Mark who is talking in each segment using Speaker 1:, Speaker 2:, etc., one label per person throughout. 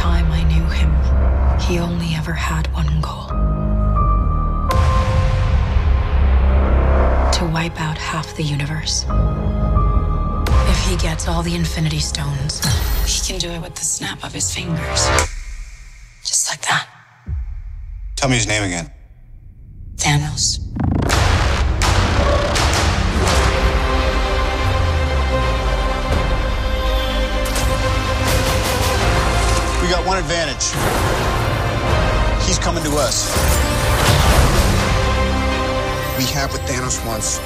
Speaker 1: time I knew him, he only ever had one goal. To wipe out half the universe. If he gets all the Infinity Stones, he can do it with the snap of his fingers. Just like that.
Speaker 2: Tell me his name again.
Speaker 1: Thanos.
Speaker 2: We got one advantage. He's coming to us. We have what Thanos wants,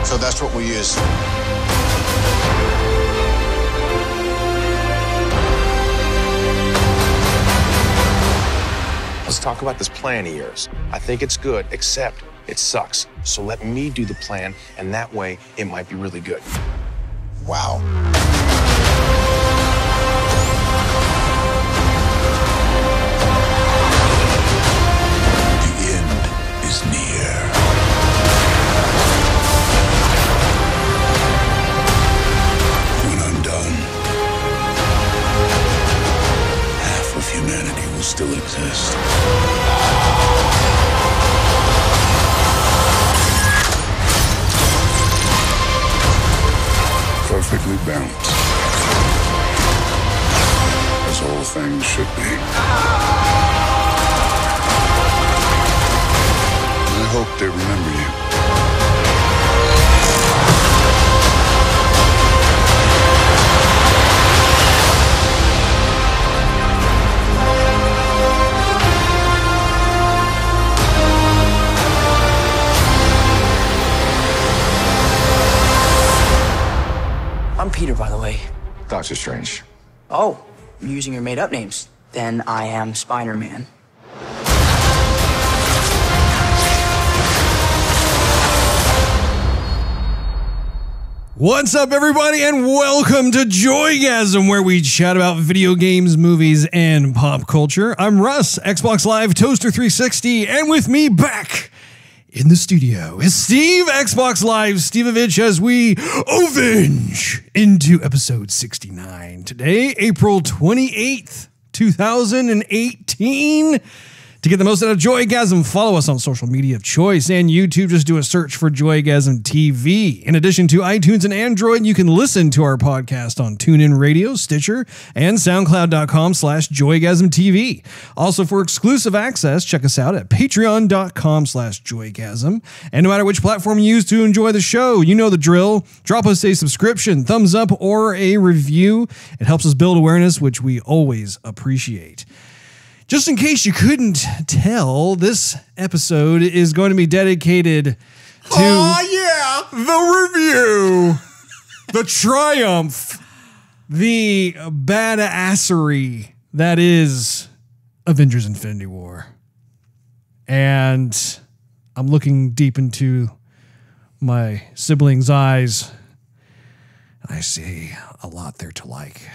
Speaker 2: so that's what we'll use.
Speaker 3: Let's talk about this plan of yours. I think it's good, except it sucks. So let me do the plan, and that way it might be really good.
Speaker 2: Wow.
Speaker 4: The end is near. When I'm done, half of humanity will still exist. Perfectly balanced, as all things should be. I hope they remember you.
Speaker 5: I'm Peter, by the way.
Speaker 6: Doctor Strange.
Speaker 5: Oh, you're using your made-up names. Then I am Spider-Man.
Speaker 7: What's up, everybody, and welcome to Joygasm, where we chat about video games, movies, and pop culture. I'm Russ, Xbox Live Toaster 360, and with me back in the studio is Steve, Xbox Live Stevavitch, as we avenge into episode 69. Today, April 28th, 2018. To get the most out of Joygasm, follow us on social media of choice and YouTube. Just do a search for Joygasm TV. In addition to iTunes and Android, you can listen to our podcast on TuneIn Radio, Stitcher, and SoundCloud.com/JoygasmTV. Also, for exclusive access, check us out at Patreon.com/Joygasm. And no matter which platform you use to enjoy the show, you know the drill. Drop us a subscription, thumbs up, or a review. It helps us build awareness, which we always appreciate. Just in case you couldn't tell, this episode is going to be dedicated to the review, the triumph, the badassery that is Avengers Infinity War. And I'm looking deep into my siblings' eyes, and I see a lot there to like.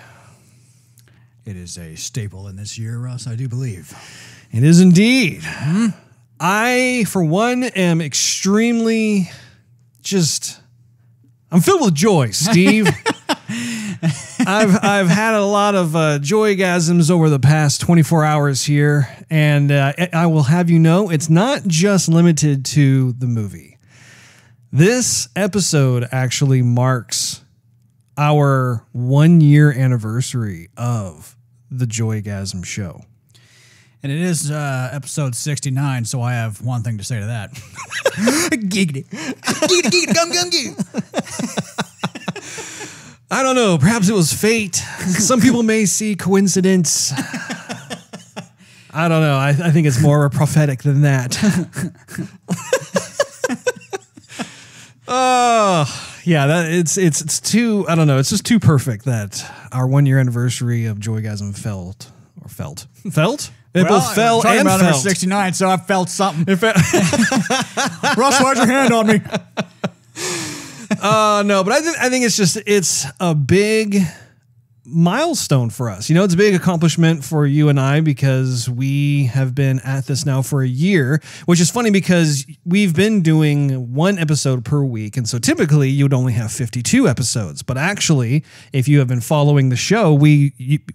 Speaker 8: It is a staple in this year, Russ, I do believe.
Speaker 7: It is indeed. I, for one, am extremely I'm filled with joy, Steve. I've had a lot of joygasms over the past 24 hours here, and I will have you know, it's not just limited to the movie. This episode actually marks our 1-year anniversary of the Joygasm show.
Speaker 8: And it is episode 69, so I have one thing to say to that. Giggity. Giggity, giggity, gum, gum, gum.
Speaker 7: I don't know. Perhaps it was fate. Some people may see coincidence. I don't know. I think it's more prophetic than that. Yeah, it's too, I don't know, it's just too perfect that our 1-year anniversary of Joygasm felt. It both fell and
Speaker 8: about
Speaker 7: felt.
Speaker 8: 69, so I felt something. Russ, why'd your hand on me?
Speaker 7: No, but I think it's a big milestone for us. You know, it's a big accomplishment for you and I because we have been at this now for a year, which is funny because we've been doing 1 episode per week. And so typically you'd only have 52 episodes. But actually, if you have been following the show, we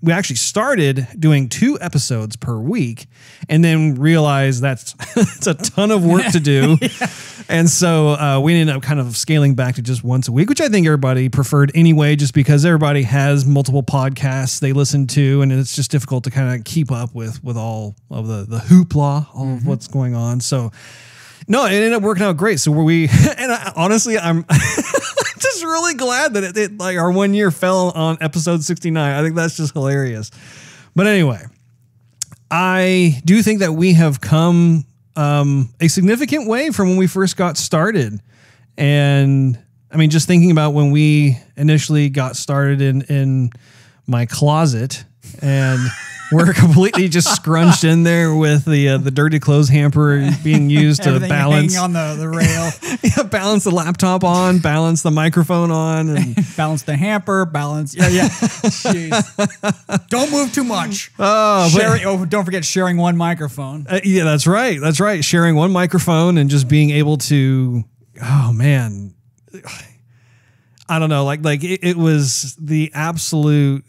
Speaker 7: actually started doing 2 episodes per week and then realized that's it's a ton of work to do. Yeah. And so we ended up kind of scaling back to just once a week, which I think everybody preferred anyway, just because everybody has multiple podcasts they listen to, and it's just difficult to kind of keep up with all of the hoopla, all of what's going on. So no, it ended up working out great. So honestly, I'm just really glad that it like our 1 year fell on episode 69. I think that's just hilarious. But anyway, I do think that we have come a significant way from when we first got started. And I mean, just thinking about when we initially got started in my closet and we're completely just scrunched in there with the dirty clothes hamper being used to balance
Speaker 8: on the rail.
Speaker 7: Yeah, balance the laptop on, balance the microphone on, and
Speaker 8: balance the hamper, balance. Yeah. Jeez. Don't move too much. Don't forget sharing one microphone.
Speaker 7: Yeah, that's right. That's right. Sharing one microphone and just being able to, oh man, I don't know. Like it was the absolute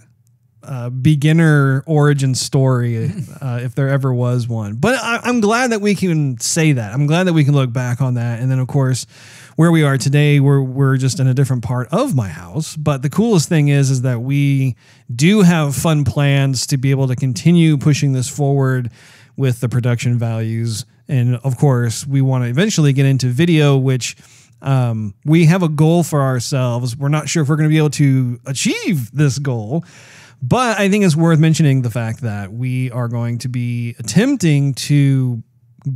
Speaker 7: beginner origin story, if there ever was one. But I'm glad that we can say that. I'm glad that we can look back on that. And then, of course, where we are today, we're just in a different part of my house. But the coolest thing is that we do have fun plans to be able to continue pushing this forward with the production values. And, of course, we want to eventually get into video, which we have a goal for ourselves. We're not sure if we're going to be able to achieve this goal. But I think it's worth mentioning the fact that we are going to be attempting to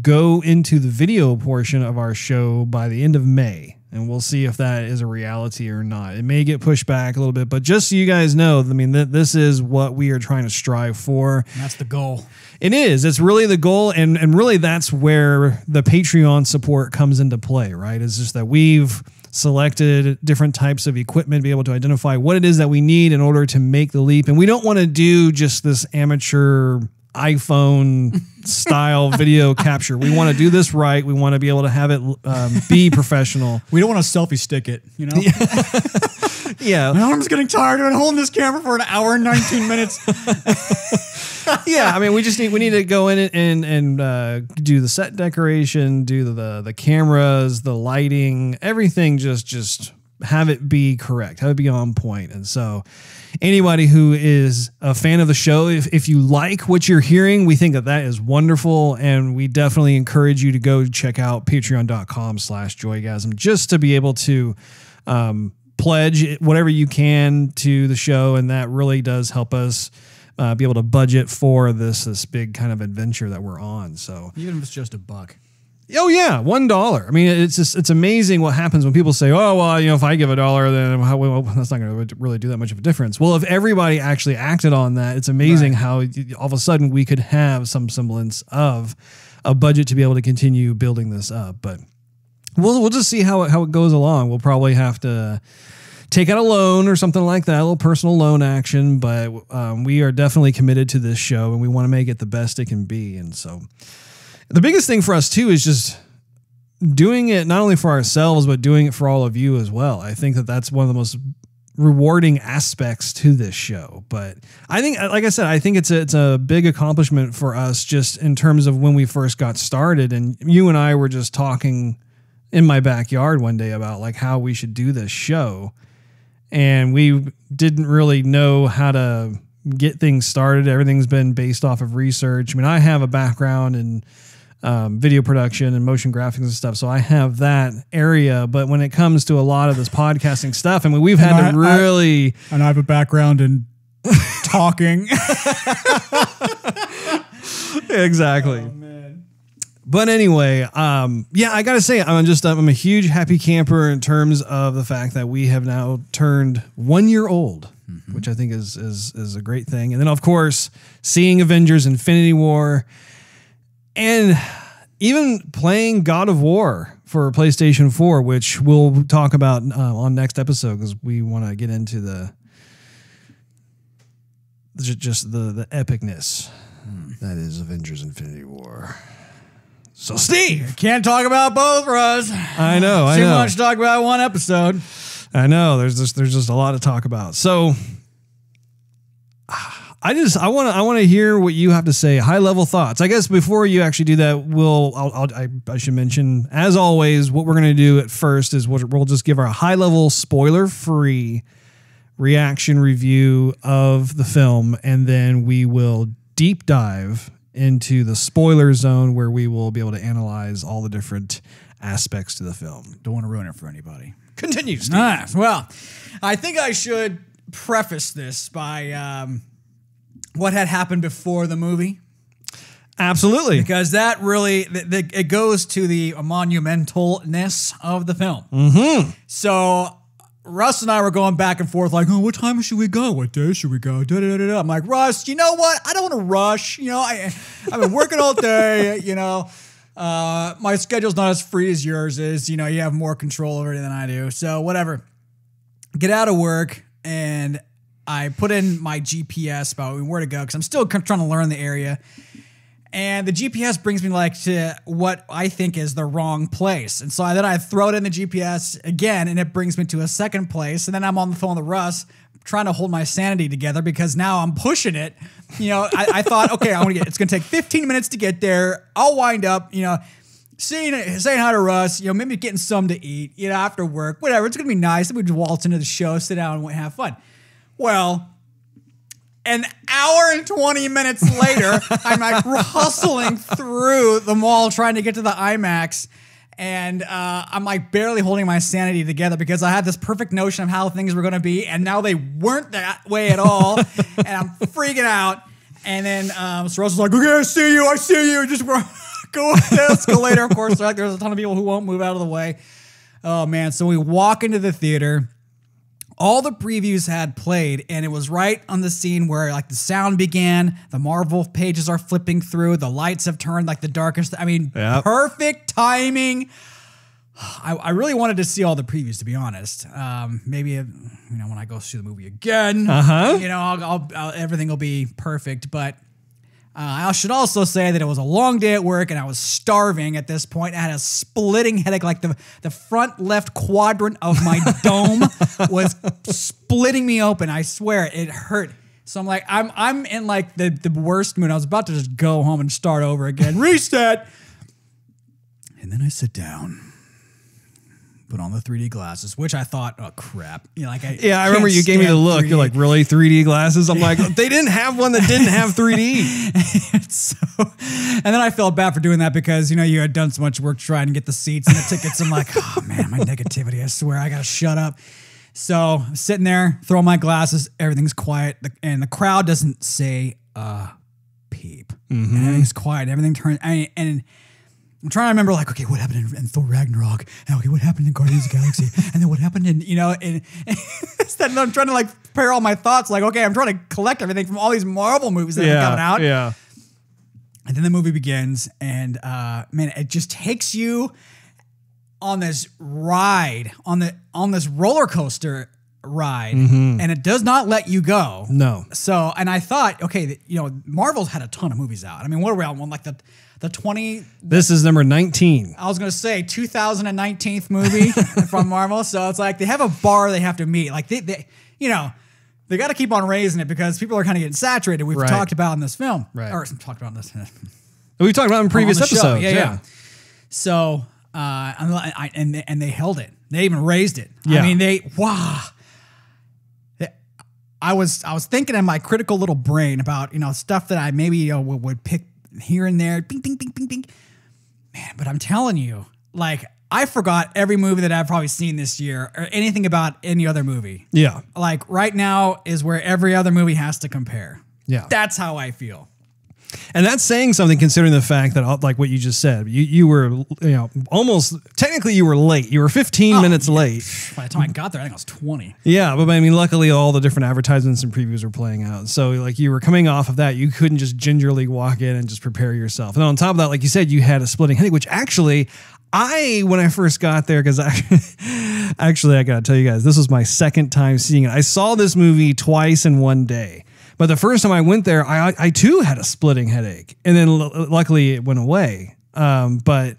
Speaker 7: go into the video portion of our show by the end of May. And we'll see if that is a reality or not. It may get pushed back a little bit, but just so you guys know, I mean, this is what we are trying to strive for.
Speaker 8: And that's the goal.
Speaker 7: It is. It's really the goal. And really that's where the Patreon support comes into play, right? It's just that we've selected different types of equipment, be able to identify what it is that we need in order to make the leap. And we don't want to do just this amateur iPhone style video capture. We want to do this right. We want to be able to have it be professional.
Speaker 8: We don't want to selfie stick it, you know?
Speaker 7: Yeah.
Speaker 8: My arm's getting tired. I've been holding this camera for an hour and 19 minutes.
Speaker 7: Yeah, I mean, we need to go in and do the set decoration, do the cameras, the lighting, everything. Just have it be correct, have it be on point. And so, anybody who is a fan of the show, if you like what you're hearing, we think that is wonderful, and we definitely encourage you to go check out patreon.com/joygasm just to be able to pledge whatever you can to the show, and that really does help us be able to budget for this big kind of adventure that we're on. So
Speaker 8: even if it's just $1.
Speaker 7: Oh yeah, $1. I mean, it's amazing what happens when people say, "Oh well, you know, if I give $1, then that's not going to really do that much of a difference." Well, if everybody actually acted on that, it's amazing how all of a sudden we could have some semblance of a budget to be able to continue building this up. But we'll just see how it goes along. We'll probably have to take out a loan or something like that, a little personal loan action. But we are definitely committed to this show, and we want to make it the best it can be. And so the biggest thing for us too is just doing it not only for ourselves, but doing it for all of you as well. I think that that's one of the most rewarding aspects to this show. But I think, like I said, I think it's a big accomplishment for us just in terms of when we first got started. And you and I were just talking in my backyard one day about like how we should do this show. And we didn't really know how to get things started. Everything's been based off of research. I mean, I have a background in video production and motion graphics and stuff, so I have that area. But when it comes to a lot of this podcasting stuff, I mean, we've had to really...
Speaker 8: And I have a background in talking.
Speaker 7: Exactly.
Speaker 8: Oh, man.
Speaker 7: But anyway, yeah, I gotta say, I'm a huge happy camper in terms of the fact that we have now turned 1 year old, which I think is a great thing. And then, of course, seeing Avengers Infinity War and even playing God of War for PlayStation 4, which we'll talk about on next episode because we want to get into just the epicness that is Avengers Infinity War. So, Steve!
Speaker 8: Can't talk about both, Russ.
Speaker 7: I know.
Speaker 8: Too much to talk about one episode.
Speaker 7: I know. There's just a lot to talk about. So, I want to hear what you have to say. High level thoughts. I guess before you actually do that, I should mention, as always, what we're going to do at first is we'll just give our high level spoiler free reaction review of the film, and then we will deep dive into the spoiler zone where we will be able to analyze all the different aspects to the film.
Speaker 8: Don't want to ruin it for anybody.
Speaker 7: Continue, Steve.
Speaker 8: Nice. Well, I think I should preface this by what had happened before the movie.
Speaker 7: Absolutely.
Speaker 8: Because that really, it goes to the monumentalness of the film.
Speaker 7: Mm-hmm.
Speaker 8: So Russ and I were going back and forth like, oh, what time should we go? What day should we go? Da-da-da-da. I'm like, Russ, you know what? I don't want to rush. You know, I've been working all day, you know. My schedule's not as free as yours is. You know, you have more control over it than I do. So whatever. Get out of work, and I put in my GPS about where to go because I'm still trying to learn the area. And the GPS brings me like to what I think is the wrong place. And so then I throw it in the GPS again, and it brings me to a second place. And then I'm on the phone with Russ trying to hold my sanity together because now I'm pushing it. You know, I thought, okay, it's going to take 15 minutes to get there. I'll wind up, you know, saying hi to Russ, you know, maybe getting something to eat, you know, after work, whatever. It's going to be nice. Then we just waltz into the show, sit down, and have fun. Well, an hour and 20 minutes later, I'm like hustling through the mall trying to get to the IMAX. And I'm like barely holding my sanity together because I had this perfect notion of how things were going to be. And now they weren't that way at all. And I'm freaking out. And then so Russ was like, okay, I see you. Just go up the escalator. Of course, there's a ton of people who won't move out of the way. Oh, man. So we walk into the theater. All the previews had played, and it was right on the scene where like the sound began, the Marvel pages are flipping through, the lights have turned like the darkest. I mean, Perfect timing. I really wanted to see all the previews, to be honest. Maybe when I go see the movie again, I'll everything will be perfect. But I should also say that it was a long day at work and I was starving at this point. I had a splitting headache, like the front left quadrant of my dome was splitting me open. I swear it hurt. So I'm like, I'm in like the worst mood. I was about to just go home and start over again. Reset. And then I sit down. Put on the 3D glasses, which I thought, oh crap. You know, like
Speaker 7: I remember you gave me the look. 3D. You're like, really 3D glasses? I'm like, they didn't have one that didn't have 3D.
Speaker 8: And then I felt bad for doing that because, you know, you had done so much work trying to get the seats and the tickets. I'm like, oh man, my negativity, I swear, I gotta shut up. So I'm sitting there, throw my glasses, everything's quiet, and the crowd doesn't say a peep. Mm-hmm. And everything's quiet, everything turns, and I'm trying to remember, like, okay, what happened in Thor Ragnarok? And okay, what happened in Guardians of the Galaxy? And then what happened in, you know, and instead I'm trying to, like, prepare all my thoughts. Like, okay, I'm trying to collect everything from all these Marvel movies that are coming out.
Speaker 7: Yeah.
Speaker 8: And then the movie begins, and, man, it just takes you on this ride, on this roller coaster ride, and it does not let you go.
Speaker 7: No.
Speaker 8: So, and I thought, okay, you know, Marvel's had a ton of movies out. I mean, what are we on? Like the 20.
Speaker 7: This is number 19.
Speaker 8: I was going to say 2019th movie from Marvel. So it's like they have a bar they have to meet. Like they you know, they got to keep on raising it because people are kind of getting saturated. We've talked about in this film, or talked about in this.
Speaker 7: We've talked about in previous episodes.
Speaker 8: Yeah. So, and they held it. They even raised it.
Speaker 7: Yeah.
Speaker 8: I mean, I was thinking in my critical little brain about, you know, stuff that I maybe would pick here and there, bing, bing, bing, bing, bing. Man, but I'm telling you, like, I forgot every movie that I've probably seen this year or anything about any other movie.
Speaker 7: Yeah.
Speaker 8: Like, right now is where every other movie has to compare.
Speaker 7: Yeah.
Speaker 8: That's how I feel.
Speaker 7: And that's saying something considering the fact that, like what you just said, you were, you know, almost, technically you were late. You were 15 minutes late.
Speaker 8: By the time I got there, I think I was 20.
Speaker 7: Yeah, but I mean, luckily all the different advertisements and previews were playing out. So like you were coming off of that. You couldn't just gingerly walk in and just prepare yourself. And on top of that, like you said, you had a splitting headache, which actually when I first got there, because actually I got to tell you guys, this was my second time seeing it. I saw this movie twice in one day. But the first time I went there, I too had a splitting headache, and then luckily it went away. But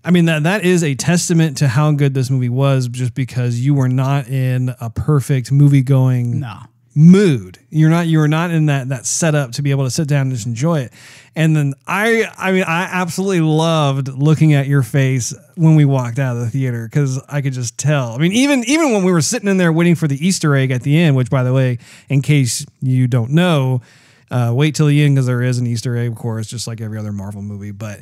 Speaker 7: I mean, that is a testament to how good this movie was, just because you were not in a perfect movie going mood. You were not in that setup to be able to sit down and just enjoy it. And then I absolutely loved looking at your face when we walked out of the theater, because I could just tell. I mean, even when we were sitting in there waiting for the Easter egg at the end, which, by the way, in case you don't know, wait till the end, because there is an Easter egg, of course, just like every other Marvel movie. But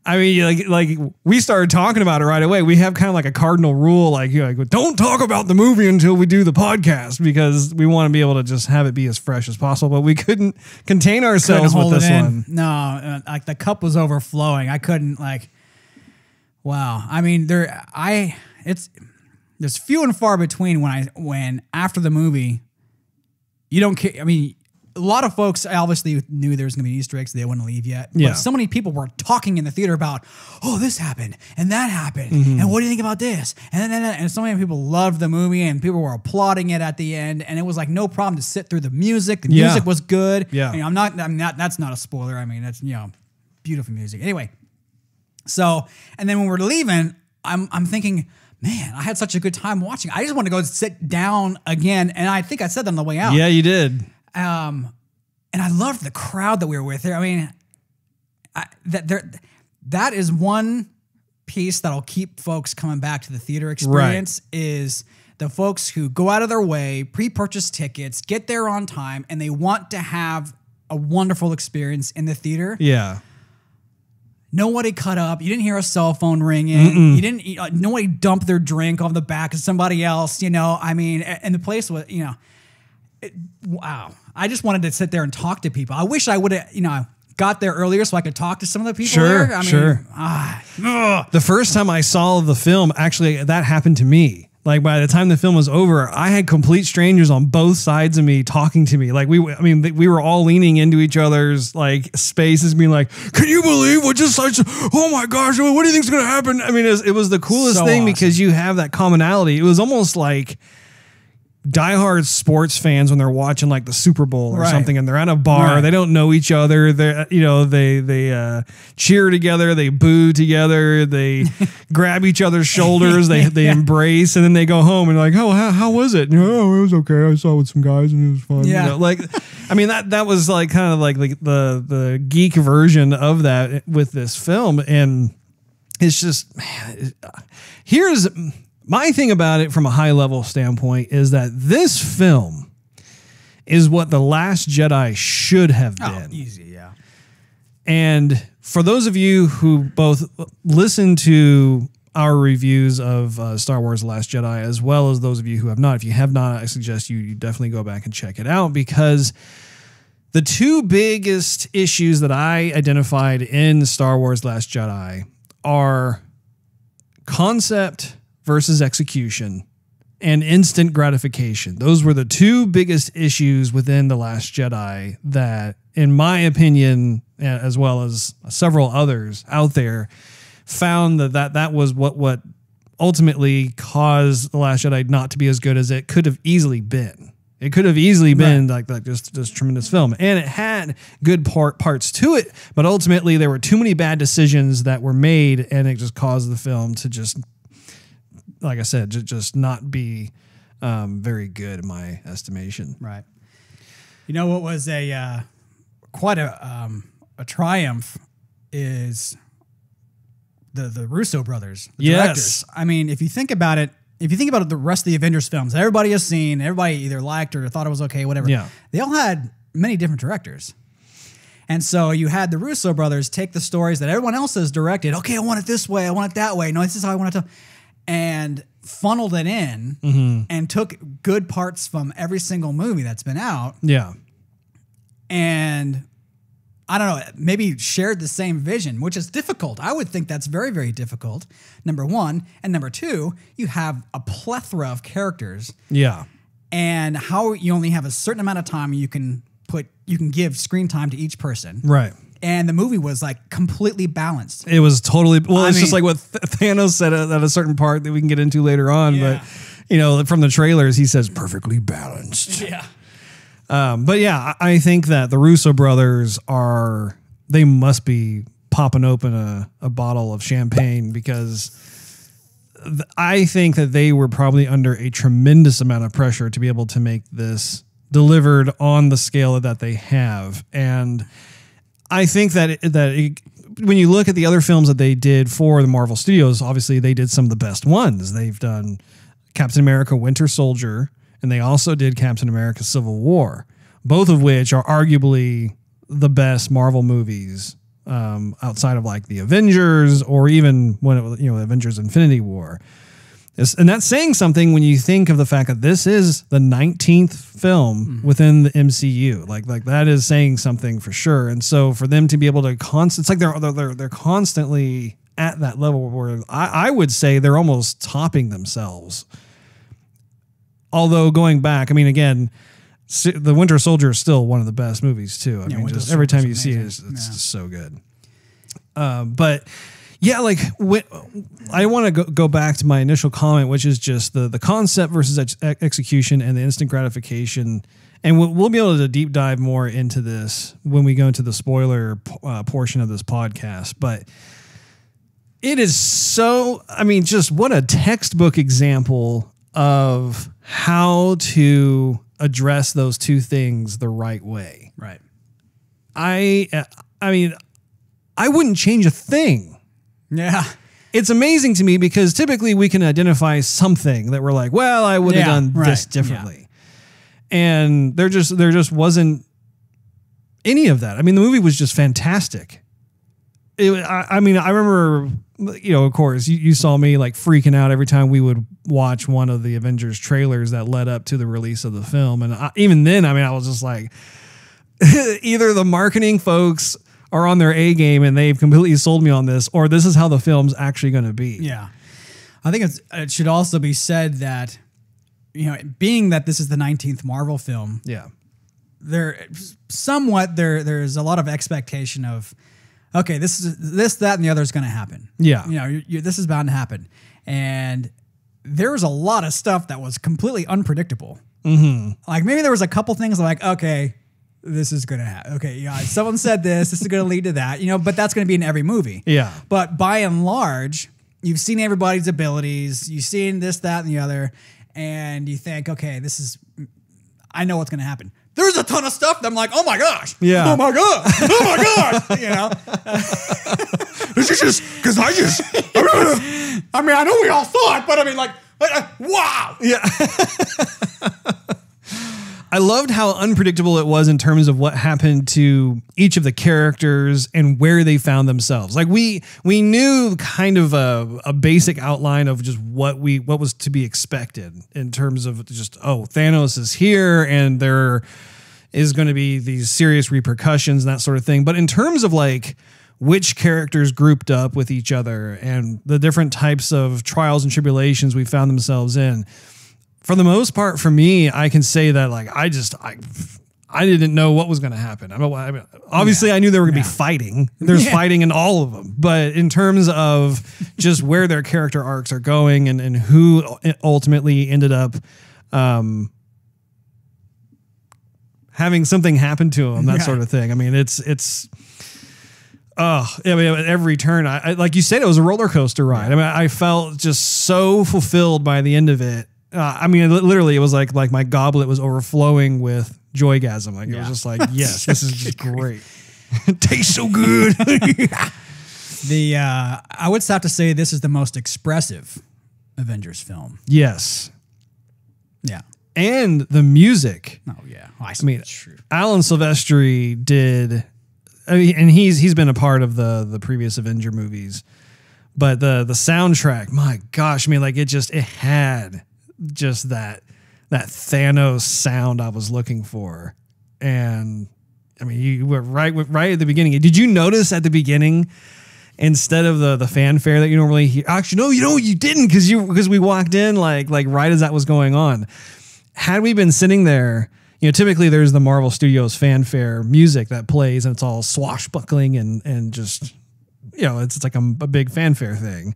Speaker 7: I mean, like we started talking about it right away. We have kind of like a cardinal rule, like don't talk about the movie until we do the podcast, because we want to be able to just have it be as fresh as possible. But we couldn't contain ourselves with this one.
Speaker 8: No, like the cup was overflowing. I couldn't wow. I mean, there's few and far between when after the movie, you don't care. I mean, a lot of folks obviously knew there was going to be Easter eggs, so they wouldn't leave yet.
Speaker 7: Yeah.
Speaker 8: But so many people were talking in the theater about, oh, this happened and that happened, and what do you think about this? And so many people loved the movie, and people were applauding it at the end, and it was like no problem to sit through the music. The music was good.
Speaker 7: Yeah,
Speaker 8: I mean, that's not a spoiler. I mean, that's beautiful music. Anyway, so and then when we're leaving, I'm thinking, man, I had such a good time watching. I just want to go sit down again, and I think I said that on the way out.
Speaker 7: Yeah, you did.
Speaker 8: And I loved the crowd that we were with there. I mean, that is one piece that'll keep folks coming back to the theater experience, is the folks who go out of their way, pre-purchase tickets, get there on time, and they want to have a wonderful experience in the theater.
Speaker 7: Yeah.
Speaker 8: Nobody cut up. You didn't hear a cell phone ringing. You didn't. Nobody dumped their drink on the back of somebody else. I mean, and the place was, wow. I just wanted to sit there and talk to people. I wish I would have, got there earlier so I could talk to some of the people there. I mean,
Speaker 7: the first time I saw the film, actually, that happened to me. Like, by the time the film was over, I had complete strangers on both sides of me talking to me. Like, we were all leaning into each other's spaces, being like, "Can you believe what just? Oh my gosh, what do you think's gonna happen?" I mean, it was the coolest thing, awesome, because you have that commonality. It was almost like diehard sports fans when they're watching the Super Bowl or something, and they're at a bar, they don't know each other. They cheer together, they boo together, they grab each other's shoulders, they embrace, and then they go home and oh, how was it? Oh, it was okay. I saw it with some guys and it was fun. Yeah, I mean that was kind of the geek version of that with this film, and it's just, man, here's my thing about it from a high level standpoint is that this film is what The Last Jedi should have been.
Speaker 8: Easy, yeah.
Speaker 7: And for those of you who both listen to our reviews of Star Wars The Last Jedi, as well as those of you who have not, if you have not, I suggest you definitely go back and check it out, because the two biggest issues that I identified in Star Wars The Last Jedi are concept versus execution and instant gratification. Those were the two biggest issues within The Last Jedi that, in my opinion, as well as several others out there, found that was what ultimately caused The Last Jedi not to be as good as it could have easily been. It could have easily been just this tremendous film, and it had good parts to it, but ultimately there were too many bad decisions that were made, and it just caused the film to just, like I said, just not be very good in my estimation.
Speaker 8: Right. You know what was quite a triumph is the Russo brothers, the directors. I mean, if you think about it, the rest of the Avengers films, everybody has seen, everybody either liked or thought it was okay, whatever.
Speaker 7: Yeah.
Speaker 8: They all had many different directors. And so you had the Russo brothers take the stories that everyone else has directed. Okay, I want it this way. I want it that way. No, this is how I want it to. And funneled it in and took good parts from every single movie that's been out.
Speaker 7: Yeah.
Speaker 8: And I don't know, maybe shared the same vision, which is difficult. I would think that's very, very difficult, number one. And number two, you have a plethora of characters.
Speaker 7: Yeah.
Speaker 8: And how you only have a certain amount of time you can give screen time to each person.
Speaker 7: Right.
Speaker 8: And the movie was completely balanced.
Speaker 7: It was totally, it's just like what Thanos said at a certain part that we can get into later on. Yeah. But, from the trailers, he says perfectly balanced.
Speaker 8: Yeah.
Speaker 7: But yeah, I think that the Russo brothers they must be popping open a bottle of champagne, because I think that they were probably under a tremendous amount of pressure to be able to make this delivered on the scale that they have. And I think that when you look at the other films that they did for the Marvel Studios, obviously they did some of the best ones. They've done Captain America Winter Soldier, and they also did Captain America Civil War, both of which are arguably the best Marvel movies outside of like the Avengers, or even when Avengers Infinity War. And that's saying something when you think of the fact that this is the 19th film within the MCU. Like that is saying something for sure. And so for them to be able to it's like they're constantly at that level where I would say they're almost topping themselves. Although going back, I mean, again, the Winter Soldier is still one of the best movies too. I mean, just every time you see it, it's just so good. But yeah, like I want to go back to my initial comment, which is just the concept versus execution and the instant gratification. And we'll be able to deep dive more into this when we go into the spoiler portion of this podcast. But it is so, I mean, just what a textbook example of how to address those two things the right way.
Speaker 8: Right.
Speaker 7: I mean, I wouldn't change a thing.
Speaker 8: Yeah.
Speaker 7: It's amazing to me because typically we can identify something that we're like, well, I would have done this differently. Yeah. And there just wasn't any of that. I mean, the movie was just fantastic. I mean, I remember, of course, you saw me like freaking out every time we would watch one of the Avengers trailers that led up to the release of the film. And even then, I mean, I was just like, either the marketing folks are on their A game and they've completely sold me on this, or this is how the film's actually going to be.
Speaker 8: Yeah. I think it should also be said that, being that this is the 19th Marvel film, there's a lot of expectation of, okay, this, that, and the other is going to happen.
Speaker 7: Yeah.
Speaker 8: This is bound to happen. And there was a lot of stuff that was completely unpredictable.
Speaker 7: Mm-hmm.
Speaker 8: Like maybe there was a couple things like, okay, this is going to happen. Okay, someone said this is going to lead to that, but that's going to be in every movie.
Speaker 7: Yeah.
Speaker 8: But by and large, you've seen everybody's abilities, you've seen this, that, and the other, and you think, okay, I know what's going to happen. There's a ton of stuff that I'm like, oh my gosh.
Speaker 7: Yeah.
Speaker 8: Oh my God. Oh my God.
Speaker 7: This is just because
Speaker 8: I mean, I know we all thought, but I mean, like, wow.
Speaker 7: Yeah. I loved how unpredictable it was in terms of what happened to each of the characters and where they found themselves. Like we knew kind of a basic outline of just what was to be expected in terms of just, Thanos is here and there is going to be these serious repercussions and that sort of thing. But in terms of like which characters grouped up with each other and the different types of trials and tribulations we found themselves in, for the most part, for me, I can say that like I didn't know what was going to happen. I mean, obviously, I knew they were going to be fighting. There's fighting in all of them, but in terms of just where their character arcs are going and who ultimately ended up having something happen to them, that sort of thing. I mean, it's. I mean, at every turn, I like you said, it was a roller coaster ride. I mean, I felt just so fulfilled by the end of it. I mean, literally, it was like my goblet was overflowing with joygasm. Like it was just like, yes, this is just great. It tastes so good.
Speaker 8: I would have to say this is the most expressive Avengers film.
Speaker 7: Yes.
Speaker 8: Yeah.
Speaker 7: And the music.
Speaker 8: Oh yeah.
Speaker 7: I mean, Alan Silvestri did. I mean, and he's been a part of the previous Avenger movies, but the soundtrack, my gosh, I mean, like it had just that Thanos sound I was looking for. And I mean, you were right at the beginning. Did you notice at the beginning, instead of the fanfare that you normally hear? Actually, no, you didn't, because we walked in like right as that was going on. Had we been sitting there, typically there's the Marvel Studios fanfare music that plays and it's all swashbuckling and just, it's like a big fanfare thing.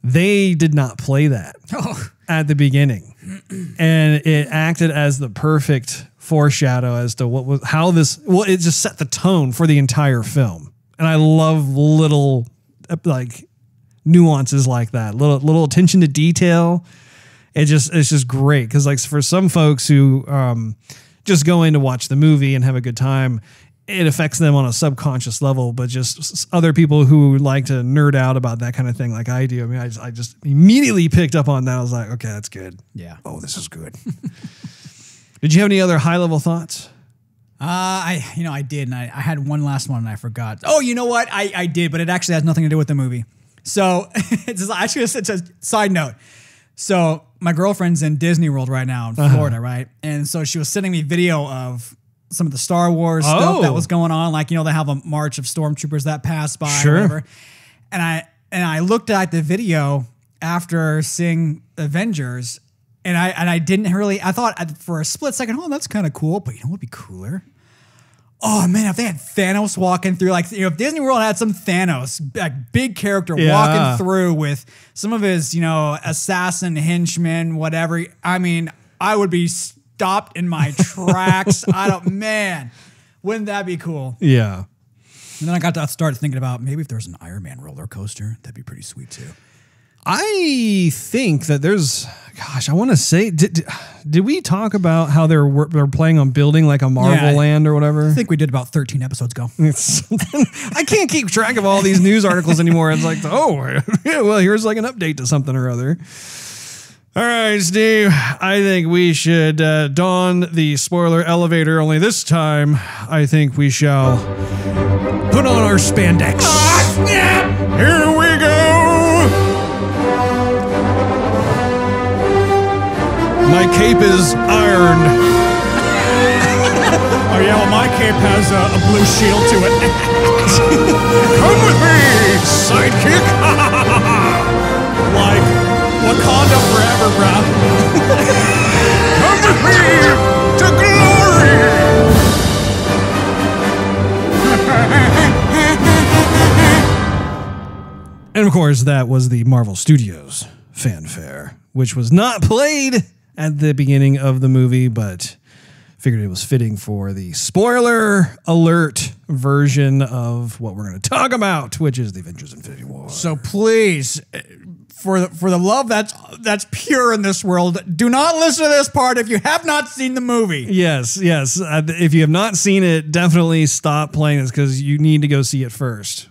Speaker 7: They did not play that at the beginning. And it acted as the perfect foreshadow as to it just set the tone for the entire film. And I love little like nuances like that, little attention to detail. It's just great. Cause like for some folks who, just go in to watch the movie and have a good time, it affects them on a subconscious level, but just other people who like to nerd out about that kind of thing like I do. I mean, I just immediately picked up on that. I was like, okay, that's good.
Speaker 8: Yeah.
Speaker 7: Oh, this is good. Did you have any other high level thoughts?
Speaker 8: I did. And I had one last one and I forgot. Oh, you know what? I did, but it actually has nothing to do with the movie. So it's a side note. So my girlfriend's in Disney World right now in Florida, right? And so she was sending me video of some of the Star Wars stuff that was going on. Like, they have a march of stormtroopers that passed by or whatever. And I looked at the video after seeing Avengers and I didn't really, I thought for a split second, oh, that's kind of cool. But you know what would be cooler? Oh man, if they had Thanos walking through, like, if Disney World had some Thanos, like big character walking through with some of his, assassin henchmen, whatever. I mean, I would be stopped in my tracks. Man, wouldn't that be cool?
Speaker 7: Yeah.
Speaker 8: And then I got to start thinking about maybe if there's an Iron Man roller coaster, that'd be pretty sweet too.
Speaker 7: I think that there's, I want to say, did we talk about how they're planning on building like a Marvel land or whatever?
Speaker 8: I think we did about 13 episodes ago.
Speaker 7: I can't keep track of all these news articles anymore. It's like, here's like an update to something or other. All right, Steve, I think we should don the spoiler elevator, only this time I think we shall put on our spandex. Here we go. My cape is ironed.
Speaker 8: Oh yeah, well my cape has a blue shield to it.
Speaker 7: Come with me, sidekick.
Speaker 8: Like Wakanda forever, bruh.
Speaker 7: Come with me to glory. And of course, that was the Marvel Studios fanfare, which was not played at the beginning of the movie, but figured it was fitting for the spoiler alert version of what we're going to talk about, which is the Avengers Infinity War.
Speaker 8: So please, for the love that's pure in this world, do not listen to this part if you have not seen the movie.
Speaker 7: Yes. If you have not seen it, definitely stop playing this because you need to go see it first.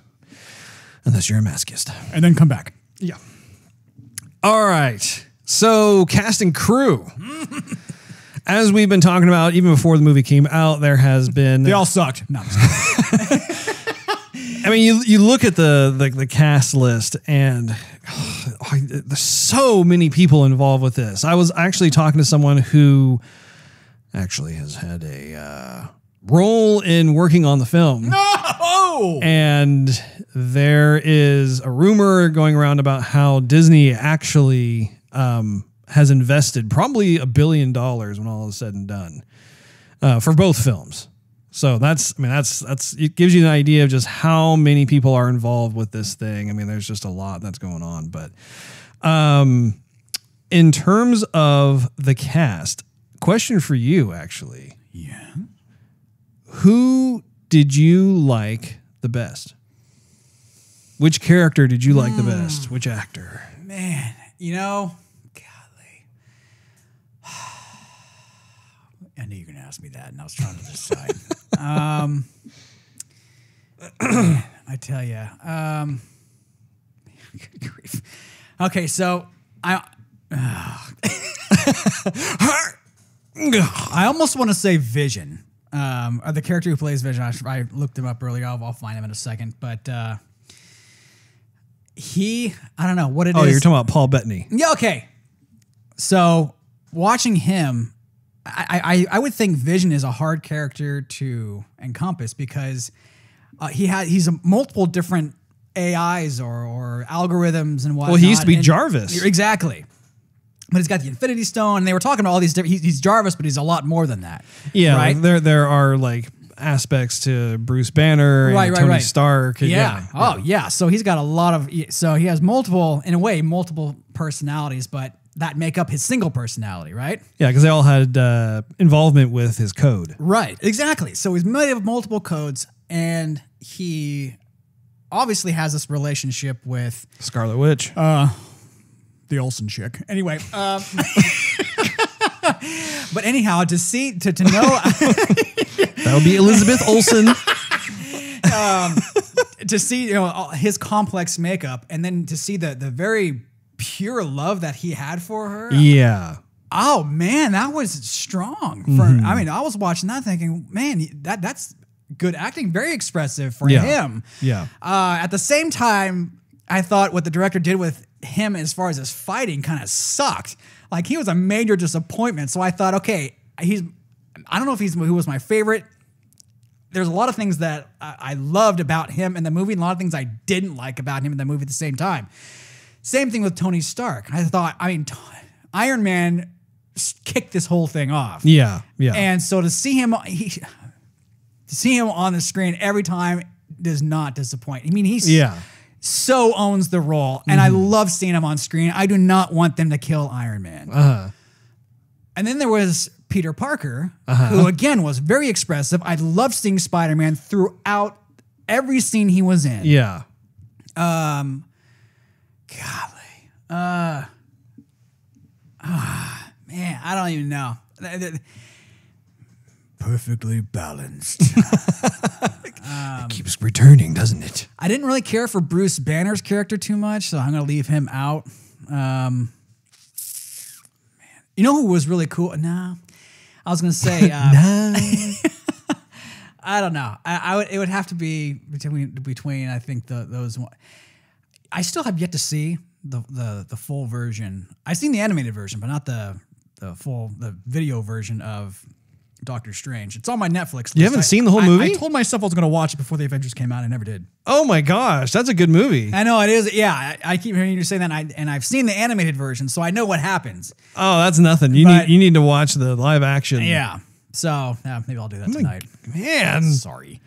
Speaker 7: Unless you're a masochist.
Speaker 8: And then come back.
Speaker 7: Yeah. All right. So, cast and crew. As we've been talking about, even before the movie came out, there has been...
Speaker 8: They all sucked. No,
Speaker 7: I mean, you look at the cast list, and there's so many people involved with this. I was actually talking to someone who actually has had a role in working on the film.
Speaker 8: No!
Speaker 7: And there is a rumor going around about how Disney actually... has invested probably $1 billion when all is said and done for both films. So it gives you an idea of just how many people are involved with this thing. I mean, there's just a lot that's going on. But in terms of the cast, question for you, actually.
Speaker 8: Yeah.
Speaker 7: Who did you like the best? Which character did you like the best? Which actor?
Speaker 8: Man, golly. I knew you were going to ask me that, and I was trying to decide. I tell you. Okay, so I almost want to say Vision. Or the character who plays Vision. I looked him up earlier. I'll find him in a second. But I don't know what it is.
Speaker 7: Oh, you're talking about Paul Bettany.
Speaker 8: Yeah, okay. So watching him, I would think Vision is a hard character to encompass because he's multiple different AIs or algorithms and whatnot.
Speaker 7: Well, he used to be Jarvis.
Speaker 8: Exactly. But he's got the Infinity Stone, and they were talking about all these different... He's Jarvis, but he's a lot more than that.
Speaker 7: Yeah,
Speaker 8: right?
Speaker 7: There are like aspects to Bruce Banner and Tony Stark.
Speaker 8: Yeah. Oh, yeah. So he's got a lot of... So he has multiple personalities, but that make up his single personality, right?
Speaker 7: Yeah, because they all had involvement with his code.
Speaker 8: Right, exactly. So he's made of multiple codes, and he obviously has this relationship with
Speaker 7: Scarlet Witch.
Speaker 8: the Olsen chick. Anyway, but anyhow, to know
Speaker 7: That would be Elizabeth Olsen.
Speaker 8: to see his complex makeup, and then to see the very pure love that he had for her.
Speaker 7: Yeah.
Speaker 8: Oh man, that was strong. I mean, I was watching that thinking, man, that's good acting, very expressive for him.
Speaker 7: Yeah.
Speaker 8: At the same time, I thought what the director did with him as far as his fighting kind of sucked. Like, he was a major disappointment. So I thought, okay, I don't know if who was my favorite. There's a lot of things that I loved about him in the movie, and a lot of things I didn't like about him in the movie at the same time. Same thing with Tony Stark. I thought, Iron Man kicked this whole thing off.
Speaker 7: Yeah, yeah.
Speaker 8: And so to see him on the screen every time does not disappoint. I mean, so owns the role, and I love seeing him on screen. I do not want them to kill Iron Man. And then there was Peter Parker, who again was very expressive. I loved seeing Spider-Man throughout every scene he was in.
Speaker 7: Yeah.
Speaker 8: Man, I don't even know. Perfectly balanced.
Speaker 7: It keeps returning, doesn't it?
Speaker 8: I didn't really care for Bruce Banner's character too much, so I'm going to leave him out. Man. You know who was really cool? No. I was going to say... I don't know. It would have to be between I think, those... I still have yet to see the full version. I've seen the animated version, but not the video version of Doctor Strange. It's on my Netflix list.
Speaker 7: You haven't seen the whole movie?
Speaker 8: I told myself I was going to watch it before the Avengers came out. I never did.
Speaker 7: Oh my gosh, that's a good movie.
Speaker 8: I know it is. Yeah, I keep hearing you say that, and I've seen the animated version, so I know what happens.
Speaker 7: Oh, that's nothing. You need to watch the live action.
Speaker 8: Yeah. So maybe I'll do that tonight.
Speaker 7: Man,
Speaker 8: sorry.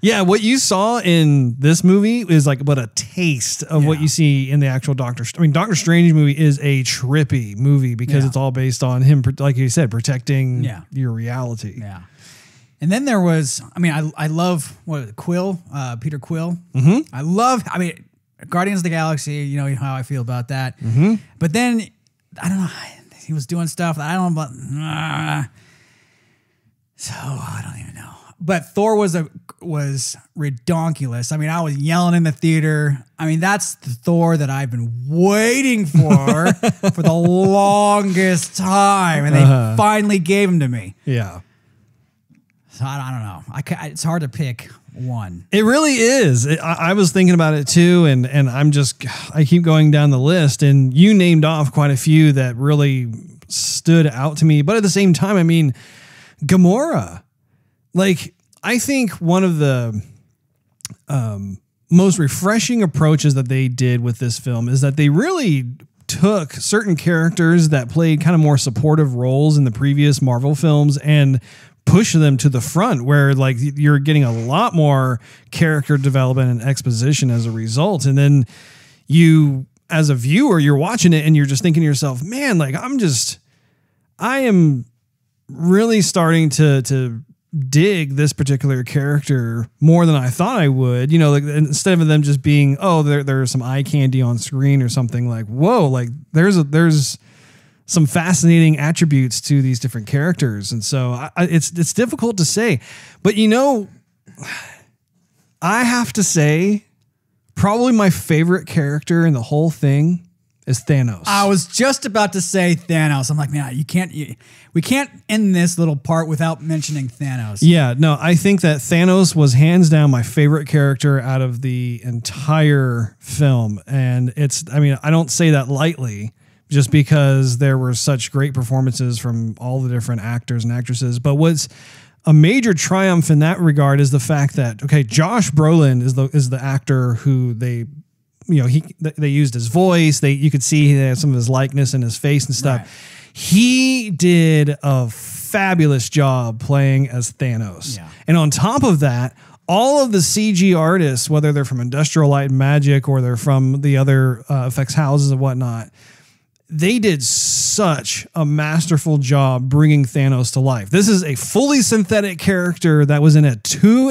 Speaker 7: Yeah, what you saw in this movie is like but a taste of what you see in the actual Doctor Strange movie is a trippy movie because it's all based on him, like you said, protecting your reality.
Speaker 8: Yeah. And then there was, I love Quill, Peter Quill. I love, Guardians of the Galaxy, you know how I feel about that. But then, I don't know, he was doing stuff that I don't know about. So I don't even know. But Thor was redonkulous. I was yelling in the theater. That's the Thor that I've been waiting for the longest time, and they finally gave him to me.
Speaker 7: Yeah.
Speaker 8: So I don't know. It's hard to pick one.
Speaker 7: It really is. I was thinking about it too, and I keep going down the list, and you named off quite a few that really stood out to me. But at the same time, Gamora. Like, I think one of the most refreshing approaches that they did with this film is that they really took certain characters that played kind of more supportive roles in the previous Marvel films and pushed them to the front, where like you're getting a lot more character development and exposition as a result. And then you, as a viewer, you're watching it and you're just thinking to yourself, man, like I am really starting to dig this particular character more than I thought I would, like instead of them just being, there's some eye candy on screen or something. Like, whoa, like there's some fascinating attributes to these different characters. And so it's difficult to say, but I have to say probably my favorite character in the whole thing is Thanos.
Speaker 8: I was just about to say Thanos. I'm like, man, we can't end this little part without mentioning Thanos.
Speaker 7: Yeah, no, I think that Thanos was hands down my favorite character out of the entire film. And I don't say that lightly just because there were such great performances from all the different actors and actresses. But what's a major triumph in that regard is the fact that, Josh Brolin is the actor who they used his voice. You could see some of his likeness in his face and stuff. Right. He did a fabulous job playing as Thanos. Yeah. And on top of that, all of the CG artists, whether they're from Industrial Light and Magic or they're from the other effects houses and whatnot, they did such a masterful job bringing Thanos to life. This is a fully synthetic character that was in a 2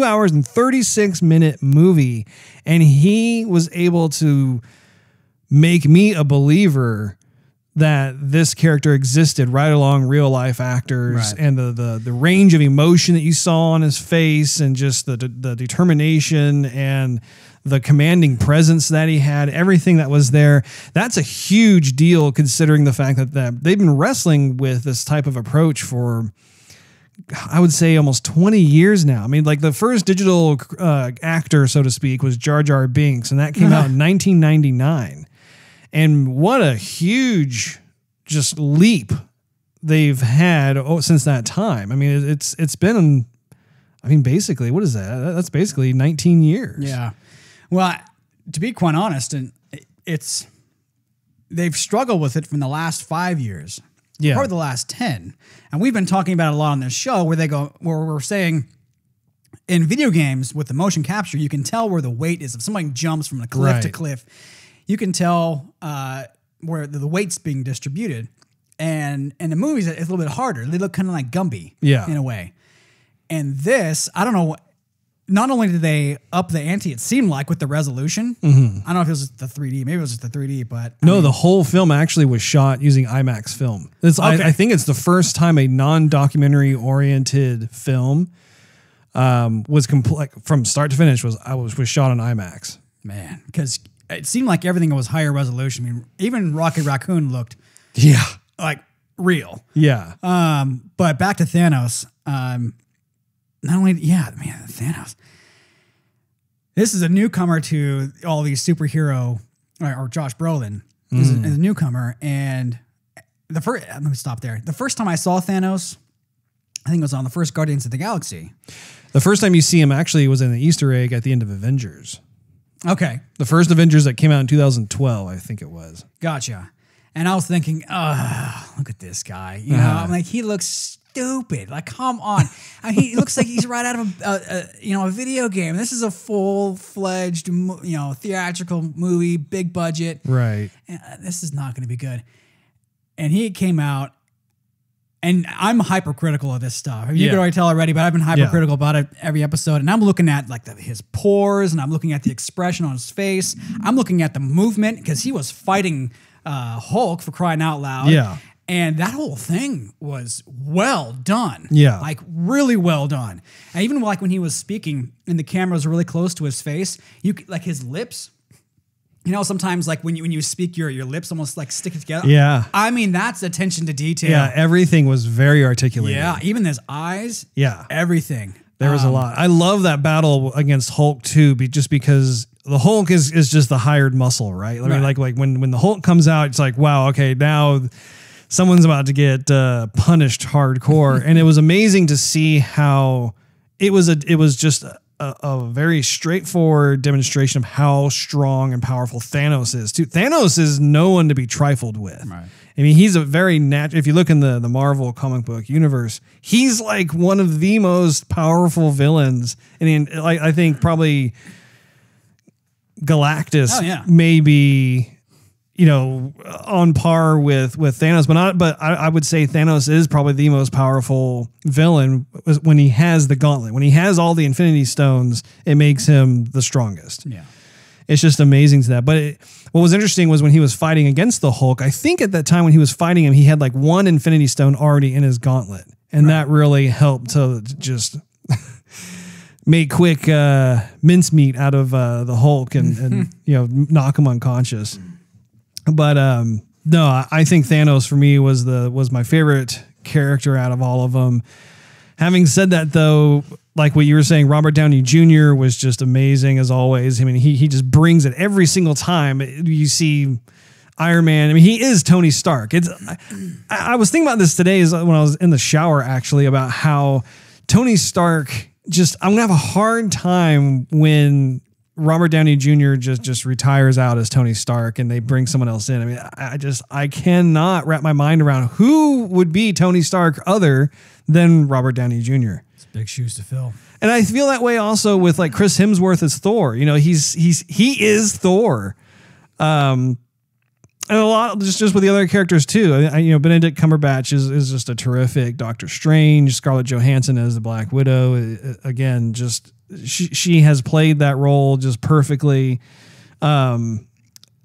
Speaker 7: hours and 36-minute movie, and he was able to make me a believer that this character existed right along real life actors, and the range of emotion that you saw on his face, and just the determination and the commanding presence that he had, everything that was there. That's a huge deal considering the fact that they've been wrestling with this type of approach for, I would say, almost 20 years now. I mean, like the first digital actor, so to speak, was Jar Jar Binks, and that came out in 1999. And what a huge just leap they've had since that time. I mean, it's been, I mean, basically, what is that? That's basically 19 years.
Speaker 8: Yeah. Well, to be quite honest, and they've struggled with it from the last 5 years, probably the last 10. And we've been talking about it a lot on this show where we're saying in video games with the motion capture, you can tell where the weight is. If somebody jumps from a cliff to cliff, you can tell where the weight's being distributed. And in the movies, it's a little bit harder. They look kind of like Gumby in a way. And this, I don't know, not only did they up the ante, it seemed like, with the resolution. I don't know if it was just the 3D. Maybe it was just the 3D, but... I mean,
Speaker 7: the whole film actually was shot using IMAX film. I think it's the first time a non-documentary oriented film was from start to finish was shot on IMAX. Man,
Speaker 8: because it seemed like everything was higher resolution. I mean, even Rocket Raccoon looked like real.
Speaker 7: Yeah.
Speaker 8: But back to Thanos. Not only, Thanos. This is a newcomer to all these superhero, or Josh Brolin is a newcomer. And let me stop there. The first time I saw Thanos, I think it was on the first Guardians of the Galaxy.
Speaker 7: The first time you see him actually was in the Easter egg at the end of Avengers.
Speaker 8: Okay.
Speaker 7: The first Avengers that came out in 2012, I think it was.
Speaker 8: Gotcha. And I was thinking, look at this guy. You know, I'm like, he looks stupid. Like, come on. I mean, he looks like he's right out of a video game. This is a full-fledged, theatrical movie, big budget.
Speaker 7: Right.
Speaker 8: This is not going to be good. And he came out, and I'm hypercritical of this stuff. I mean, you can already tell already, but I've been hypercritical about it every episode. And I'm looking at like his pores, and I'm looking at the expression on his face. I'm looking at the movement because he was fighting Hulk, for crying out loud.
Speaker 7: Yeah.
Speaker 8: And that whole thing was well done.
Speaker 7: Yeah.
Speaker 8: Like really well done. And even like when he was speaking and the camera was really close to his face, like his lips, sometimes like when you speak, your lips almost like stick together.
Speaker 7: Yeah.
Speaker 8: I mean, that's attention to detail.
Speaker 7: Yeah. Everything was very articulated.
Speaker 8: Yeah. Even his eyes.
Speaker 7: Yeah.
Speaker 8: Everything.
Speaker 7: There was a lot. I love that battle against Hulk too, just because the Hulk is just the hired muscle, right? I mean, like when the Hulk comes out, it's like, wow, okay, now someone's about to get punished hardcore. And it was amazing to see how it was just a very straightforward demonstration of how strong and powerful Thanos is too. Thanos is no one to be trifled with. Right. I mean, he's a very natural. If you look in the Marvel comic book universe, he's like one of the most powerful villains. And I think probably Galactus may be, on par with Thanos, but I would say Thanos is probably the most powerful villain when he has the gauntlet. When he has all the Infinity Stones, it makes him the strongest. Yeah. It's just amazing to that. But what was interesting was when he was fighting against the Hulk, I think at that time when he was fighting him, he had like one Infinity Stone already in his gauntlet. And that really helped to just make quick mincemeat out of the Hulk and knock him unconscious. But no, I think Thanos for me was my favorite character out of all of them. Having said that, though, like what you were saying, Robert Downey Jr. was just amazing as always. I mean, he just brings it every single time you see Iron Man. I mean, he is Tony Stark. I was thinking about this today when I was in the shower, actually, about how Tony Stark I'm gonna have a hard time when Robert Downey Jr. just retires out as Tony Stark and they bring someone else in. I mean, I cannot wrap my mind around who would be Tony Stark other than Robert Downey Jr.
Speaker 8: It's big shoes to fill.
Speaker 7: And I feel that way also with like Chris Hemsworth as Thor. He is Thor. And a lot just with the other characters too. Benedict Cumberbatch is just a terrific Doctor Strange. Scarlett Johansson as the Black Widow. Again, just she has played that role just perfectly.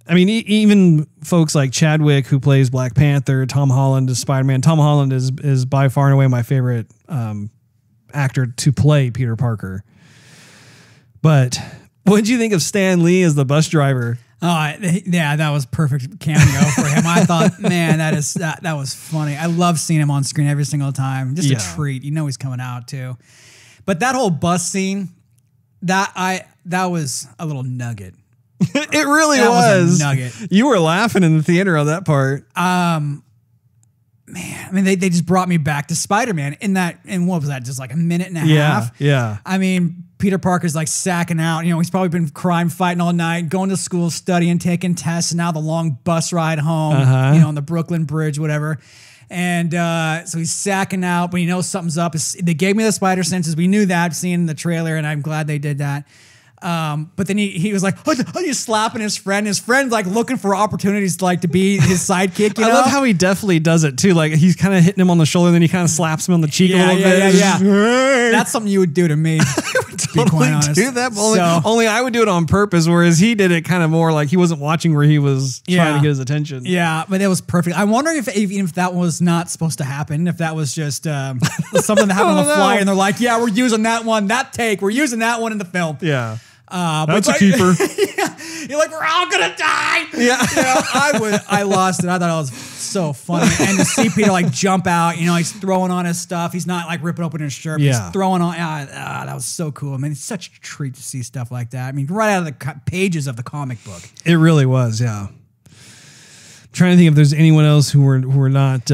Speaker 7: Even folks like Chadwick, who plays Black Panther, Tom Holland is Spider-Man. Tom Holland is by far and away my favorite actor to play Peter Parker. But what did you think of Stan Lee as the bus driver?
Speaker 8: Oh, yeah, that was perfect cameo for him. I thought, man, that was funny. I love seeing him on screen every single time. Just a treat. You know he's coming out too. But that whole bus scene, that was a little nugget.
Speaker 7: It really
Speaker 8: was a nugget.
Speaker 7: You were laughing in the theater on that part.
Speaker 8: Man, I mean, they just brought me back to Spider-Man in what was that? Just like a minute and a half.
Speaker 7: Yeah.
Speaker 8: I mean, Peter Parker's like sacking out. He's probably been crime fighting all night, going to school, studying, taking tests, and now the long bus ride home, on the Brooklyn Bridge, whatever. And so he's sacking out, but he knows something's up. They gave me the spider senses. We knew that, seeing the trailer, and I'm glad they did that. But then he was like, oh, he's slapping his friend. His friend like looking for opportunities to be his sidekick.
Speaker 7: I love how he definitely does it too. Like he's kind of hitting him on the shoulder, and then he kind of slaps him on the cheek a little bit.
Speaker 8: Yeah. That's something you would do to me.
Speaker 7: Totally do that. Only I would do it on purpose, whereas he did it kind of more like he wasn't watching where he was trying to get his attention.
Speaker 8: Yeah, but it was perfect. I'm wondering if that was not supposed to happen, if that was just something that happened on the fly, and they're like, yeah, we're using that one, we're using that one in the film.
Speaker 7: Yeah. That's a keeper.
Speaker 8: You're like, we're all gonna die.
Speaker 7: Yeah.
Speaker 8: I lost it. I thought it was so funny. And to see Peter jump out, he's throwing on his stuff. He's not ripping open his shirt. He's throwing on. That was so cool. I mean, it's such a treat to see stuff like that. I mean, right out of the pages of the comic book.
Speaker 7: It really was. Yeah. I'm trying to think if there's anyone else who we're not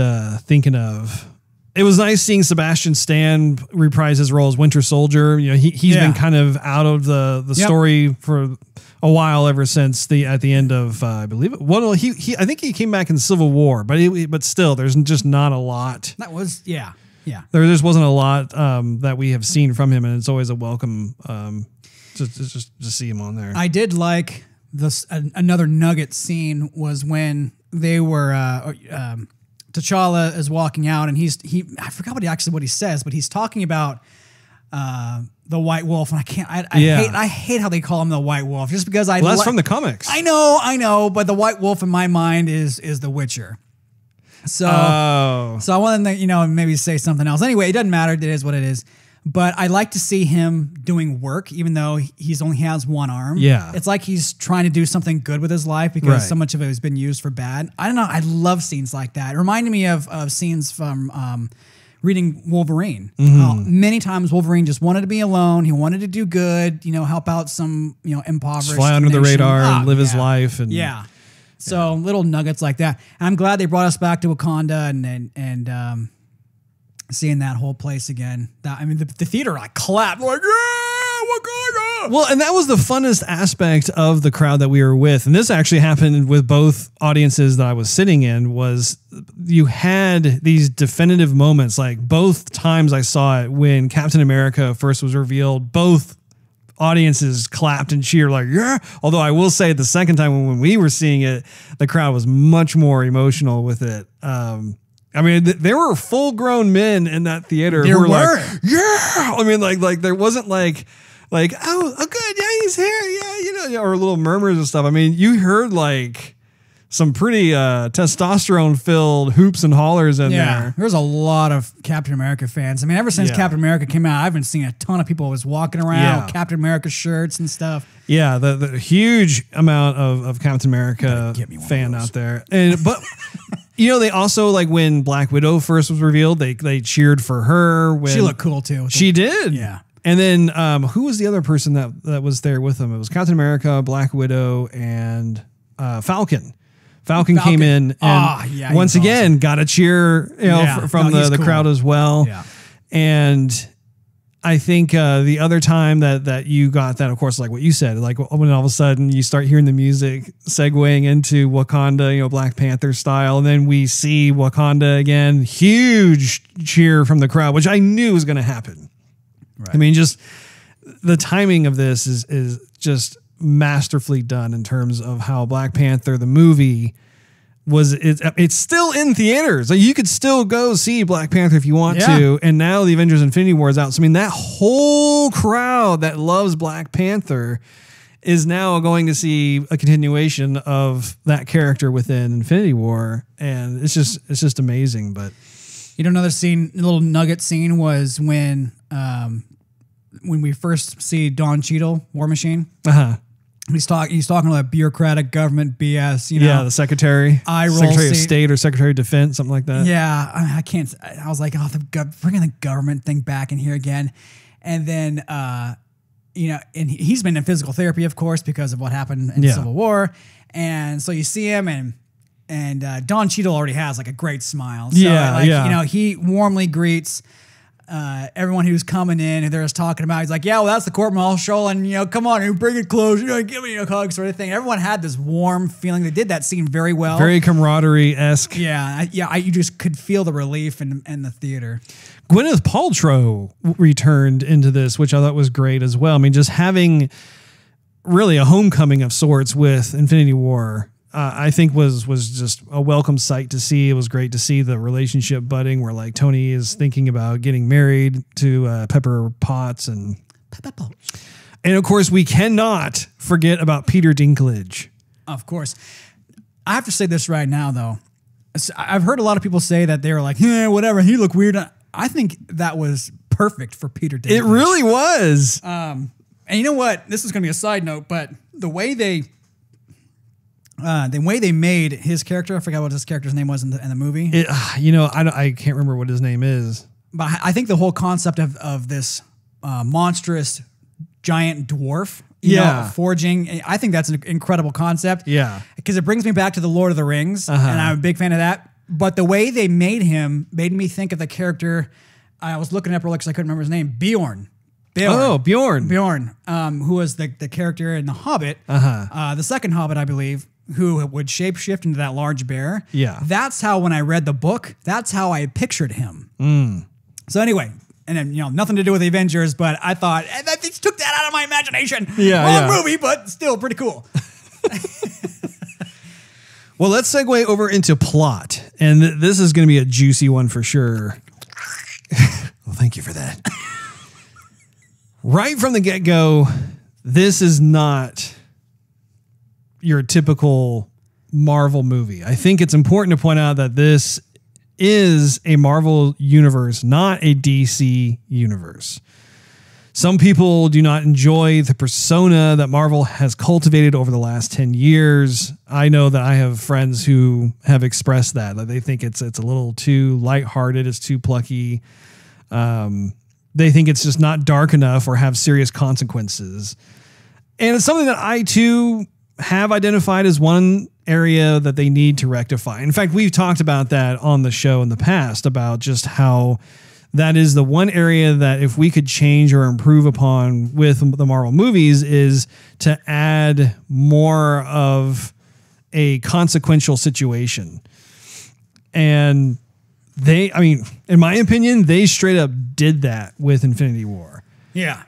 Speaker 7: thinking of. It was nice seeing Sebastian Stan reprise his role as Winter Soldier. He's been kind of out of the story for a while, ever since at the end of I believe it. Well, I think he came back in Civil War, but still, there's just not a lot.
Speaker 8: That was yeah.
Speaker 7: There just wasn't a lot that we have seen from him, and it's always a welcome to see him on there.
Speaker 8: I did like this. Another nugget scene was when they were. T'Challa is walking out, and I forgot what he says, but he's talking about the White Wolf, and I hate how they call him the White Wolf, just because
Speaker 7: that's from the comics.
Speaker 8: I know, but the White Wolf in my mind is the Witcher. So I wanted to maybe say something else. Anyway, it doesn't matter. It is what it is. But I like to see him doing work, even though he's only has one arm.
Speaker 7: Yeah.
Speaker 8: It's like he's trying to do something good with his life, because so much of it has been used for bad. I don't know. I love scenes like that. It reminded me of scenes from reading Wolverine. Many times Wolverine just wanted to be alone. He wanted to do good, help out some, impoverished
Speaker 7: just fly under the radar and live his life. And
Speaker 8: So little nuggets like that. And I'm glad they brought us back to Wakanda and seeing that whole place again. The theater clapped like, yeah, Wakanda.
Speaker 7: Well, and that was the funnest aspect of the crowd that we were with. And this actually happened with both audiences that I was sitting in. Was you had these definitive moments, like both times I saw it when Captain America first was revealed, both audiences clapped and cheered like, yeah. Although I will say the second time when we were seeing it, the crowd was much more emotional with it. There were full-grown men in that theater who were like, yeah. There wasn't like, oh, good, yeah, he's here, yeah, or little murmurs and stuff. You heard some pretty testosterone-filled hoops and hollers in there.
Speaker 8: There's a lot of Captain America fans. Ever since Captain America came out, I've been seeing a ton of people was walking around with Captain America shirts and stuff.
Speaker 7: Yeah, the huge amount of Captain America fan out there. But they also, when Black Widow first was revealed, they cheered for her. When
Speaker 8: she looked cool too.
Speaker 7: She did.
Speaker 8: Yeah.
Speaker 7: And then who was the other person that was there with them? It was Captain America, Black Widow, and Falcon. Falcon came in and once again got a cheer from the crowd as well.
Speaker 8: Yeah.
Speaker 7: And I think the other time that you got that, of course, like what you said, when all of a sudden you start hearing the music segueing into Wakanda, Black Panther style, and then we see Wakanda again, huge cheer from the crowd, which I knew was going to happen. Right. Just the timing of this is just masterfully done in terms of how Black Panther, the movie, it's still in theaters. Like, you could still go see Black Panther if you want to. And now the Avengers Infinity War is out. So, I mean, that whole crowd that loves Black Panther is now going to see a continuation of that character within Infinity War. And it's just amazing. But
Speaker 8: another scene, a little nugget scene was when we first see Don Cheadle, War Machine. He's talking to that bureaucratic government BS,
Speaker 7: Yeah, the Secretary
Speaker 8: Secretary
Speaker 7: of State or Secretary of Defense, something like that.
Speaker 8: Yeah, I can't. I was like, bringing the government thing back in here again. And then, and he's been in physical therapy, of course, because of what happened in the Civil War. And so you see him, and Don Cheadle already has like a great smile. So, he warmly greets everyone who's coming in and they're just talking about. He's like, yeah, well, that's the court martial, and come on, you bring it close, give me a hug, sort of thing. Everyone had this warm feeling. They did that scene very well,
Speaker 7: very camaraderie-esque.
Speaker 8: You just could feel the relief in the theater.
Speaker 7: Gwyneth Paltrow returned into this, which I thought was great as well. I mean, just having really a homecoming of sorts with Infinity War. I think was just a welcome sight to see. It was great to see the relationship budding where like Tony is thinking about getting married to Pepper Potts and of course we cannot forget about Peter Dinklage.
Speaker 8: Of course. I have to say this right now though. I've heard a lot of people say that they were like, yeah, whatever, he looked weird. I think that was perfect for Peter Dinklage.
Speaker 7: It really was.
Speaker 8: And you know what? This is going to be a side note, but the way they made his character, I forgot what his character's name was in the movie.
Speaker 7: I can't remember what his name is.
Speaker 8: But I think the whole concept of this monstrous giant dwarf, forging, I think that's an incredible concept.
Speaker 7: Yeah.
Speaker 8: Because it brings me back to the Lord of the Rings, and I'm a big fan of that. But the way they made him made me think of the character, I was looking up earlier because I couldn't remember his name, Bjorn.
Speaker 7: Oh, Bjorn.
Speaker 8: Bjorn, who was the character in The Hobbit, the second Hobbit, I believe, who would shapeshift into that large bear.
Speaker 7: Yeah.
Speaker 8: That's how, when I read the book, that's how I pictured him. So anyway, and then, nothing to do with the Avengers, but I thought, they took that out of my imagination. Wrong movie, but still pretty cool.
Speaker 7: Well, let's segue over into plot. And this is going to be a juicy one for sure. Well, thank you for that. Right from the get-go, this is not your typical Marvel movie. I think it's important to point out that this is a Marvel universe, not a DC universe. Some people do not enjoy the persona that Marvel has cultivated over the last 10 years. I know that I have friends who have expressed that they think it's a little too lighthearted, it's too plucky. They think it's just not dark enough or have serious consequences. And it's something that I too have identified as one area that they need to rectify. In fact, we've talked about that on the show in the past, about just how that is the one area that if we could change or improve upon with the Marvel movies is to add more of a consequential situation. And in my opinion, they straight up did that with Infinity War.
Speaker 8: Yeah.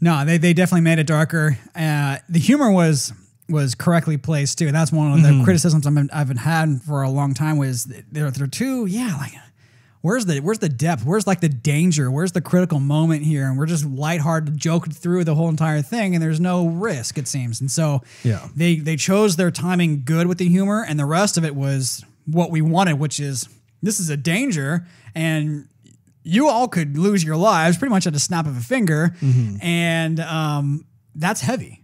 Speaker 8: No, they definitely made it darker. The humor was correctly placed too. That's one of the criticisms I've been had for a long time. Was they're too where's the depth? Where's like the danger? Where's the critical moment here? And we're just lighthearted joking through the whole entire thing, and there's no risk, it seems. And so they chose their timing good with the humor, and the rest of it was what we wanted, which is this is a danger, and you all could lose your lives pretty much at a snap of a finger, and that's heavy.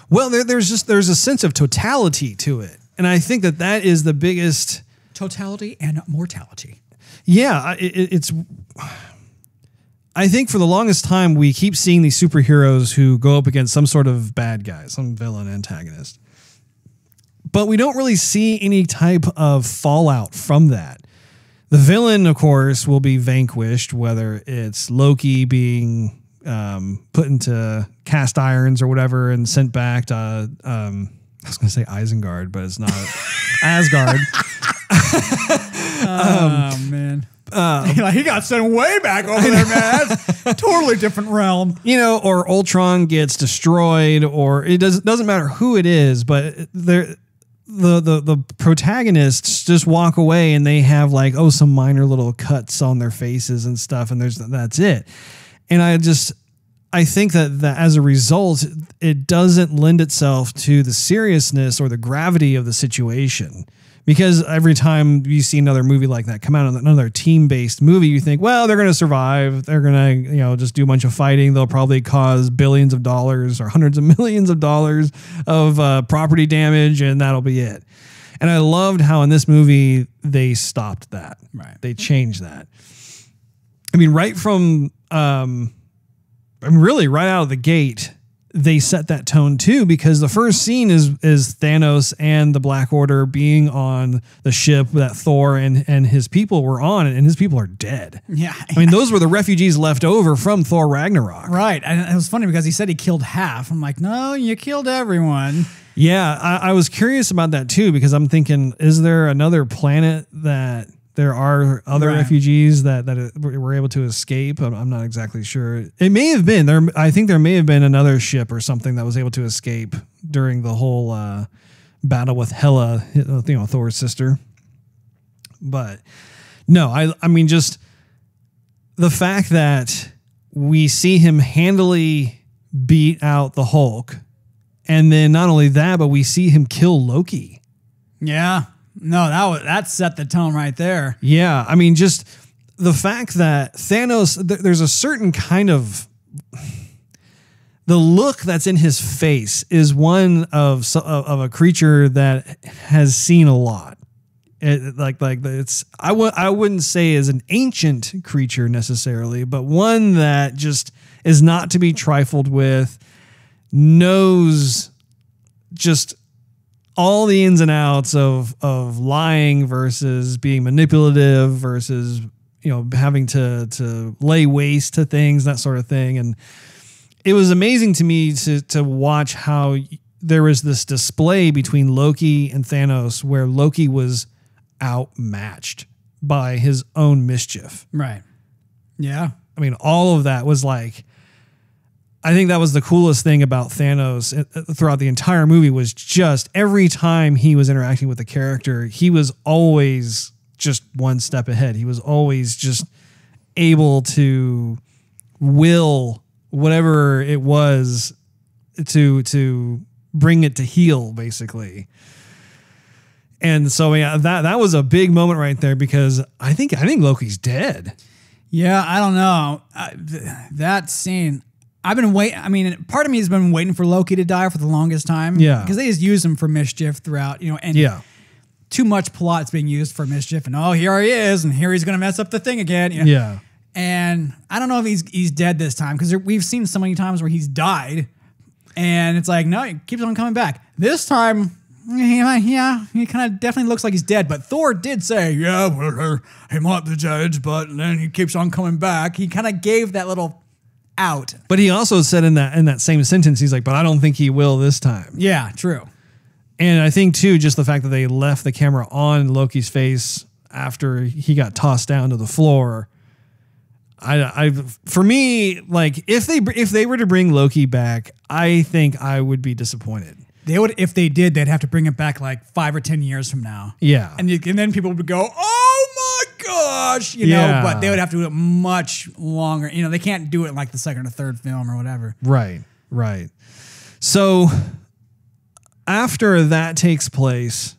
Speaker 7: Well, there's a sense of totality to it, and I think that is the biggest
Speaker 8: totality and mortality.
Speaker 7: Yeah, it's. I think for the longest time we keep seeing these superheroes who go up against some sort of bad guy, some villain antagonist, but we don't really see any type of fallout from that. The villain, of course, will be vanquished, whether it's Loki being put into cast irons or whatever and sent back to, I was going to say Isengard, but it's not Asgard.
Speaker 8: Oh, man. He got sent way back over there, man. That's a totally different realm.
Speaker 7: Or Ultron gets destroyed, or it doesn't matter who it is, but the protagonists just walk away and they have like, oh, some minor little cuts on their faces and stuff, and that's it. And I think that as a result, it doesn't lend itself to the seriousness or the gravity of the situation. Because every time you see another movie like that come out, another team-based movie, you think, well, they're going to survive. They're going to, just do a bunch of fighting. They'll probably cause billions of dollars or hundreds of millions of dollars of property damage, and that'll be it. And I loved how in this movie they stopped that.
Speaker 8: Right. They
Speaker 7: changed that. I mean, right from, really right out of the gate, they set that tone too, because the first scene is Thanos and the Black Order being on the ship that Thor and his people were on, and his people are dead.
Speaker 8: Yeah.
Speaker 7: I mean, those were the refugees left over from Thor Ragnarok.
Speaker 8: Right. And it was funny because he said he killed half. I'm like, no, you killed everyone.
Speaker 7: Yeah. I was curious about that too, because I'm thinking, is there another planet that there are other refugees that were able to escape? I'm not exactly sure. It may have been there. I think there may have been another ship or something that was able to escape during the whole battle with Hela, Thor's sister. But no, I mean, just the fact that we see him handily beat out the Hulk, and then not only that, but we see him kill Loki.
Speaker 8: Yeah. No, that set the tone right there.
Speaker 7: Yeah, I mean, just the fact that Thanos, there's a certain kind of, the look that's in his face is one of a creature that has seen a lot. I wouldn't say is an ancient creature necessarily, but one that just is not to be trifled with, knows just all the ins and outs of lying versus being manipulative versus, having to lay waste to things, that sort of thing. And it was amazing to me to watch how there was this display between Loki and Thanos where Loki was outmatched by his own mischief.
Speaker 8: Right. Yeah.
Speaker 7: I mean, all of that was like, I think that was the coolest thing about Thanos throughout the entire movie, was just every time he was interacting with the character, he was always just one step ahead. He was always just able to will whatever it was to bring it to heel, basically. And so yeah, that was a big moment right there, because I think Loki's dead.
Speaker 8: Yeah, I don't know. That scene, I've been waiting. I mean, part of me has been waiting for Loki to die for the longest time.
Speaker 7: Yeah.
Speaker 8: Because they just use him for mischief throughout, and too much plot's being used for mischief. And here he is, and here he's going to mess up the thing again.
Speaker 7: Yeah.
Speaker 8: And I don't know if he's dead this time, because we've seen so many times where he's died, and it's like, no, he keeps on coming back. This time, he kind of definitely looks like he's dead. But Thor did say, yeah, well, he might be dead, but then he keeps on coming back. He kind of gave that little out.
Speaker 7: But he also said in that same sentence, he's like, but I don't think he will this time.
Speaker 8: Yeah, true.
Speaker 7: And I think too, just the fact that they left the camera on Loki's face after he got tossed down to the floor. For me, like if they were to bring Loki back, I think I would be disappointed.
Speaker 8: They would, if they did, they'd have to bring it back like 5 or 10 years from now.
Speaker 7: Yeah.
Speaker 8: And then people would go, oh my gosh, but they would have to do it much longer. They can't do it in like the second or third film or whatever.
Speaker 7: Right. So after that takes place,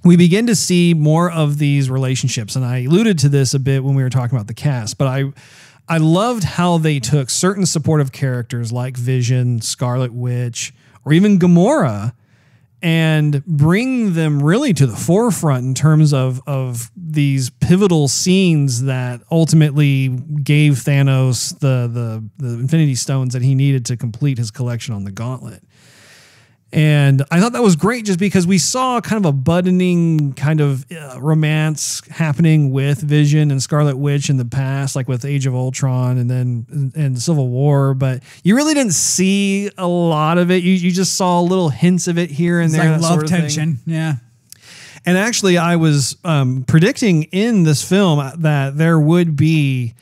Speaker 7: we begin to see more of these relationships. And I alluded to this a bit when we were talking about the cast, but I loved how they took certain supportive characters like Vision, Scarlet Witch, or even Gamora, and bring them really to the forefront in terms of these pivotal scenes that ultimately gave Thanos the Infinity Stones that he needed to complete his collection on the Gauntlet. And I thought that was great, just because we saw kind of a budding kind of romance happening with Vision and Scarlet Witch in the past, like with Age of Ultron and then in Civil War. But you really didn't see a lot of it. You just saw little hints of it here and there.
Speaker 8: Like love tension. Yeah.
Speaker 7: And actually, I was predicting in this film that there would be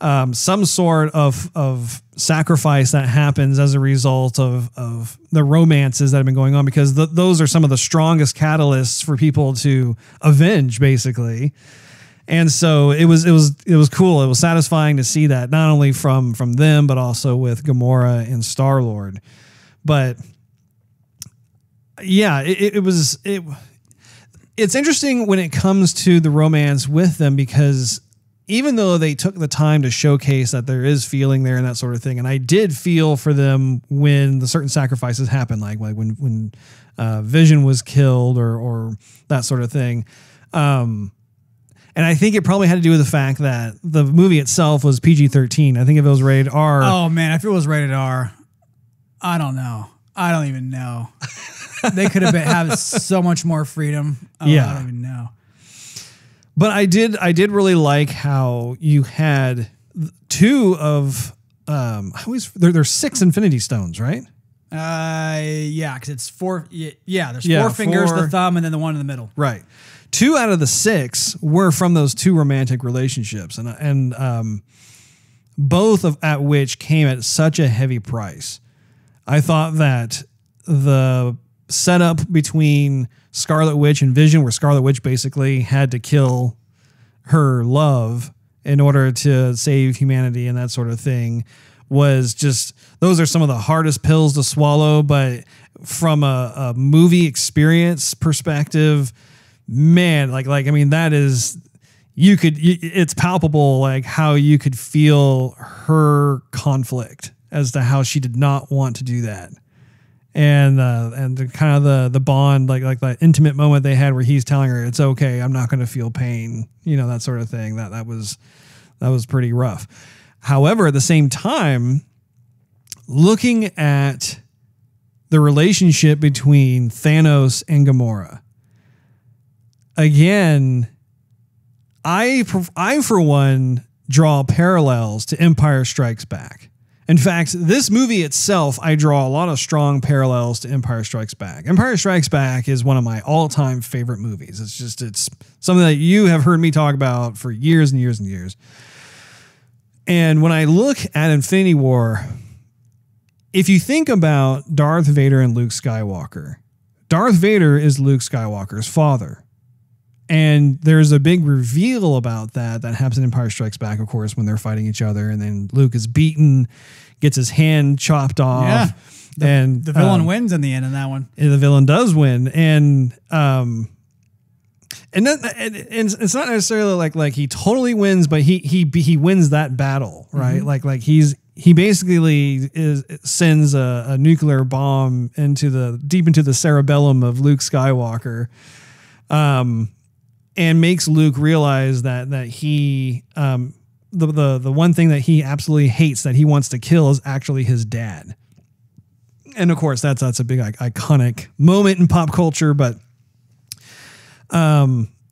Speaker 7: some sort of sacrifice that happens as a result of the romances that have been going on, because those are some of the strongest catalysts for people to avenge, basically. And so it was cool. It was satisfying to see that, not only from them, but also with Gamora and Star-Lord. But yeah, it's interesting when it comes to the romance with them, because even though they took the time to showcase that there is feeling there and that sort of thing, and I did feel for them when the certain sacrifices happened, like when Vision was killed or that sort of thing. And I think it probably had to do with the fact that the movie itself was PG-13. I think if it was rated R.
Speaker 8: Oh man, if it was rated R, I don't know. I don't even know. They could have had so much more freedom.
Speaker 7: Yeah.
Speaker 8: I don't even know.
Speaker 7: But I did really like how you had two of there's 6 Infinity Stones, right?
Speaker 8: Yeah, because it's 4. Yeah, there's 4 fingers, the thumb, and then the one in the middle.
Speaker 7: Right. 2 out of the 6 were from those 2 romantic relationships, and both at which came at such a heavy price. I thought that the setup between Scarlet Witch and Vision, where Scarlet Witch basically had to kill her love in order to save humanity and that sort of thing, was just, those are some of the hardest pills to swallow. But from a movie experience perspective, man, like I mean, that is, it's palpable, like how you could feel her conflict as to how she did not want to do that. And the kind of the bond, like that intimate moment they had where he's telling her it's okay, I'm not going to feel pain, that sort of thing. That was pretty rough. However, at the same time, looking at the relationship between Thanos and Gamora, again, I for one draw parallels to Empire Strikes Back. In fact, this movie itself, I draw a lot of strong parallels to Empire Strikes Back. Empire Strikes Back is one of my all-time favorite movies. It's something that you have heard me talk about for years and years and years. And when I look at Infinity War, if you think about Darth Vader and Luke Skywalker, Darth Vader is Luke Skywalker's father. And there's a big reveal about that happens in Empire Strikes Back, of course, when they're fighting each other, and then Luke is beaten, gets his hand chopped off.
Speaker 8: Yeah.
Speaker 7: And
Speaker 8: the villain wins in the end in that one.
Speaker 7: The villain does win. And it's not necessarily like he totally wins, but he wins that battle, right? Mm-hmm. He basically sends a nuclear bomb deep into the cerebellum of Luke Skywalker. And makes Luke realize that he the one thing that he absolutely hates, that he wants to kill, is actually his dad. And of course, that's a big iconic moment in pop culture. But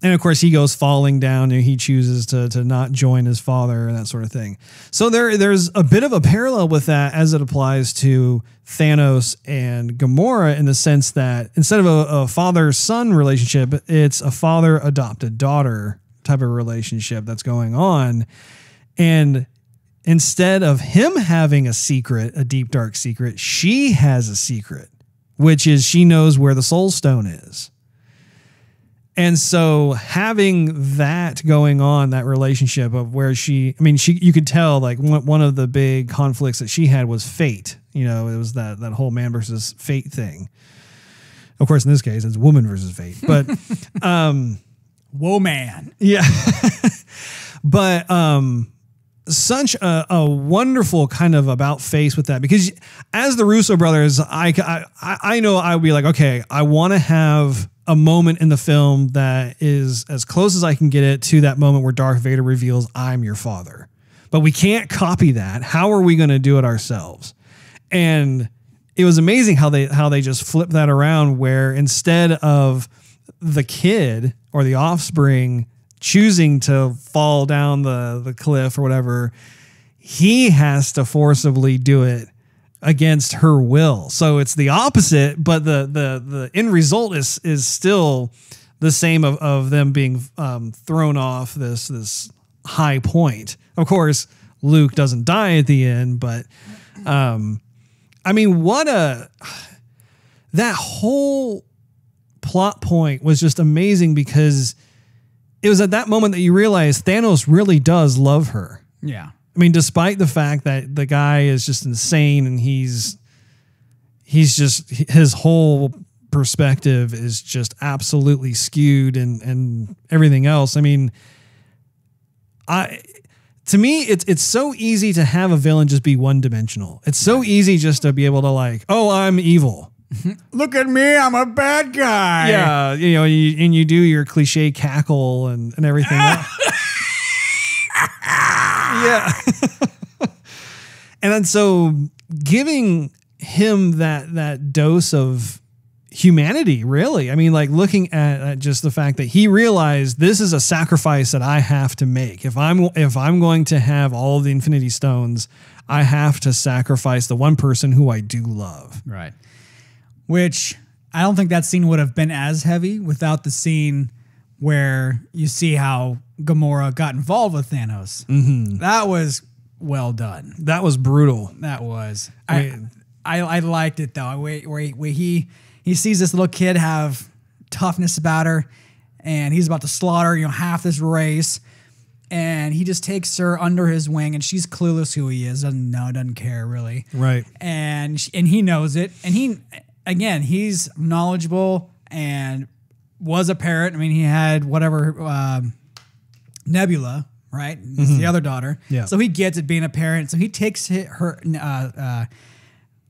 Speaker 7: and of course, he goes falling down and he chooses to not join his father and that sort of thing. So there's a bit of a parallel with that as it applies to Thanos and Gamora, in the sense that instead of a father-son relationship, it's a father-adopted-daughter type of relationship that's going on. And instead of him having a secret, a deep, dark secret, she has a secret, which is she knows where the Soul Stone is. And so having that going on, that relationship of where you could tell, like, one of the big conflicts that she had was fate. It was that whole man versus fate thing. Of course, in this case, it's woman versus fate, but,
Speaker 8: whoa, man.
Speaker 7: Yeah. But, such a wonderful kind of about face with that, because as the Russo brothers, I know I would be like, okay, I want to have a moment in the film that is as close as I can get it to that moment where Darth Vader reveals, I'm your father. But we can't copy that. How are we going to do it ourselves? And it was amazing how they just flipped that around, where instead of the kid or the offspring choosing to fall down the cliff or whatever, he has to forcibly do it against her will. So it's the opposite, but the end result is still the same of them being thrown off this high point. Of course, Luke doesn't die at the end, but I mean, that whole plot point was just amazing because it was at that moment that you realize Thanos really does love her.
Speaker 8: Yeah.
Speaker 7: I mean, despite the fact that the guy is just insane and he's just, his whole perspective is just absolutely skewed and everything else. I mean, to me, it's so easy to have a villain just be one dimensional. It's so easy just to be able to like, oh, I'm evil.
Speaker 8: Look at me, I'm a bad guy.
Speaker 7: Yeah, you know, you do your cliche cackle and everything. Yeah. And then so giving him that dose of humanity, really. I mean, like looking at just the fact that he realized this is a sacrifice that I have to make. If I'm going to have all of the Infinity Stones, I have to sacrifice the one person who I do love.
Speaker 8: Right. Which I don't think that scene would have been as heavy without the scene where you see how Gamora got involved with Thanos. Mm-hmm. That was well done.
Speaker 7: That was brutal.
Speaker 8: That was. I liked it though. Where he sees this little kid have toughness about her, and he's about to slaughter half this race, and he just takes her under his wing, and she's clueless who he is. Doesn't care really. Right. And he knows it, and he's knowledgeable and was a parent. I mean, he had whatever Nebula, right? It's the other daughter. Yeah. So he gets it being a parent. So he takes her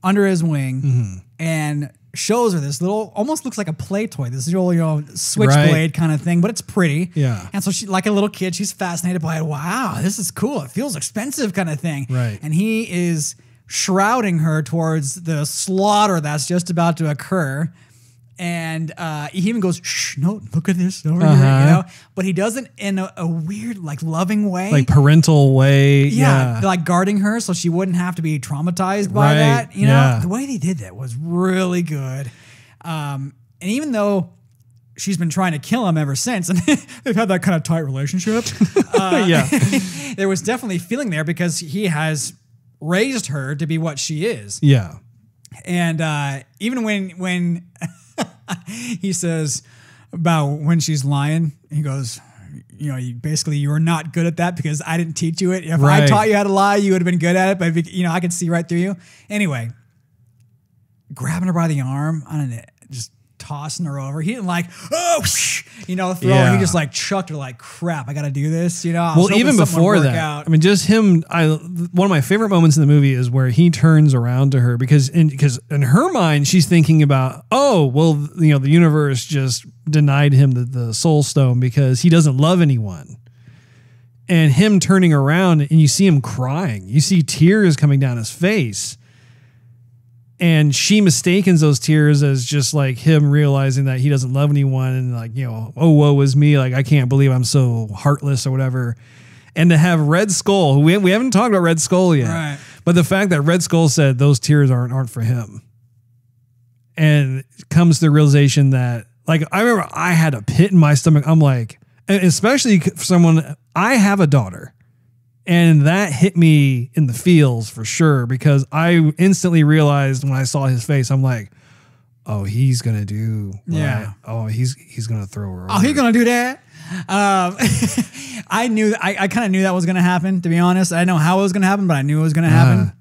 Speaker 8: under his wing and shows her this little, almost looks like a play toy, this little switchblade kind of thing, but it's pretty. Yeah. And so she, like a little kid, she's fascinated by it. Wow, this is cool. It feels expensive kind of thing. Right. And he is shrouding her towards the slaughter that's just about to occur. And he even goes, shh, no, look at this over here, But he does it in a weird, like, loving way.
Speaker 7: Like parental way. Yeah.
Speaker 8: Like guarding her so she wouldn't have to be traumatized by that. You know, the way they did that was really good. And even though she's been trying to kill him ever since, and they've had that kind of tight relationship, there was definitely feeling there because he has raised her to be what she is. Yeah. And even when he says about when she's lying, he goes, you are not good at that because I didn't teach you it. If I taught you how to lie, you would have been good at it. But I could see right through you. Anyway, grabbing her by the arm, I don't know, just tossing her over. He didn't like, throw. He just like chucked her like, crap, I got to do this.
Speaker 7: Well, even before that, I mean, just him. One of my favorite moments in the movie is where he turns around to her because in her mind she's thinking about, the universe just denied him the Soul Stone because he doesn't love anyone. And him turning around and you see him crying, you see tears coming down his face. And she mistakes those tears as just like him realizing that he doesn't love anyone and like, oh, woe is me. Like, I can't believe I'm so heartless or whatever. And to have Red Skull, we haven't talked about Red Skull yet, right. But the fact that Red Skull said those tears aren't for him. And comes to the realization that, like, I remember I had a pit in my stomach. I'm like, and especially for someone, I have a daughter. And that hit me in the feels for sure because I instantly realized when I saw his face, I'm like, oh, he's going to do. Yeah. Oh, he's going to throw her over.
Speaker 8: Oh, he's going to do that. I kind of knew that was going to happen, to be honest. I didn't know how it was going to happen, but I knew it was going to happen.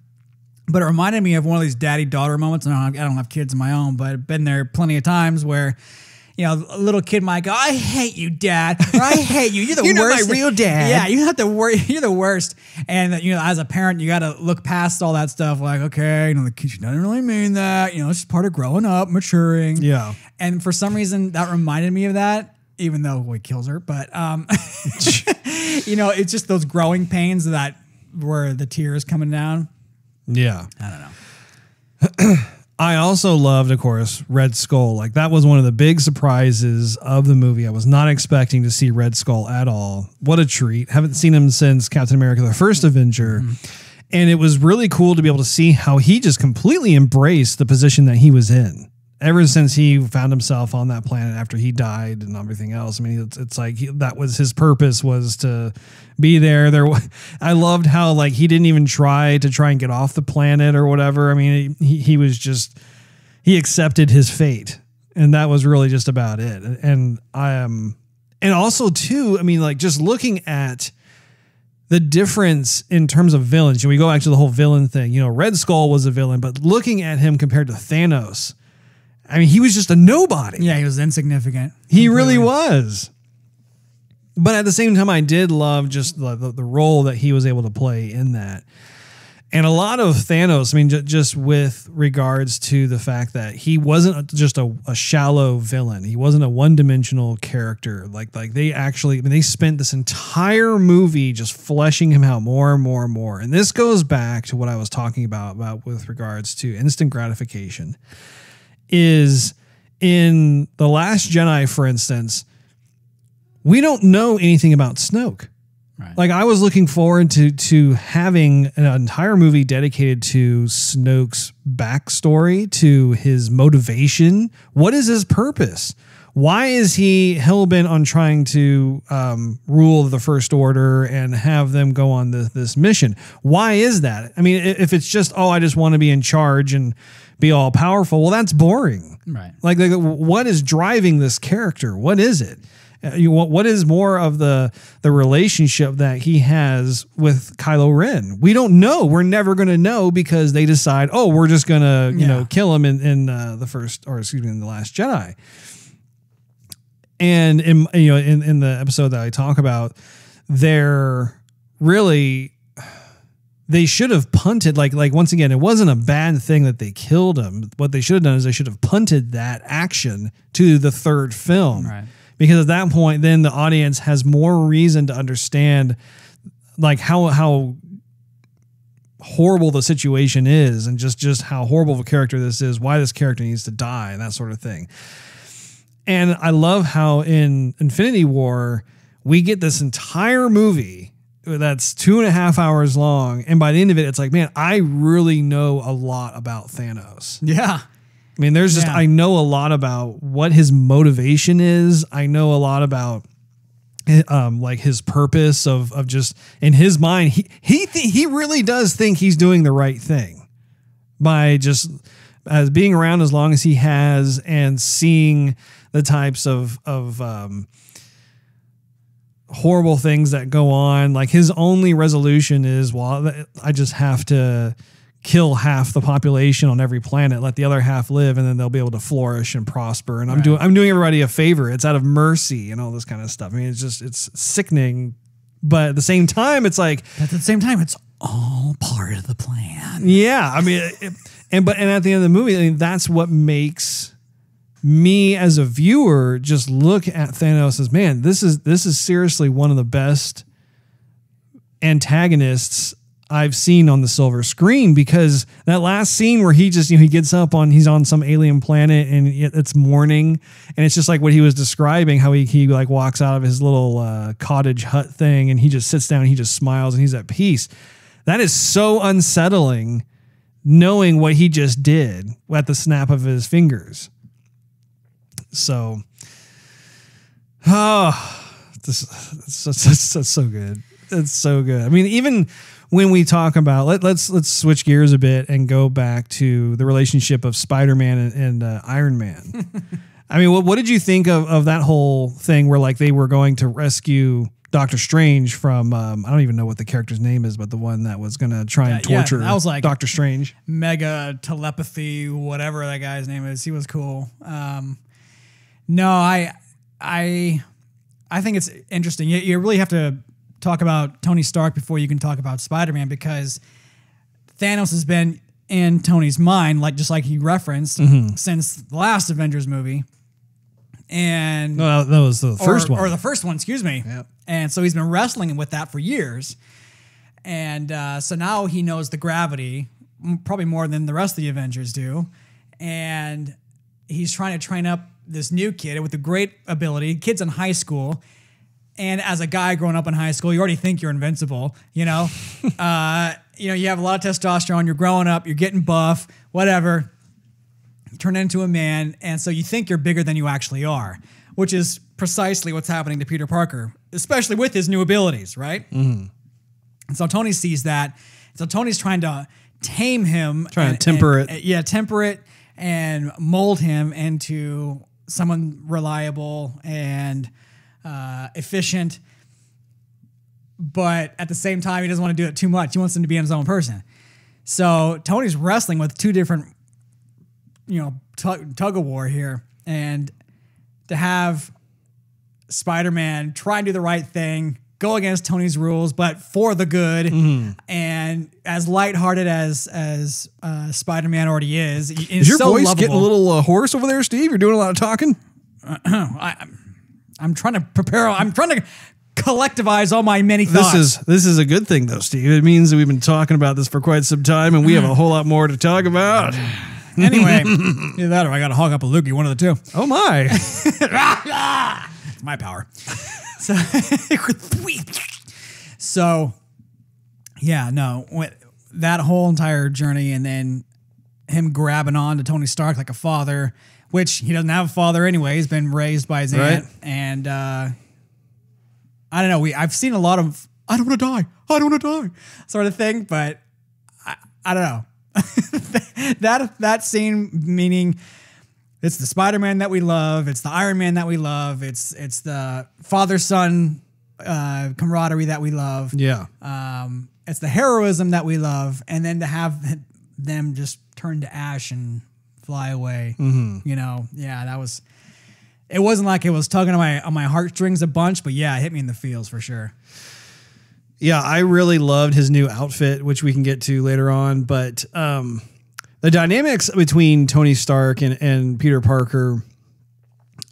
Speaker 8: But it reminded me of one of these daddy-daughter moments. I don't have kids of my own, but I've been there plenty of times where, a little kid might go, I hate you, Dad. Or I hate you. You're the worst. You're not my real dad. Yeah, you have to worry. You're the worst. And as a parent, you got to look past all that stuff. Like, okay, the kid doesn't really mean that. It's just part of growing up, maturing. Yeah. And for some reason, that reminded me of that. Even though he kills her, but it's just those growing pains that where the tears coming down.
Speaker 7: Yeah,
Speaker 8: I don't know.
Speaker 7: I also loved, of course, Red Skull. Like that was one of the big surprises of the movie. I was not expecting to see Red Skull at all. What a treat. Haven't seen him since Captain America, the first Avenger. Mm-hmm. And it was really cool to be able to see how he just completely embraced the position that he was in ever since he found himself on that planet after he died and everything else. I mean, it's like that was his purpose, was to be there. I loved how like he didn't even try and get off the planet or whatever. I mean, he was just, he accepted his fate, and that was really just about it. And and also too, I mean, like just looking at the difference in terms of villains, we go back to the whole villain thing. Red Skull was a villain, but looking at him compared to Thanos, I mean, he was just a nobody.
Speaker 8: Yeah, he was insignificant.
Speaker 7: He really was. But at the same time, I did love just the role that he was able to play in that. And a lot of Thanos, I mean, just with regards to the fact that he wasn't just a shallow villain. He wasn't a one-dimensional character. Like they actually, I mean, they spent this entire movie just fleshing him out more and more and more. And this goes back to what I was talking about with regards to instant gratification. Is in The Last Jedi, for instance, we don't know anything about Snoke. Right. Like I was looking forward to having an entire movie dedicated to Snoke's backstory, to his motivation. What is his purpose? Why is he hellbent on trying to rule the First Order and have them go on this mission? Why is that? I mean, if it's just, I just want to be in charge and be all powerful, well, that's boring.
Speaker 8: Right.
Speaker 7: Like what is driving this character? What is it? What is more of the relationship that he has with Kylo Ren? We don't know. We're never going to know because they decide, we're just going to, kill him in the Last Jedi. And in the episode that I talk about, they should have punted, like once again, it wasn't a bad thing that they killed him. What they should have done is they should have punted that action to the third film.
Speaker 8: Right.
Speaker 7: Because at that point, then the audience has more reason to understand like how horrible the situation is, and just how horrible of a character this is, why this character needs to die, and that sort of thing. And I love how in Infinity War, we get this entire movie that's 2.5 hours long. And by the end of it, it's like, man, I really know a lot about Thanos.
Speaker 8: Yeah.
Speaker 7: I mean, I know a lot about what his motivation is. I know a lot about like his purpose of just in his mind. He really does think he's doing the right thing by just as being around as long as he has and seeing the types of horrible things that go on. Like his only resolution is, well, I just have to kill half the population on every planet, let the other half live, and then they'll be able to flourish and prosper. And I'm doing everybody a favor. It's out of mercy and all this kind of stuff. I mean, it's sickening, but at the same time, it's like,
Speaker 8: it's all part of the plan.
Speaker 7: Yeah. I mean, and at the end of the movie, I mean, that's what makes me as a viewer just look at Thanos as, man, this is seriously one of the best antagonists I've seen on the silver screen, because that last scene where he just, he gets up he's on some alien planet and it's morning, and it's just like what he was describing, how he like walks out of his little cottage hut thing and he just sits down and he just smiles and he's at peace. That is so unsettling, knowing what he just did at the snap of his fingers. So, it's so good. It's so good. I mean, even when we talk about, let's switch gears a bit and go back to the relationship of Spider-Man and Iron Man. I mean, what did you think of that whole thing where like they were going to rescue Doctor Strange from, I don't even know what the character's name is, but the one that was going to try and torture
Speaker 8: that was like
Speaker 7: Doctor Strange.
Speaker 8: Mega telepathy, whatever that guy's name is. He was cool. No, I think it's interesting. You really have to talk about Tony Stark before you can talk about Spider-Man, because Thanos has been in Tony's mind, just like he referenced, since the last Avengers movie. And
Speaker 7: that was the first one.
Speaker 8: Or the first one, excuse me.
Speaker 7: Yep.
Speaker 8: And so he's been wrestling with that for years. And so now he knows the gravity, probably more than the rest of the Avengers do. And he's trying to train up this new kid with a great ability. Kid's in high school. And as a guy growing up in high school, you already think you're invincible, you know? You have a lot of testosterone, you're growing up, you're getting buff, whatever. You turn into a man, and so you think you're bigger than you actually are, which is precisely what's happening to Peter Parker, especially with his new abilities, right? And so Tony sees that. So Tony's trying to tame him.
Speaker 7: Trying to temper it.
Speaker 8: Yeah, temper it and mold him into someone reliable and efficient. But at the same time, he doesn't want to do it too much. He wants him to be his own person. So Tony's wrestling with two different, tug of war here. And to have Spider-Man try and do the right thing, go against Tony's rules, but for the good, and as lighthearted as Spider-Man already is
Speaker 7: your
Speaker 8: so
Speaker 7: voice
Speaker 8: lovable.
Speaker 7: getting a little hoarse over there, Steve? You're doing a lot of talking?
Speaker 8: I'm trying to prepare. I'm trying to collectivize all my many thoughts.
Speaker 7: This is a good thing, though, Steve. It means that we've been talking about this for quite some time, and we have a whole lot more to talk about.
Speaker 8: Anyway, either that or I got to hog up a Loki, one of the two.
Speaker 7: Oh, my.
Speaker 8: It's my power. So, yeah, no, that whole entire journey, and then him grabbing on to Tony Stark like a father, which he doesn't have a father anyway. He's been raised by his aunt. And I don't know. I've seen a lot of I don't want to die sort of thing, but I don't know. that scene, meaning it's the Spider-Man that we love, it's the Iron Man that we love, it's the father-son camaraderie that we love.
Speaker 7: Yeah.
Speaker 8: It's the heroism that we love, and then to have them just turn to ash and fly away. That was. It wasn't like it was tugging on my heartstrings a bunch, but yeah, it hit me in the feels for sure.
Speaker 7: Yeah, I really loved his new outfit, which we can get to later on. But the dynamics between Tony Stark and Peter Parker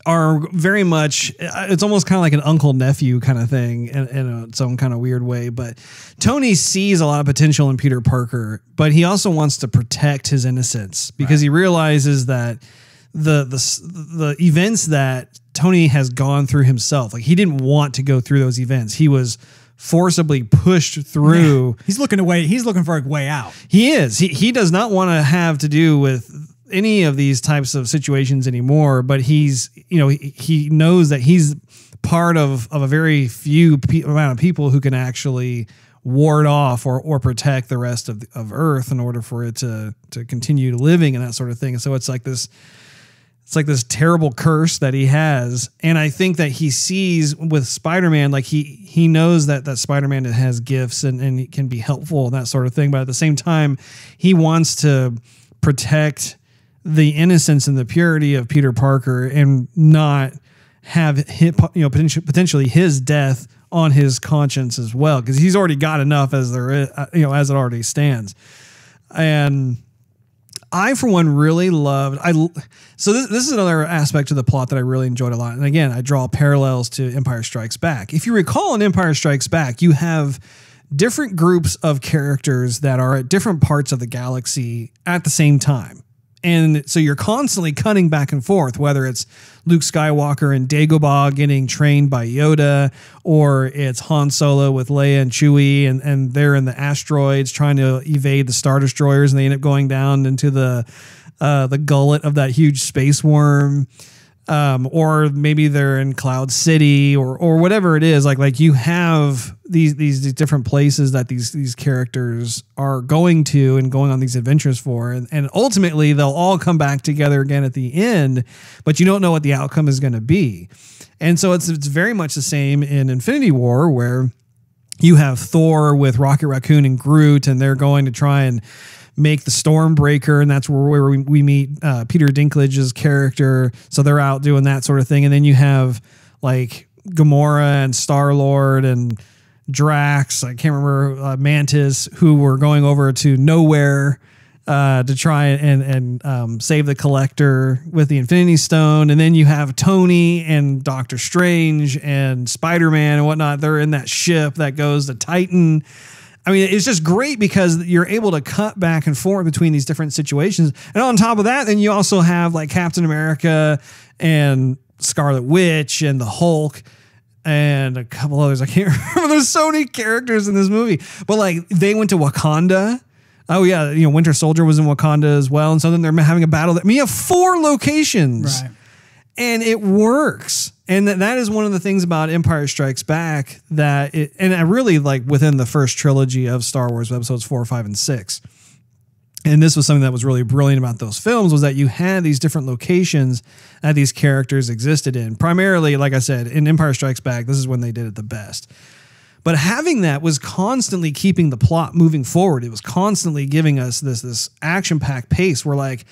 Speaker 7: are very much, it's almost kind of like an uncle-nephew kind of thing in its own kind of weird way. But Tony sees a lot of potential in Peter Parker, but he also wants to protect his innocence because he realizes that the events that Tony has gone through himself, like he didn't want to go through those events. He was forcibly pushed through.
Speaker 8: Yeah. He's looking for a way out.
Speaker 7: He is. He does not want to have to do with any of these types of situations anymore, but he knows that he's part of a very few amount of people who can actually ward off or protect the rest of Earth in order for it to continue living and that sort of thing. And so it's like this terrible curse that he has. And I think that he sees with Spider-Man, like he knows that Spider-Man has gifts and can be helpful and that sort of thing. But at the same time, he wants to protect the innocence and the purity of Peter Parker and not have potentially his death on his conscience as well. Cause he's already got enough as there is, as it already stands. And I, for one, really loved. So this is another aspect of the plot that I really enjoyed a lot. And again, I draw parallels to Empire Strikes Back. If you recall in Empire Strikes Back, you have different groups of characters that are at different parts of the galaxy at the same time. And so you're constantly cutting back and forth, whether it's Luke Skywalker and Dagobah getting trained by Yoda, or it's Han Solo with Leia and Chewie, and they're in the asteroids trying to evade the Star Destroyers, and they end up going down into the gullet of that huge space worm. Or maybe they're in Cloud City or whatever it is. Like you have these different places that these characters are going to and going on these adventures for. And ultimately they'll all come back together again at the end, but you don't know what the outcome is going to be. And so it's very much the same in Infinity War, where you have Thor with Rocket Raccoon and Groot, and they're going to try and make the Stormbreaker, and that's where we meet Peter Dinklage's character. So they're out doing that sort of thing. And then you have like Gamora and Star-Lord and Drax, I can't remember, Mantis, who were going over to nowhere to try and save the Collector with the Infinity Stone. And then you have Tony and Doctor Strange and Spider-Man and whatnot. They're in that ship that goes to Titan. I mean, it's just great because you're able to cut back and forth between these different situations. And on top of that, then you also have like Captain America and Scarlet Witch and the Hulk and a couple others. I can't remember. There's so many characters in this movie. But like they went to Wakanda Oh yeah, Winter Soldier was in Wakanda as well, and so then they're having a battle. I mean, you have 4 locations,
Speaker 8: Right.
Speaker 7: and it works. And that is one of the things about Empire Strikes Back and I really like within the first trilogy of Star Wars, episodes 4, 5, and 6. And this was something that was really brilliant about those films, was that you had these different locations that these characters existed in. Primarily, like I said, in Empire Strikes Back, this is when they did it the best. But having that was constantly keeping the plot moving forward. It was constantly giving us this action-packed pace where, like,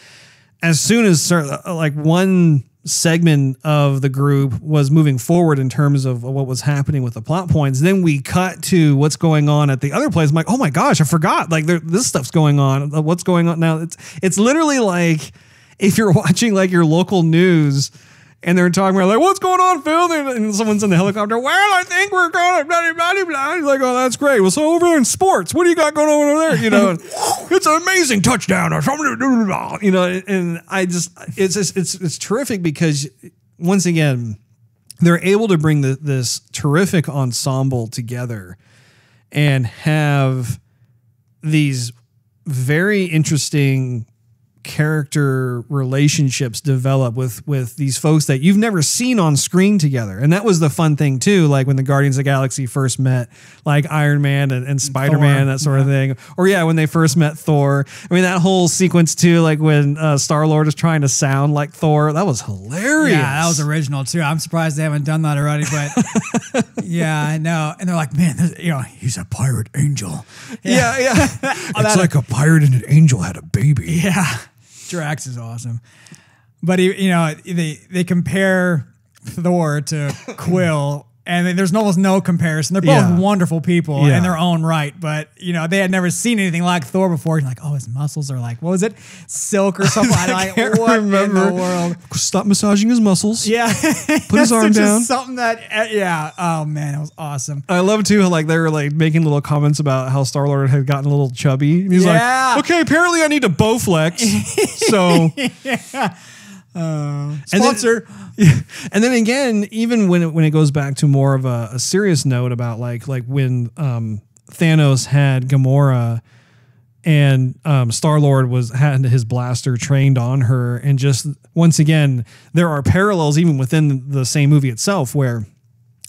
Speaker 7: as soon as like one segment of the group was moving forward in terms of what was happening with the plot points, then we cut to what's going on at the other place. I'm like, oh my gosh, I forgot. Like, this stuff's going on. What's going on now? It's literally like if you're watching like your local news and they're talking about like, what's going on, Phil? And someone's in the helicopter. Well, I think we're going blah, blah, blah, blah. He's like, oh, that's great. Well, so over there in sports, what do you got going on over there? It's an amazing touchdown or something. And it's terrific because once again, they're able to bring this terrific ensemble together and have these very interesting character relationships develop with these folks that you've never seen on screen together. And that was the fun thing too, like when the Guardians of the Galaxy first met like Iron Man and Spider-Man, that sort of thing. Or when they first met Thor. I mean, that whole sequence too, like when Star-Lord is trying to sound like Thor, that was hilarious.
Speaker 8: Yeah, that was original too. I'm surprised they haven't done that already, but yeah, I know. And they're like, man, he's a pirate angel.
Speaker 7: Yeah.
Speaker 6: It's like a pirate and an angel had a baby.
Speaker 8: Yeah. Drax is awesome. But they compare Thor to Quill, and there's almost no comparison. They're both wonderful people in their own right, but they had never seen anything like Thor before. You're like, oh, his muscles are like, what was it, silk or something? I can't remember. In the world?
Speaker 7: Stop massaging his muscles.
Speaker 8: Yeah,
Speaker 7: put his arm down.
Speaker 8: Something that, oh man, it was awesome.
Speaker 7: I love too how like they were like making little comments about how Star-Lord had gotten a little chubby. And he's like, okay, apparently I need to Bowflex. So sponsor. And then again, even when it goes back to more of a serious note about like when Thanos had Gamora and Star-Lord had his blaster trained on her, and just once again, there are parallels even within the same movie itself where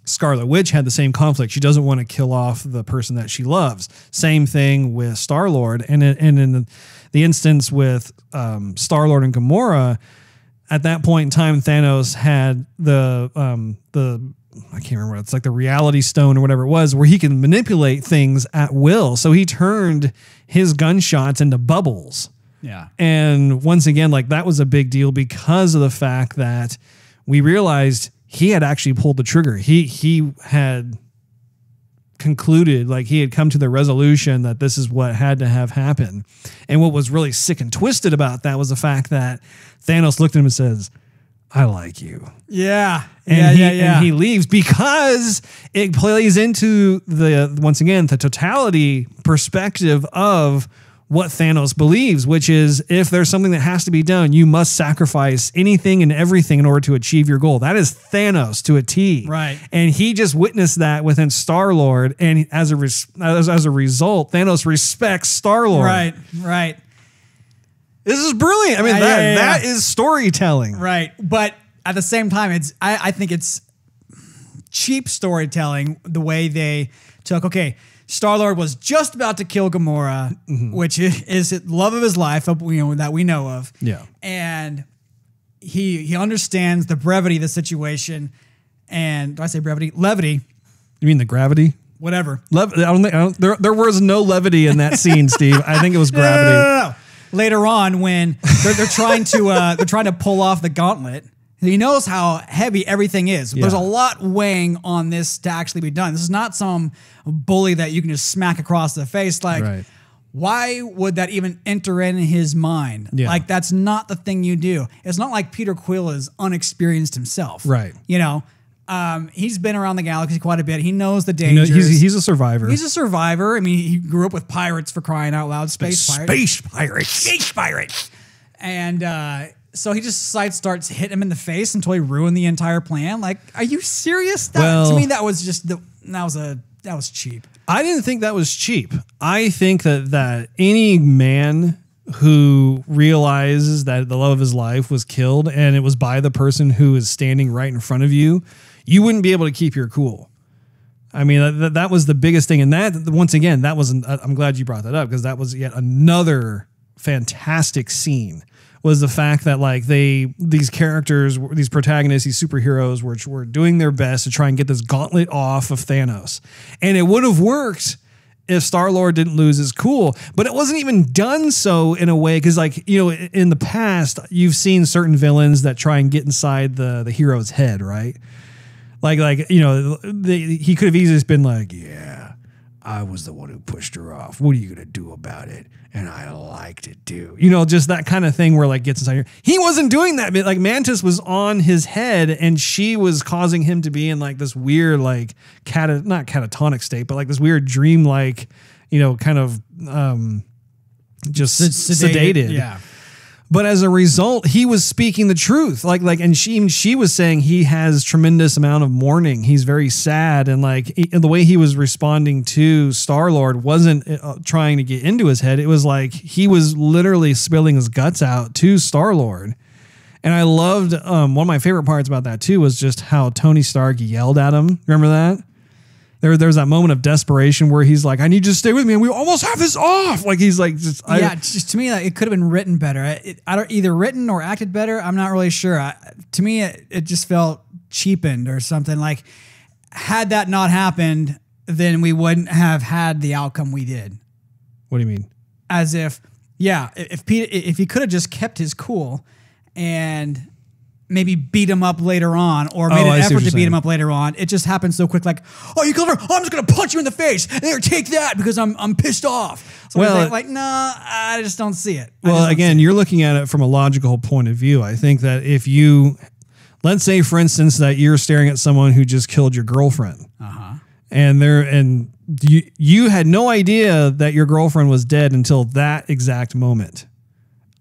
Speaker 7: Scarlet Witch had the same conflict. She doesn't want to kill off the person that she loves. Same thing with Star-Lord, and in the instance with Star-Lord and Gamora. At that point in time, Thanos had the I can't remember. It's like the reality stone or whatever it was, where he can manipulate things at will. So he turned his gunshots into bubbles.
Speaker 8: Yeah.
Speaker 7: And once again, like that was a big deal because of the fact that we realized he had actually pulled the trigger. He had concluded, like he had come to the resolution that this is what had to have happened. And what was really sick and twisted about that was the fact that Thanos looked at him and says, I like you.
Speaker 8: Yeah.
Speaker 7: And he leaves because it plays into once again, the totality perspective of what Thanos believes, which is if there's something that has to be done, you must sacrifice anything and everything in order to achieve your goal. That is Thanos to a T.
Speaker 8: Right.
Speaker 7: And he just witnessed that within Star-Lord. And as a result, Thanos respects Star-Lord.
Speaker 8: Right.
Speaker 7: This is brilliant. I mean, that is storytelling.
Speaker 8: Right. But at the same time, I think it's cheap storytelling the way they took, Star-Lord was just about to kill Gamora, which is the love of his life, that we know of.
Speaker 7: Yeah.
Speaker 8: And he understands the brevity of the situation. And do I say brevity? Levity.
Speaker 7: You mean the gravity?
Speaker 8: Whatever.
Speaker 7: There was no levity in that scene, Steve. I think it was gravity.
Speaker 8: No. Later on, when they're trying to pull off the gauntlet, he knows how heavy everything is. Yeah. There's a lot weighing on this to actually be done. This is not some bully that you can just smack across the face. Like, why would that even enter in his mind?
Speaker 7: Yeah.
Speaker 8: Like, that's not the thing you do. It's not like Peter Quill is unexperienced himself.
Speaker 7: Right.
Speaker 8: He's been around the galaxy quite a bit. He knows the dangers.
Speaker 7: He's a survivor.
Speaker 8: He's a survivor. I mean, he grew up with pirates, for crying out loud. Space pirates. And so he just starts hitting him in the face until he ruined the entire plan. Like, are you serious? To me, that was cheap.
Speaker 7: I didn't think that was cheap. I think that any man who realizes that the love of his life was killed and it was by the person who is standing right in front of you, you wouldn't be able to keep your cool. I mean, that was the biggest thing. And that, once again, that wasn't, I'm glad you brought that up, because that was yet another fantastic scene, was the fact that like these characters, these protagonists, these superheroes were doing their best to try and get this gauntlet off of Thanos. And it would have worked if Star-Lord didn't lose his cool, but it wasn't even done so in a way, because like, you know, in the past, you've seen certain villains that try and get inside the hero's head, right? Like you know, he could have easily just been like, yeah, I was the one who pushed her off. What are you going to do about it? And I liked it too. You know, just that kind of thing where like gets inside here. He wasn't doing that. Like Mantis was on his head and she was causing him to be in like this weird, like not catatonic state, but like this weird dream, like, you know, kind of just sedated.
Speaker 8: Yeah.
Speaker 7: But as a result, he was speaking the truth. And she was saying he has tremendous amount of mourning. He's very sad. And like the way he was responding to Star-Lord wasn't trying to get into his head. It was like he was literally spilling his guts out to Star-Lord. And I loved, one of my favorite parts about that too was just how Tony Stark yelled at him. Remember that? There was that moment of desperation where he's like, I need you to stay with me, and we almost have this off. Like he's like, just
Speaker 8: to me, like, it could have been written better. I don't either written or acted better. I'm not really sure. To me, it just felt cheapened or something. Like, had that not happened, then we wouldn't have had the outcome we did.
Speaker 7: What do you mean?
Speaker 8: As if he could have just kept his cool and maybe beat him up later on, or made an effort to beat him up later on. It just happened so quick, like, oh, you killed her. Oh, I'm just gonna punch you in the face. There, take that, because I'm pissed off. So like, nah, I just don't see it.
Speaker 7: Well, again, you're looking at it from a logical point of view. I think that if you, let's say, for instance, that you're staring at someone who just killed your girlfriend, and you had no idea that your girlfriend was dead until that exact moment.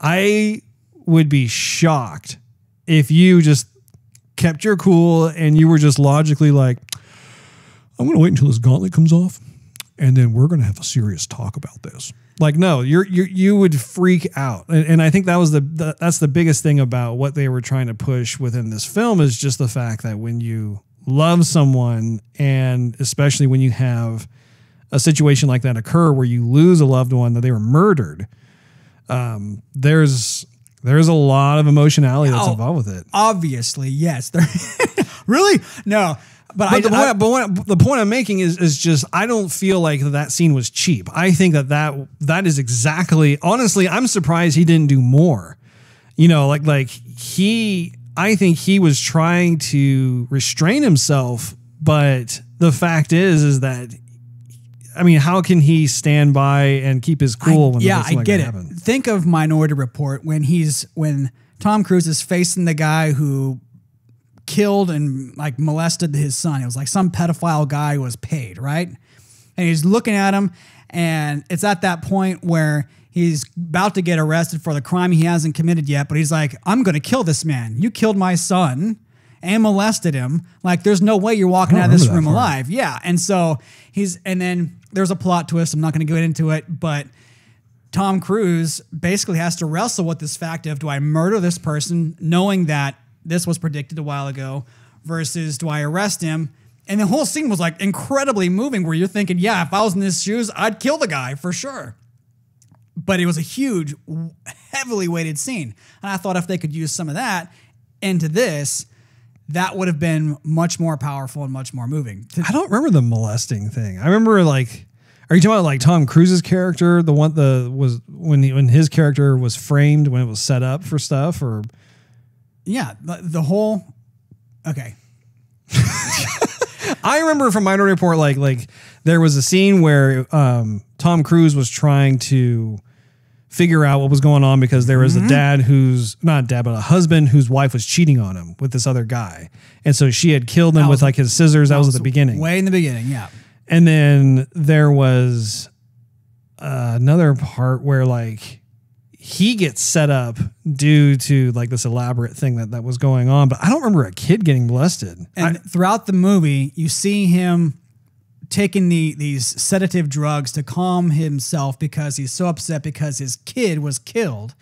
Speaker 7: I would be shocked if you just kept your cool and you were just logically like, I'm going to wait until this gauntlet comes off, and then we're going to have a serious talk about this. Like, no, you would freak out. And I think that was that's the biggest thing about what they were trying to push within this film, is just the fact that when you love someone, and especially when you have a situation like that occur where you lose a loved one, that they were murdered, there's a lot of emotionality that's involved with it.
Speaker 8: Obviously, yes. Really? No. But
Speaker 7: the point I'm making is just, I don't feel like that scene was cheap. I think that is exactly, honestly, I'm surprised he didn't do more. You know, I think he was trying to restrain himself, but the fact is that, I mean, how can he stand by and keep his cool when
Speaker 8: I get it. Happens? Think of Minority Report when Tom Cruise is facing the guy who killed and like molested his son. It was like some pedophile guy who was paid, right? And he's looking at him, and it's at that point where he's about to get arrested for the crime he hasn't committed yet, but he's like, I'm going to kill this man. You killed my son and molested him. Like, there's no way you're walking out of this room alive. Yeah. And so and then there's a plot twist. I'm not going to get into it, but Tom Cruise basically has to wrestle with this fact of, do I murder this person knowing that this was predicted a while ago, versus do I arrest him? And the whole scene was like incredibly moving, where you're thinking, yeah, if I was in his shoes, I'd kill the guy for sure. But it was a huge, heavily weighted scene. And I thought if they could use some of that into this, that would have been much more powerful and much more moving.
Speaker 7: I don't remember the molesting thing. I remember, like, are you talking about like Tom Cruise's character, when his character was framed, when it was set up for stuff, or?
Speaker 8: Yeah, the whole. Okay.
Speaker 7: I remember from Minority Report, like there was a scene where Tom Cruise was trying to figure out what was going on, because there was a dad but a husband whose wife was cheating on him with this other guy. And so she had killed him with like his scissors. That was at the beginning.
Speaker 8: Way in the beginning, yeah.
Speaker 7: And then there was another part where like he gets set up due to like this elaborate thing that was going on. But I don't remember a kid getting molested.
Speaker 8: And throughout the movie, you see him taken these sedative drugs to calm himself because he's so upset because his kid was killed.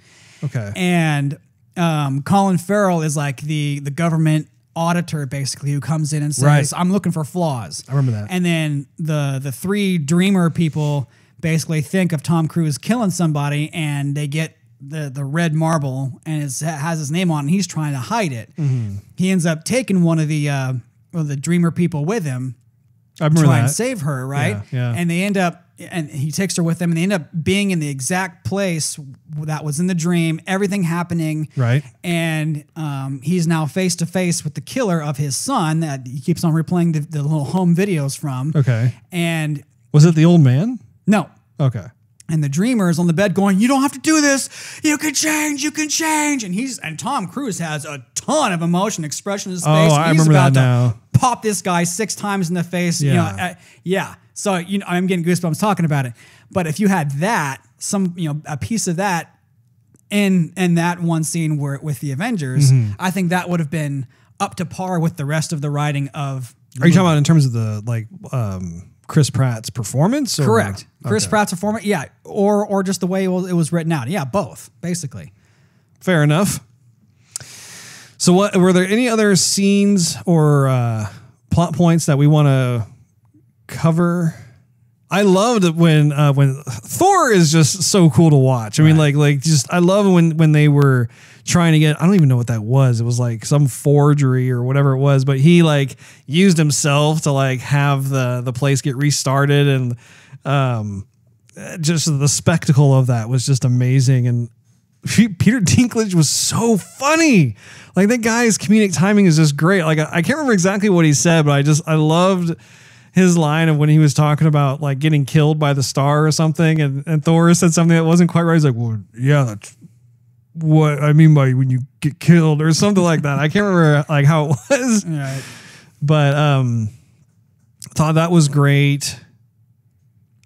Speaker 7: Okay.
Speaker 8: And Colin Farrell is like the government auditor, basically, who comes in and says,
Speaker 7: Right.
Speaker 8: I'm looking for flaws.
Speaker 7: I remember that.
Speaker 8: And then the three dreamer people basically think of Tom Cruise killing somebody, and they get the red marble, and it has his name on it, and he's trying to hide it.
Speaker 7: Mm-hmm.
Speaker 8: He ends up taking one of the dreamer people with him,
Speaker 7: I remember
Speaker 8: try
Speaker 7: that.
Speaker 8: and save her, right?
Speaker 7: Yeah.
Speaker 8: And they end up, and he takes her with him, and they end up being in the exact place that was in the dream, everything happening.
Speaker 7: Right.
Speaker 8: And he's now face to face with the killer of his son that he keeps on replaying the little home videos from.
Speaker 7: Okay.
Speaker 8: And
Speaker 7: Was it the old man?
Speaker 8: no.
Speaker 7: Okay.
Speaker 8: And the dreamer is on the bed going, you don't have to do this. You can change. You can change. And Tom Cruise has a ton of emotion, expression in his face.
Speaker 7: I
Speaker 8: He's
Speaker 7: remember
Speaker 8: about
Speaker 7: that
Speaker 8: to
Speaker 7: now.
Speaker 8: pop this guy 6 times in the face.
Speaker 7: Yeah.
Speaker 8: Yeah. So, I'm getting goosebumps talking about it. But if you had that, a piece of that in that one scene with the Avengers, I think that would have been up to par with the rest of the writing of.
Speaker 7: Are you talking about in terms of the Chris Pratt's performance? Or?
Speaker 8: Correct. Chris
Speaker 7: Okay.
Speaker 8: Pratt's performance, yeah, or just the way it was written out. Yeah, both, basically.
Speaker 7: Fair enough. So, what were there any other scenes or plot points that we want to cover? I loved it when Thor is just so cool to watch. I mean, like just I love when they were trying to get, I don't even know what that was. It was like some forgery or whatever it was, but he like used himself to like have the place get restarted, and just the spectacle of that was just amazing. And Peter Dinklage was so funny. Like, that guy's comedic timing is just great. Like, I can't remember exactly what he said, but I loved his line of when he was talking about like getting killed by the star or something, and Thor said something that wasn't quite right. He's like, well, yeah, that's what I mean by when you get killed, or something like that. I can't remember like how it was,
Speaker 8: Right.
Speaker 7: but thought that was great.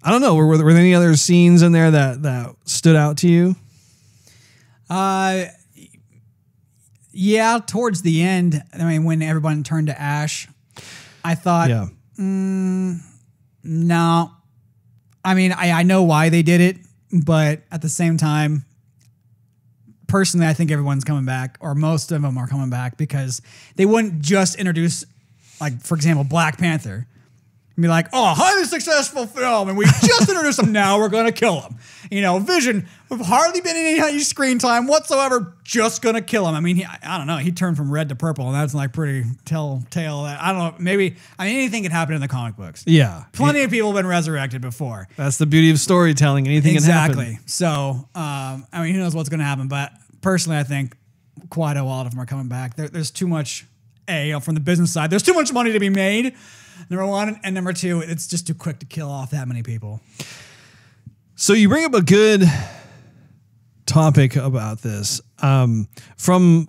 Speaker 7: I don't know. Were there any other scenes in there that stood out to you?
Speaker 8: Yeah, towards the end, I mean, when everyone turned to ash, I thought,
Speaker 7: Yeah.
Speaker 8: no. I mean, I know why they did it, but at the same time, personally, I think everyone's coming back, or most of them are coming back, because they wouldn't just introduce, like, for example, Black Panther. And be like, oh, highly successful film, and we just introduced him, now we're going to kill him. Vision, with hardly been in any screen time whatsoever, just going to kill him. I mean, I don't know. He turned from red to purple, and that's like pretty telltale. I don't know. Maybe, anything can happen in the comic books.
Speaker 7: Yeah.
Speaker 8: Plenty of people have been resurrected before.
Speaker 7: That's the beauty of storytelling. Anything can happen.
Speaker 8: Exactly. So, who knows what's going to happen, but personally, I think quite a lot of them are coming back. There's too much, from the business side, there's too much money to be made, number one, and number two, it's just too quick to kill off that many people.
Speaker 7: So you bring up a good topic about this. From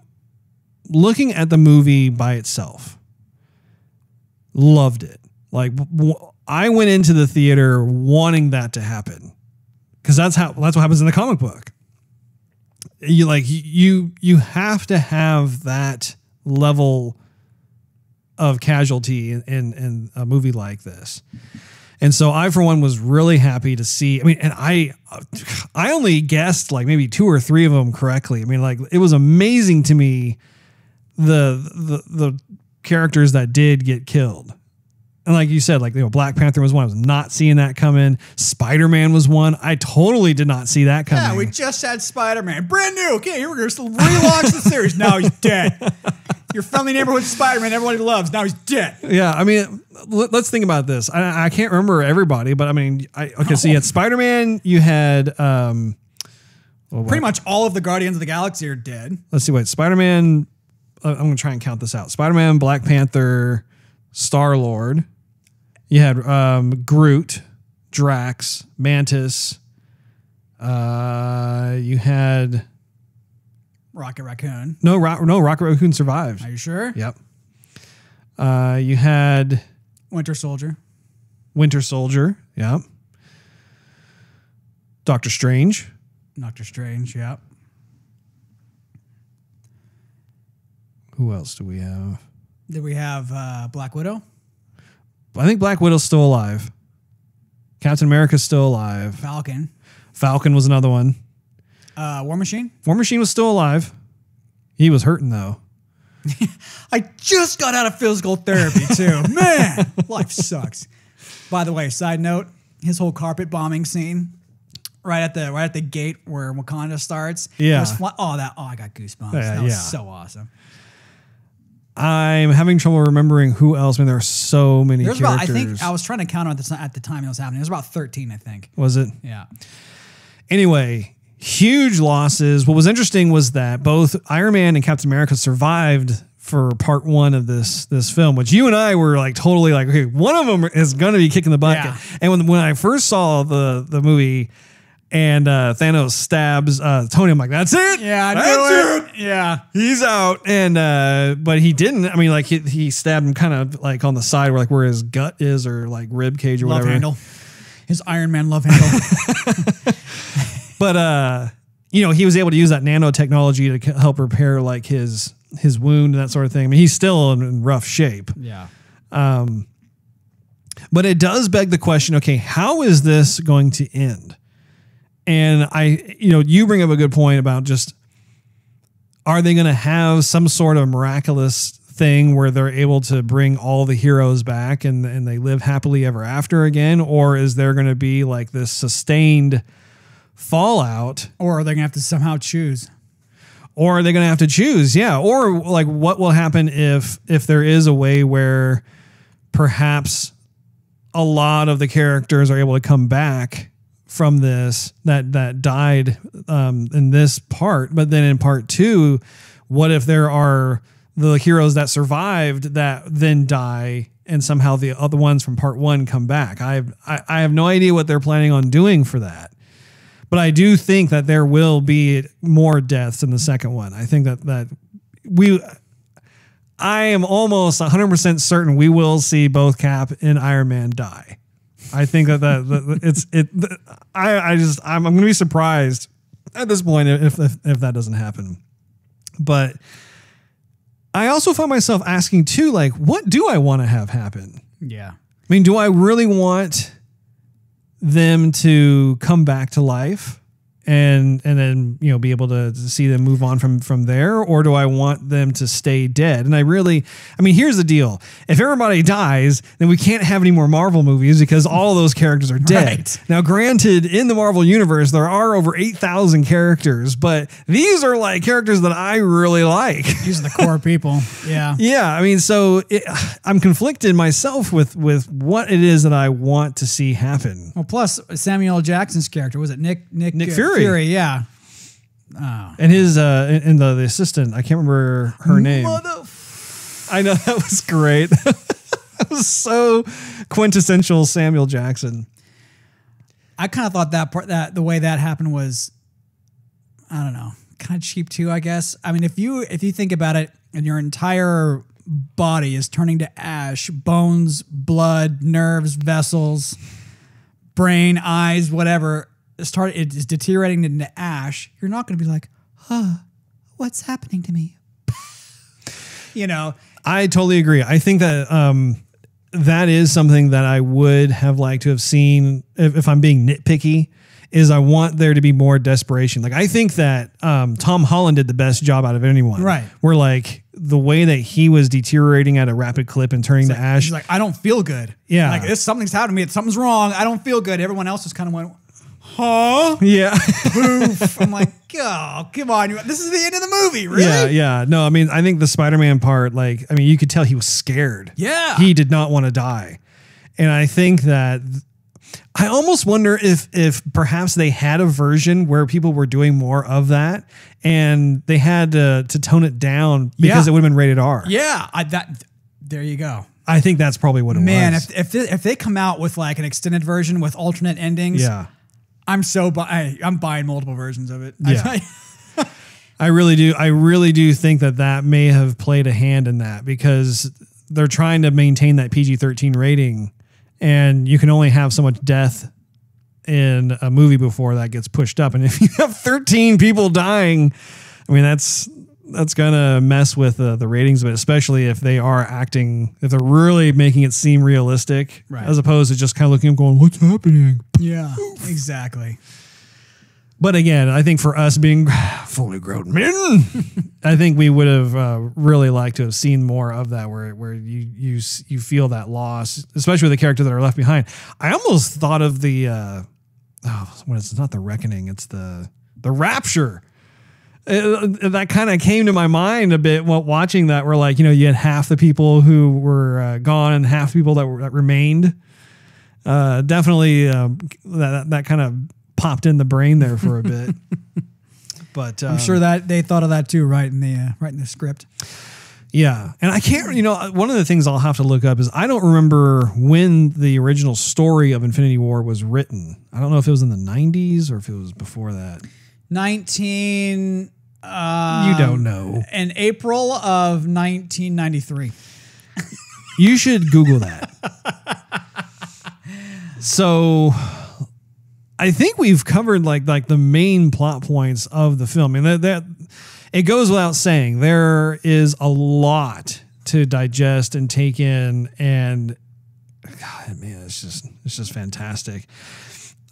Speaker 7: looking at the movie by itself, loved it. Like, I went into the theater wanting that to happen, because that's what happens in the comic book. You have to have that level of casualty in a movie like this. And so I, for one, was really happy to see. I mean, and I only guessed like maybe 2 or 3 of them correctly. I mean, like, it was amazing to me the characters that did get killed. And like you said, like, Black Panther was one. I was not seeing that coming. Spider-Man was one. I totally did not see that coming.
Speaker 8: Yeah, we just had Spider-Man, brand new. Okay, here we're going to relaunch the series. Now he's dead. Your friendly neighborhood Spider-Man, everybody loves. Now he's dead.
Speaker 7: Yeah, I mean, let's think about this. I can't remember everybody, but I mean, so you had Spider-Man. You had
Speaker 8: pretty much all of the Guardians of the Galaxy are dead.
Speaker 7: Let's see, Spider-Man. I'm going to try and count this out. Spider-Man, Black Panther, Star-Lord. You had Groot, Drax, Mantis. You had
Speaker 8: Rocket Raccoon.
Speaker 7: no Rocket Raccoon survived.
Speaker 8: Are you sure?
Speaker 7: Yep. You had
Speaker 8: Winter Soldier.
Speaker 7: Winter Soldier. Yep. Doctor Strange.
Speaker 8: Doctor Strange. Yep.
Speaker 7: Who else do we have?
Speaker 8: Did we have Black Widow?
Speaker 7: I think Black Widow's still alive. Captain America's still alive. Falcon was another one.
Speaker 8: War Machine?
Speaker 7: War Machine was still alive. He was hurting, though.
Speaker 8: I just got out of physical therapy, too. Man, life sucks. By the way, side note, his whole carpet bombing scene right at the gate where Wakanda starts.
Speaker 7: Yeah.
Speaker 8: I got goosebumps. That was so awesome.
Speaker 7: I'm having trouble remembering who else. I mean, there are so many characters.
Speaker 8: I think I was trying to count at the time it was happening. It was about 13, I think.
Speaker 7: Was it?
Speaker 8: Yeah.
Speaker 7: Anyway, huge losses. What was interesting was that both Iron Man and Captain America survived for part one of this film, which you and I were like totally like, okay, one of them is going to be kicking the bucket.
Speaker 8: Yeah.
Speaker 7: And when I first saw the movie and Thanos stabs Tony, I'm like, that's it.
Speaker 8: Yeah,
Speaker 7: that's it.
Speaker 8: Yeah,
Speaker 7: he's out. And but he didn't. I mean, like he stabbed him kind of like on the side where his gut is, or like rib cage or
Speaker 8: love
Speaker 7: whatever.
Speaker 8: Handle. His Iron Man love handle.
Speaker 7: But he was able to use that nanotechnology to help repair like his wound and that sort of thing. I mean, he's still in rough shape.
Speaker 8: Yeah.
Speaker 7: But it does beg the question, okay, how is this going to end? And you bring up a good point about just, are they going to have some sort of miraculous thing where they're able to bring all the heroes back and they live happily ever after again? Or is there going to be like this sustained fallout?
Speaker 8: Or are they going to have to somehow choose?
Speaker 7: Or are they going to have to choose? Yeah. Or like, what will happen if there is a way where perhaps a lot of the characters are able to come back from this that died in this part, but then in part two, what if there are the heroes that survived that then die and somehow the other ones from part one come back? I have no idea what they're planning on doing for that. But I do think that there will be more deaths in the second one. I think I am almost 100% certain we will see both Cap and Iron Man die. I think I'm going to be surprised at this point if that doesn't happen. But I also find myself asking too, like, what do I want to have happen?
Speaker 8: Yeah.
Speaker 7: I mean, do I really want them to come back to life and then, be able to see them move on from there? Or do I want them to stay dead? And here's the deal. If everybody dies, then we can't have any more Marvel movies because all those characters are dead.
Speaker 8: Right.
Speaker 7: Now, granted, in the Marvel universe, there are over 8,000 characters, but these are like characters that I really like.
Speaker 8: These are the core people. Yeah.
Speaker 7: Yeah. I mean, I'm conflicted myself with what it is that I want to see happen.
Speaker 8: Well, plus Samuel L. Jackson's character, was it Nick
Speaker 7: Fury?
Speaker 8: Yeah.
Speaker 7: Oh. And his and the assistant, I can't remember her name. I know, that was great. That was so quintessential Samuel Jackson.
Speaker 8: I kind of thought that the way that happened was, I don't know, kind of cheap too, I guess. I mean, if you think about it, and your entire body is turning to ash, bones, blood, nerves, vessels, brain, eyes, whatever, it is deteriorating into ash, you're not going to be like, what's happening to me?
Speaker 7: I totally agree. I think that that is something that I would have liked to have seen if I'm being nitpicky, is I want there to be more desperation. Like, I think that Tom Holland did the best job out of anyone.
Speaker 8: Right.
Speaker 7: Where like the way that he was deteriorating at a rapid clip and turning to ash.
Speaker 8: He's like, I don't feel good.
Speaker 7: Yeah.
Speaker 8: Like, something's happened to me. Something's wrong. I don't feel good. Everyone else just kind of went, huh?
Speaker 7: Yeah.
Speaker 8: Poof. I'm like, oh, come on. This is the end of the movie, really?
Speaker 7: Yeah, yeah. No, I mean, I think the Spider-Man part, like, I mean, you could tell he was scared.
Speaker 8: Yeah.
Speaker 7: He did not want to die. And I think that I almost wonder if perhaps they had a version where people were doing more of that and they had to tone it down because it would have been rated R.
Speaker 8: Yeah. There you go.
Speaker 7: I think that's probably what it was.
Speaker 8: Man, if they come out with like an extended version with alternate endings,
Speaker 7: yeah,
Speaker 8: I'm buying multiple versions of it.
Speaker 7: Yeah. I really do. I really do think that may have played a hand in that, because they're trying to maintain that PG-13 rating, and you can only have so much death in a movie before that gets pushed up. And if you have 13 people dying, I mean, that's that's gonna mess with the ratings, but especially if they are acting, if they're really making it seem realistic,
Speaker 8: Right.
Speaker 7: as opposed to just kind of looking and going, "What's happening?"
Speaker 8: Yeah, exactly.
Speaker 7: But again, I think for us being fully grown men, I think we would have really liked to have seen more of that, where you feel that loss, especially with the characters that are left behind. I almost thought of the it's not the Reckoning, it's the Rapture. That kind of came to my mind a bit while watching that. Where like, you had half the people who were gone and half the people that remained. Definitely that kind of popped in the brain there for a bit. But
Speaker 8: I'm sure that they thought of that too, right in the script.
Speaker 7: Yeah, and I can't. One of the things I'll have to look up is I don't remember when the original story of Infinity War was written. I don't know if it was in the 90s or if it was before that.
Speaker 8: 19.
Speaker 7: You don't know.
Speaker 8: In April of 1993.
Speaker 7: You should Google that. So, I think we've covered like the main plot points of the film. I mean, that it goes without saying there is a lot to digest and take in, and God, man, it's just fantastic.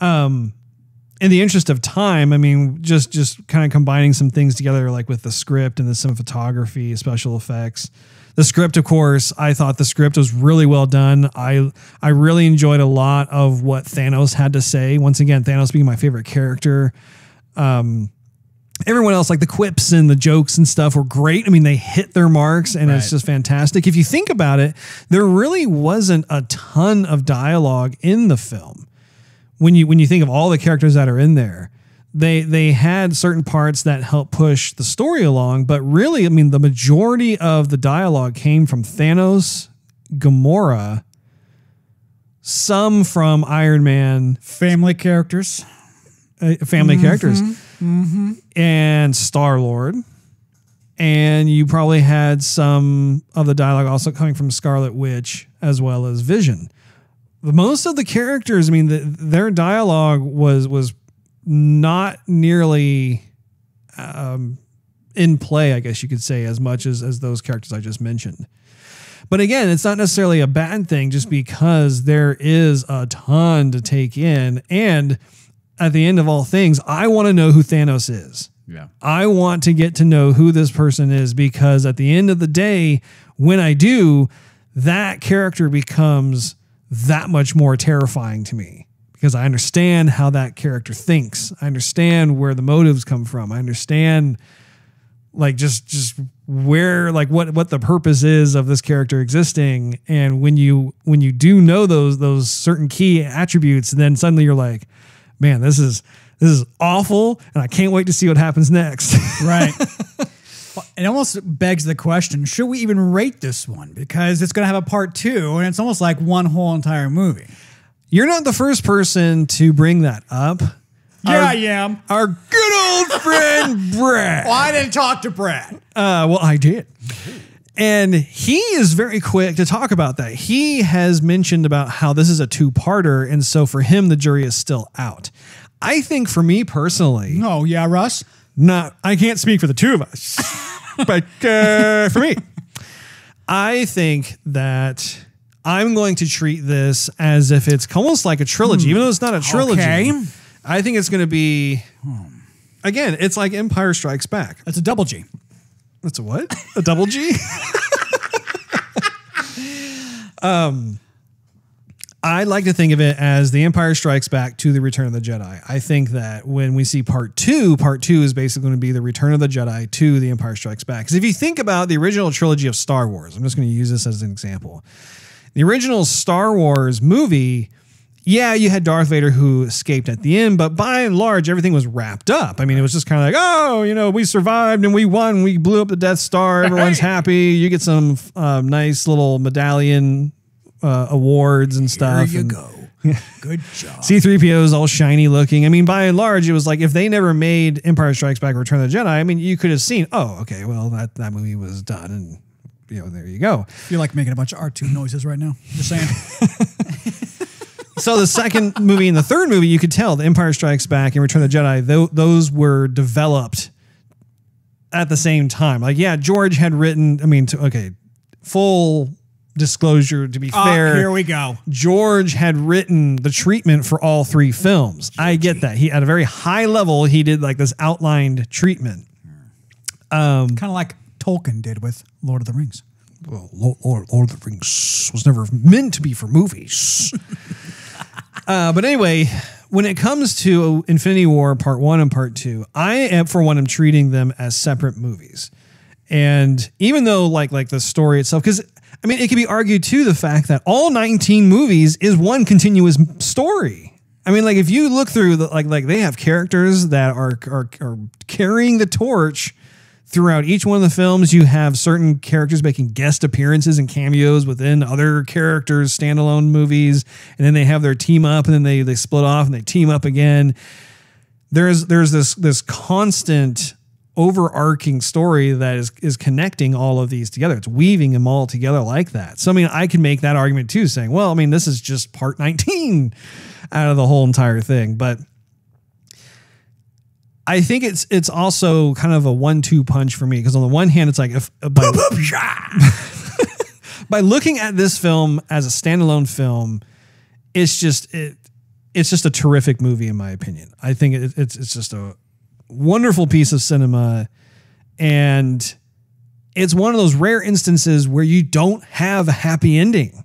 Speaker 7: In the interest of time, I mean, just kind of combining some things together, like with the script and the cinematography, special effects. The script, of course, I thought the script was really well done. I really enjoyed a lot of what Thanos had to say. Once again, Thanos being my favorite character. Everyone else, like the quips and the jokes and stuff, were great. I mean, they hit their marks, and it's just fantastic. If you think about it, there really wasn't a ton of dialogue in the film. When you think of all the characters that are in there, they had certain parts that help push the story along, but really, I mean, the majority of the dialogue came from Thanos, Gamora, some from Iron Man,
Speaker 8: Family characters,
Speaker 7: and Star-Lord. And you probably had some of the dialogue also coming from Scarlet Witch as well as Vision. Most of the characters, I mean, their dialogue was not nearly in play, I guess you could say, as much as those characters I just mentioned. But again, it's not necessarily a bad thing just because there is a ton to take in. And at the end of all things, I want to know who Thanos is.
Speaker 8: Yeah.
Speaker 7: I want to get to know who this person is, because at the end of the day, when I do, that character becomes that much more terrifying to me, because I understand how that character thinks. I understand where the motives come from. I understand like just where, like what the purpose is of this character existing. And when you do know those certain key attributes, then suddenly you're like, man, this is awful, and I can't wait to see what happens next.
Speaker 8: Right. It almost begs the question, should we even rate this one? Because it's going to have a part 2, and it's almost like one whole entire movie.
Speaker 7: You're not the first person to bring that up.
Speaker 8: Yeah, I am.
Speaker 7: Our good old friend, Brad.
Speaker 8: Well, I didn't talk to Brad.
Speaker 7: Well, I did. And he is very quick to talk about that. He has mentioned about how this is a 2-parter, and so for him, the jury is still out. I think for me personally...
Speaker 8: Oh, yeah, Russ?
Speaker 7: I can't speak for the two of us, but for me, I think that I'm going to treat this as if it's almost like a trilogy, even though it's not a trilogy.
Speaker 8: Okay.
Speaker 7: I think it's going to be, again, it's like Empire Strikes Back.
Speaker 8: That's a double G.
Speaker 7: That's a what? A double G? I like to think of it as The Empire Strikes Back to The Return of the Jedi. I think that when we see part two is basically going to be The Return of the Jedi to The Empire Strikes Back. Because if you think about the original trilogy of Star Wars, I'm just going to use this as an example. The original Star Wars movie, yeah, you had Darth Vader who escaped at the end, but by and large, everything was wrapped up. I mean, it was just kind of like, oh, you know, we survived and we won. We blew up the Death Star. Everyone's happy. You get some nice little medallion awards and stuff.
Speaker 8: There you go. Good job.
Speaker 7: C-3PO is all shiny looking. I mean, by and large, it was like if they never made Empire Strikes Back or Return of the Jedi, I mean, you could have seen, oh, okay, well, that movie was done, and you know, there you go.
Speaker 8: I feel like making a bunch of R2 noises right now. Just saying.
Speaker 7: So the second movie and the third movie, you could tell The Empire Strikes Back and Return of the Jedi, those were developed at the same time. Like, yeah, George had written, I mean, full disclosure, to be fair.
Speaker 8: Here we go.
Speaker 7: George had written the treatment for all 3 films. I get that. He, at a very high level, he did like this outlined treatment.
Speaker 8: Kind of like Tolkien did with Lord of the Rings.
Speaker 7: Well, Lord of the Rings was never meant to be for movies. But anyway, when it comes to Infinity War Part 1 and Part 2, I am, for one, I'm treating them as separate movies. And even though like the story itself, because I mean, it could be argued too, the fact that all 19 movies is one continuous story. I mean, like if you look through the, like they have characters that are carrying the torch throughout each one of the films. You have certain characters making guest appearances and cameos within other characters' standalone movies, and then they have their team up, and then they split off and they team up again. There's this constant overarching story that is connecting all of these together. It's weaving them all together like that. So I mean, I can make that argument too, saying, well, I mean, this is just part 19 out of the whole entire thing, but I think it's also kind of a 1-2 punch for me, because on the one hand, it's like if by looking at this film as a standalone film, it's just a terrific movie in my opinion. I think it's just a wonderful piece of cinema, and it's one of those rare instances where you don't have a happy ending.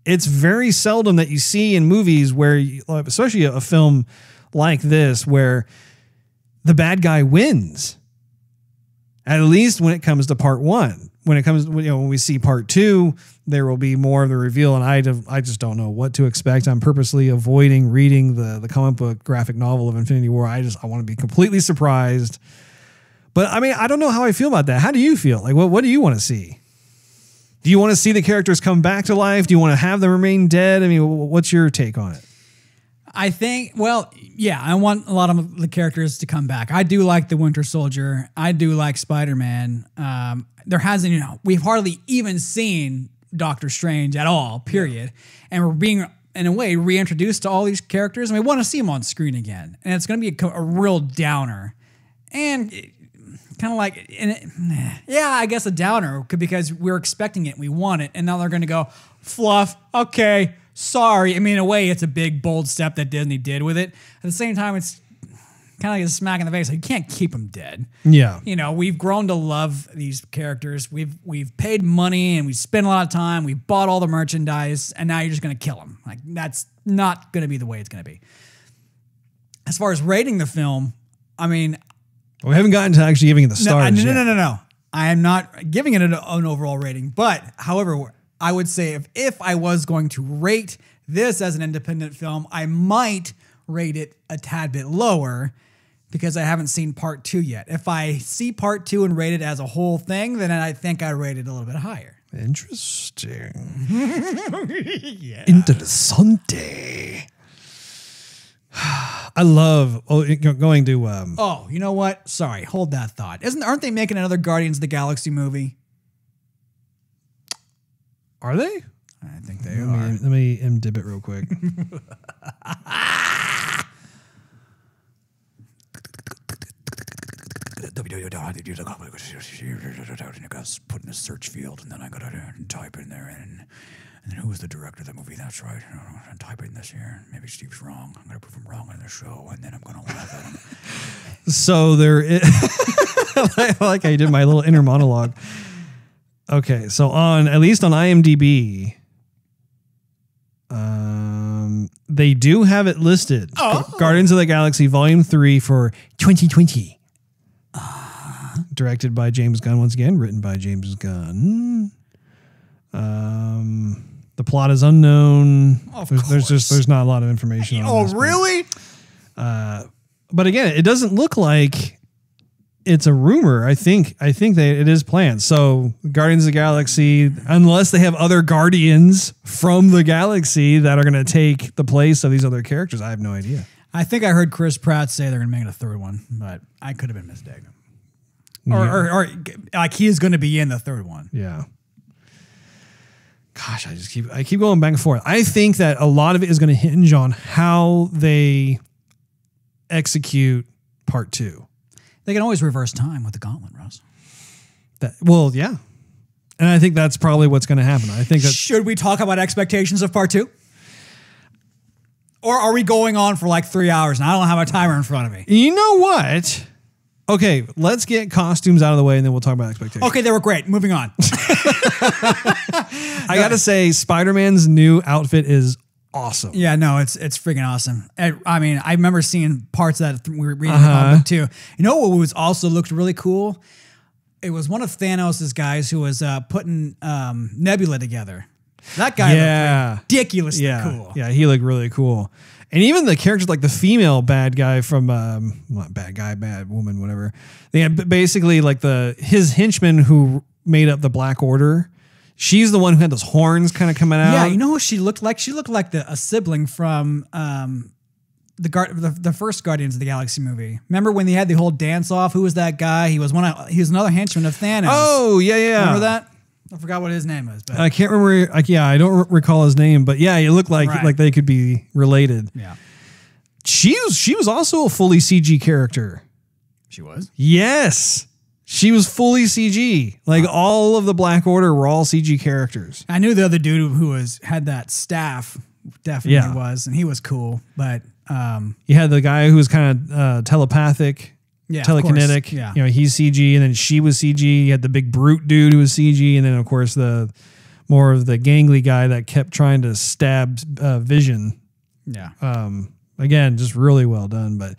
Speaker 7: It's very seldom that you see in movies where, especially a film like this, where the bad guy wins. At least when it comes to part 1. When it comes, when we see part 2, there will be more of the reveal, and I just don't know what to expect. I'm purposely avoiding reading the comic book graphic novel of Infinity War. I want to be completely surprised. But I mean, I don't know how I feel about that. How do you feel? Like, what do you want to see? Do you want to see the characters come back to life? Do you want to have them remain dead? I mean, what's your take on it?
Speaker 8: I think, well, yeah, I want a lot of the characters to come back. I do like the Winter Soldier. I do like Spider-Man. There hasn't, we've hardly even seen Doctor Strange at all, period. And we're being, in a way, reintroduced to all these characters, and we want to see them on screen again. And it's going to be a real downer. And kind of like, yeah, I guess a downer, because we're expecting it, we want it, and now they're going to go, fluff, okay, sorry. I mean, in a way, it's a big, bold step that Disney did with it. At the same time, it's kind of like a smack in the face. Like, you can't keep them dead.
Speaker 7: Yeah.
Speaker 8: We've grown to love these characters. We've paid money and we spent a lot of time. We bought all the merchandise, and now you're just going to kill them. Like, that's not going to be the way it's going to be. As far as rating the film, I mean,
Speaker 7: we haven't gotten to actually giving it the stars yet.
Speaker 8: No. I am not giving it an overall rating. But, however, I would say if I was going to rate this as an independent film, I might rate it a tad bit lower, because I haven't seen part 2 yet. If I see part 2 and rate it as a whole thing, then I think I rate it a little bit higher.
Speaker 7: Interesting.
Speaker 8: Yeah.
Speaker 7: Interessante. I love going to.
Speaker 8: Oh, you know what? Sorry, hold that thought. Aren't they making another Guardians of the Galaxy movie?
Speaker 7: Are they?
Speaker 8: I think they are.
Speaker 7: Let me dip it real quick.
Speaker 8: Put in a search field, and then I gotta type in there, and then who's the director of the movie? That's right. I'm gonna type in this here. Maybe Steve's wrong. I'm gonna prove him wrong on the show, and then I'm gonna laugh at him.
Speaker 7: So there is. I like how you did my little inner monologue. Okay, so at least on IMDb, they do have it listed. Guardians of the Galaxy Volume 3 for 2020. Directed by James Gunn once again, written by James Gunn. The plot is unknown. There's not a lot of information on this.
Speaker 8: Oh, really?
Speaker 7: But again, it doesn't look like it's a rumor. I think it is planned. So Guardians of the Galaxy, unless they have other Guardians from the galaxy that are going to take the place of these other characters, I have no idea.
Speaker 8: I think I heard Chris Pratt say they're going to make it a third one, but I could have been mistaken. Or like he is going to be in the third one.
Speaker 7: Yeah. Gosh, I keep going back and forth. I think that a lot of it is going to hinge on how they execute part 2.
Speaker 8: They can always reverse time with the gauntlet, Russ.
Speaker 7: Well, yeah. And I think that's probably what's going to happen. I think that
Speaker 8: Should we talk about expectations of part 2? Or are we going on for like 3 hours and I don't have a timer in front of me?
Speaker 7: You know what? Okay, let's get costumes out of the way and then we'll talk about expectations.
Speaker 8: Okay, they were great. Moving on.
Speaker 7: I got to say, Spider-Man's new outfit is awesome.
Speaker 8: Yeah, no, it's freaking awesome. I mean, I remember seeing parts of that we were reading the comic book too. You know what was also looked really cool? It was one of Thanos' guys who was putting Nebula together. That guy looked ridiculously cool.
Speaker 7: Yeah, he looked really cool. And even the characters, like the female bad guy from not bad guy, bad woman, whatever. They had basically like his henchman who made up the Black Order. She's the one who had those horns kind of coming out.
Speaker 8: Yeah, you know what she looked like? She looked like a sibling from the first Guardians of the Galaxy movie. Remember when they had the whole dance off? Who was that guy? He was another henchman of Thanos.
Speaker 7: Oh, yeah.
Speaker 8: Remember that? I forgot what his name was. But
Speaker 7: I can't remember. I don't recall his name, but yeah, it looked like they could be related.
Speaker 8: Yeah.
Speaker 7: She was also a fully CG character.
Speaker 8: She was?
Speaker 7: Yes. She was fully CG. Like all of the Black Order were all CG characters.
Speaker 8: I knew the other dude who had that staff definitely was, and he was cool. But
Speaker 7: you had the guy who was kind of telepathic.
Speaker 8: Yeah,
Speaker 7: telekinetic.
Speaker 8: Yeah.
Speaker 7: You know, he's CG, and then she was CG. You had the big brute dude who was CG, and then of course the more of the gangly guy that kept trying to stab Vision.
Speaker 8: Yeah.
Speaker 7: Again, just really well done. But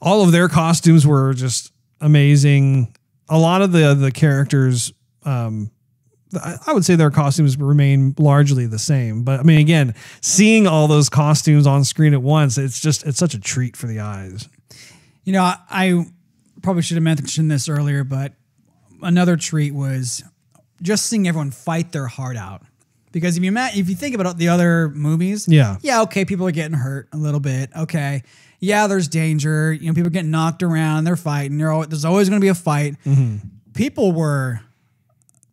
Speaker 7: all of their costumes were just amazing. A lot of the characters, I would say their costumes remain largely the same. But I mean, again, seeing all those costumes on screen at once, it's such a treat for the eyes.
Speaker 8: You know, I probably should have mentioned this earlier, but another treat was just seeing everyone fight their heart out. Because if you think about the other movies, okay, people are getting hurt a little bit. Okay, yeah, there's danger. You know, people are getting knocked around. They're fighting. There's always going to be a fight. Mm-hmm. People were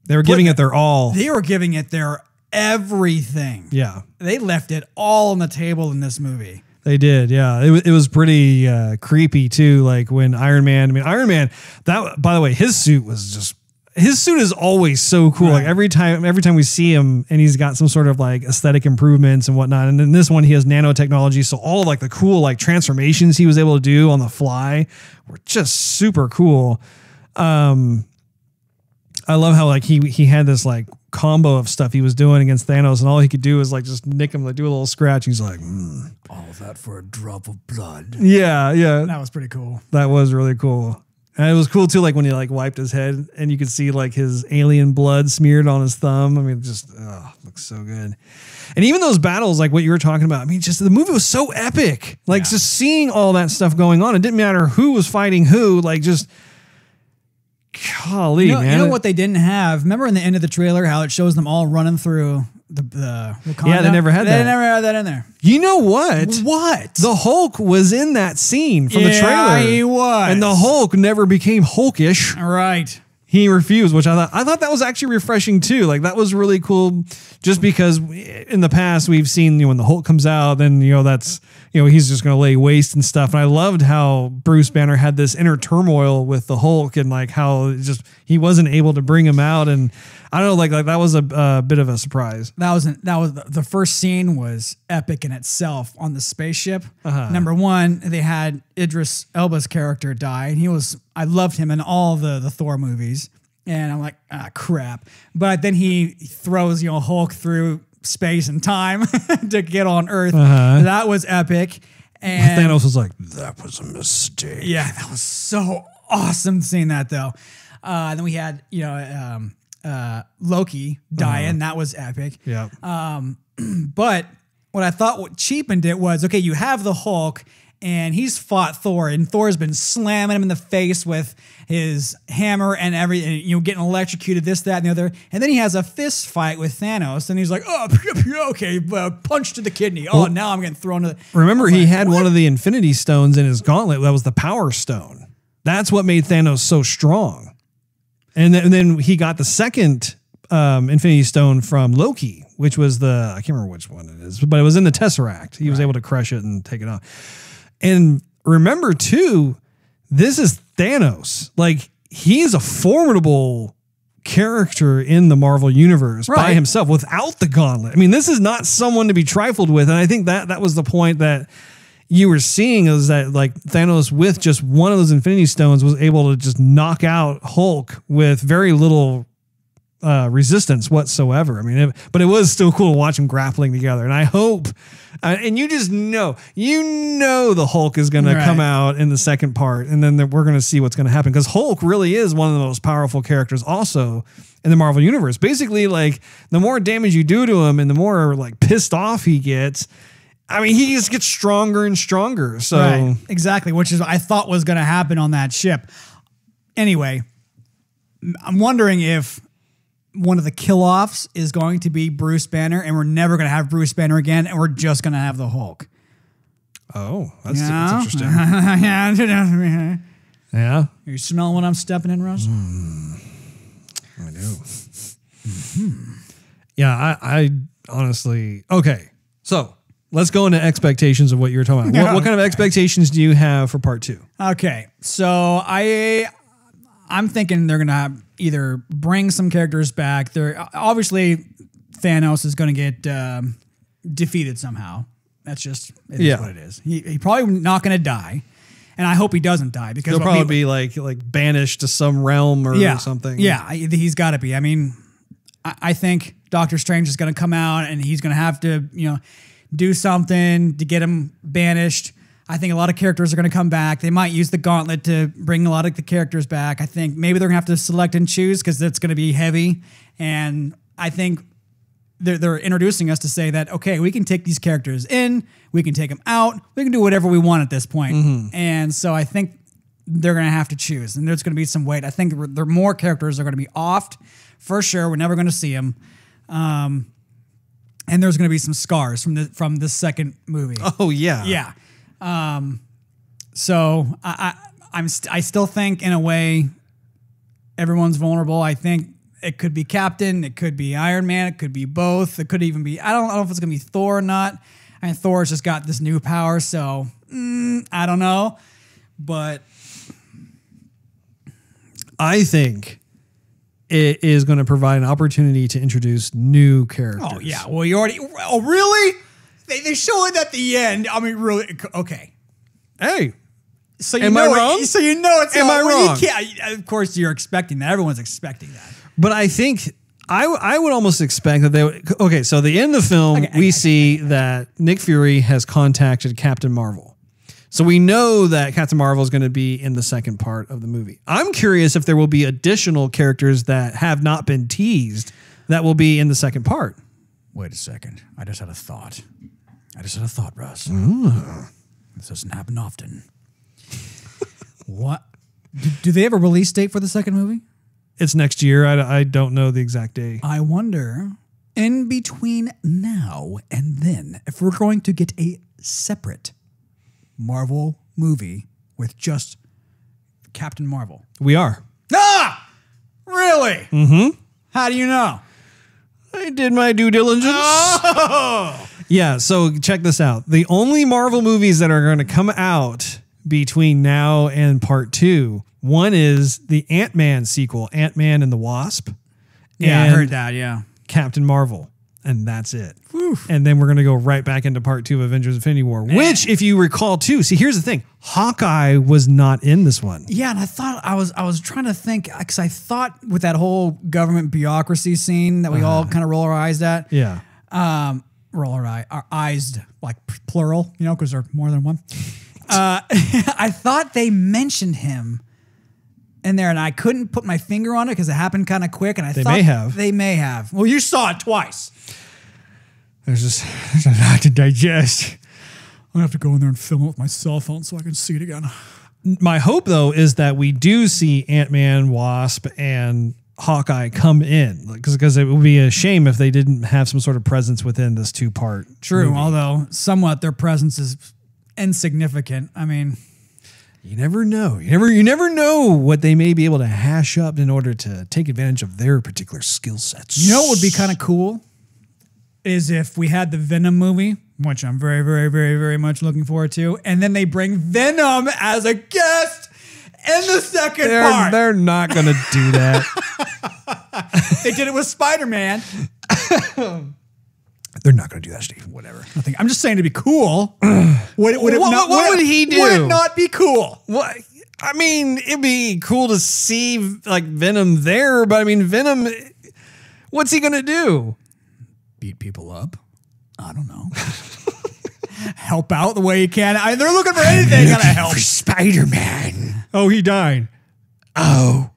Speaker 7: giving it their all.
Speaker 8: They were giving it their everything.
Speaker 7: Yeah,
Speaker 8: they left it all on the table in this movie.
Speaker 7: They did, yeah. It was pretty creepy too. Like when Iron Man. That, by the way, his suit is always so cool.
Speaker 8: Right.
Speaker 7: Like every time we see him, and he's got some sort of like aesthetic improvements and whatnot. And in this one, he has nanotechnology, so all of like the cool like transformations he was able to do on the fly were just super cool. I love how like he had this like combo of stuff he was doing against Thanos, and all he could do is like just nick him, like do a little scratch. He's like,
Speaker 8: all that for a drop of blood.
Speaker 7: Yeah.
Speaker 8: That was pretty cool.
Speaker 7: That was really cool. And it was cool too, like when he like wiped his head and you could see like his alien blood smeared on his thumb. I mean, just looks so good. And even those battles, like what you were talking about, I mean, just the movie was so epic. Like just seeing all that stuff going on. It didn't matter who was fighting who, like just golly, man.
Speaker 8: You know what they didn't have? Remember in the end of the trailer how it shows them all running through the Wakanda?
Speaker 7: Yeah, they never had that.
Speaker 8: They never had that in there.
Speaker 7: You know what?
Speaker 8: What?
Speaker 7: The Hulk was in that scene from the trailer.
Speaker 8: Yeah, he was.
Speaker 7: And the Hulk never became Hulkish.
Speaker 8: Right.
Speaker 7: He refused, which I thought that was actually refreshing too. Like that was really cool, just because in the past we've seen, when the Hulk comes out, then that's he's just going to lay waste and stuff. And I loved how Bruce Banner had this inner turmoil with the Hulk, and like how he wasn't able to bring him out. And I don't know, like that was a bit of a surprise.
Speaker 8: That was the first scene was epic in itself on the spaceship. Number one, they had Idris Elba's character die, and I loved him in all the Thor movies, and I'm like, crap. But then he throws Hulk through space and time to get on Earth. That was epic. And
Speaker 7: Thanos was like, that was a mistake.
Speaker 8: Yeah, that was so awesome seeing that though. Then we had Loki dying. That was epic.
Speaker 7: Yeah.
Speaker 8: But what I thought what cheapened it was, okay, you have the Hulk and he's fought Thor, and Thor's been slamming him in the face with his hammer and everything, getting electrocuted, this, that, and the other. And then he has a fist fight with Thanos, and he's like, okay, punch to the kidney. Oh, now I'm getting thrown to the...
Speaker 7: Remember, he had one of the Infinity Stones in his gauntlet. That was the Power Stone. That's what made Thanos so strong. And then he got the second Infinity Stone from Loki, which was I can't remember which one it is, but it was in the Tesseract. He was able to crush it and take it off. And remember too, this is Thanos. Like, he's a formidable character in the Marvel universe by himself without the gauntlet. I mean, this is not someone to be trifled with. And I think that was the point that you were seeing, is that like Thanos with just one of those Infinity Stones was able to just knock out Hulk with very little resistance whatsoever. I mean, but it was still cool to watch them grappling together. And I hope, and you just know, the Hulk is going to come out in the second part, and then we're going to see what's going to happen, because Hulk really is one of the most powerful characters also in the Marvel universe. Basically, like, the more damage you do to him and the more like pissed off he gets, I mean, he just gets stronger and stronger. So
Speaker 8: exactly, which is what I thought was going to happen on that ship. Anyway, I'm wondering if one of the kill-offs is going to be Bruce Banner, and we're never going to have Bruce Banner again, and we're just going to have the Hulk.
Speaker 7: Oh, that's interesting.
Speaker 8: Yeah. You smelling what I'm stepping in, Russ?
Speaker 7: I do. Yeah, I honestly... Okay, so let's go into expectations of what you were talking about. What kind of expectations do you have for part 2?
Speaker 8: Okay, so I'm thinking they're going to either bring some characters back. Obviously, Thanos is going to get defeated somehow. That's just it is what it is. He probably not going to die, and I hope he doesn't die, because
Speaker 7: he'll probably be like banished to some realm or something.
Speaker 8: Yeah, he's got to be. I mean, I think Doctor Strange is going to come out, and he's going to have to do something to get him banished. I think a lot of characters are going to come back. They might use the gauntlet to bring a lot of the characters back. I think maybe they're going to have to select and choose, because that's going to be heavy. And I think they're introducing us to say that, okay, we can take these characters in, we can take them out, we can do whatever we want at this point. And so I think they're going to have to choose, and there's going to be some weight. I think there more characters are going to be offed for sure. We're never going to see them. And there's going to be some scars from the second movie.
Speaker 7: Oh yeah.
Speaker 8: Yeah. So I still think, in a way, everyone's vulnerable. I think it could be Captain, it could be Iron Man, it could be both. It could even be, I don't know if it's gonna be Thor or not. I mean, Thor's just got this new power, so I don't know. But I
Speaker 7: think it is going to provide an opportunity to introduce new characters.
Speaker 8: Oh yeah, well, you already. Oh really? They show it at the end. I mean, really? Okay.
Speaker 7: Hey.
Speaker 8: So you
Speaker 7: am
Speaker 8: know
Speaker 7: I wrong?
Speaker 8: So you know it's.
Speaker 7: Am I wrong?
Speaker 8: You can't, of course, you're expecting that. Everyone's expecting that.
Speaker 7: But I think I would almost expect that they would. Okay, so the end of the film, we see that Nick Fury has contacted Captain Marvel. So we know that Captain Marvel is going to be in the second part of the movie. I'm curious if there will be additional characters that have not been teased that will be in the second part.
Speaker 8: Wait a second. I just had a thought. Russ. This doesn't happen often. What? Do they have a release date for the second movie?
Speaker 7: It's next year. I don't know the exact day.
Speaker 8: I wonder, in between now and then, if we're going to get a separate Marvel movie with just Captain Marvel.
Speaker 7: We are.
Speaker 8: Ah! Really?
Speaker 7: Mm-hmm.
Speaker 8: How do you know?
Speaker 7: I did my due diligence.
Speaker 8: Oh!
Speaker 7: Yeah, so check this out. The only Marvel movies that are going to come out between now and part 2, one is the Ant-Man sequel, Ant-Man and the Wasp.
Speaker 8: Yeah, I heard that, yeah.
Speaker 7: Captain Marvel. And that's it.
Speaker 8: Oof.
Speaker 7: And then we're going to go right back into part 2 of Avengers Infinity War, which, if you recall too, see, here's the thing. Hawkeye was not in this one.
Speaker 8: Yeah, and I thought I was trying to think, because I thought with that whole government bureaucracy scene that we all kind of roll our eyes at.
Speaker 7: Yeah.
Speaker 8: Roll our eyes, like plural, because there are more than one. I thought they mentioned him in there, and I couldn't put my finger on it because it happened kind of quick, and I thought they may have. Well, you saw it twice.
Speaker 7: There's a lot to digest.
Speaker 8: I'm going to have to go in there and film it with my cell phone so I can see it again.
Speaker 7: My hope, though, is that we do see Ant-Man, Wasp, and Hawkeye come in, because it would be a shame if they didn't have some sort of presence within this 2-part.
Speaker 8: True,
Speaker 7: movie.
Speaker 8: Although somewhat their presence is insignificant. I mean,
Speaker 7: you never know. You never know what they may be able to hash up in order to take advantage of their particular skill sets.
Speaker 8: You know what would be kind of cool is if we had the Venom movie, which I'm very, very, very, very much looking forward to, and then they bring Venom as a guest, in the second part.
Speaker 7: They're not going to do that.
Speaker 8: They did it with Spider-Man.
Speaker 7: They're not going to do that, Steve.
Speaker 8: Whatever. I'm just saying to be cool. What
Speaker 7: would he do?
Speaker 8: Would it not be cool?
Speaker 7: What? I mean, it'd be cool to see like Venom there, but I mean, Venom, what's he going to do?
Speaker 8: Beat people up? I don't know. Help out the way he can. They're looking for anything to help.
Speaker 7: For Spider-Man. Oh, he died. Oh.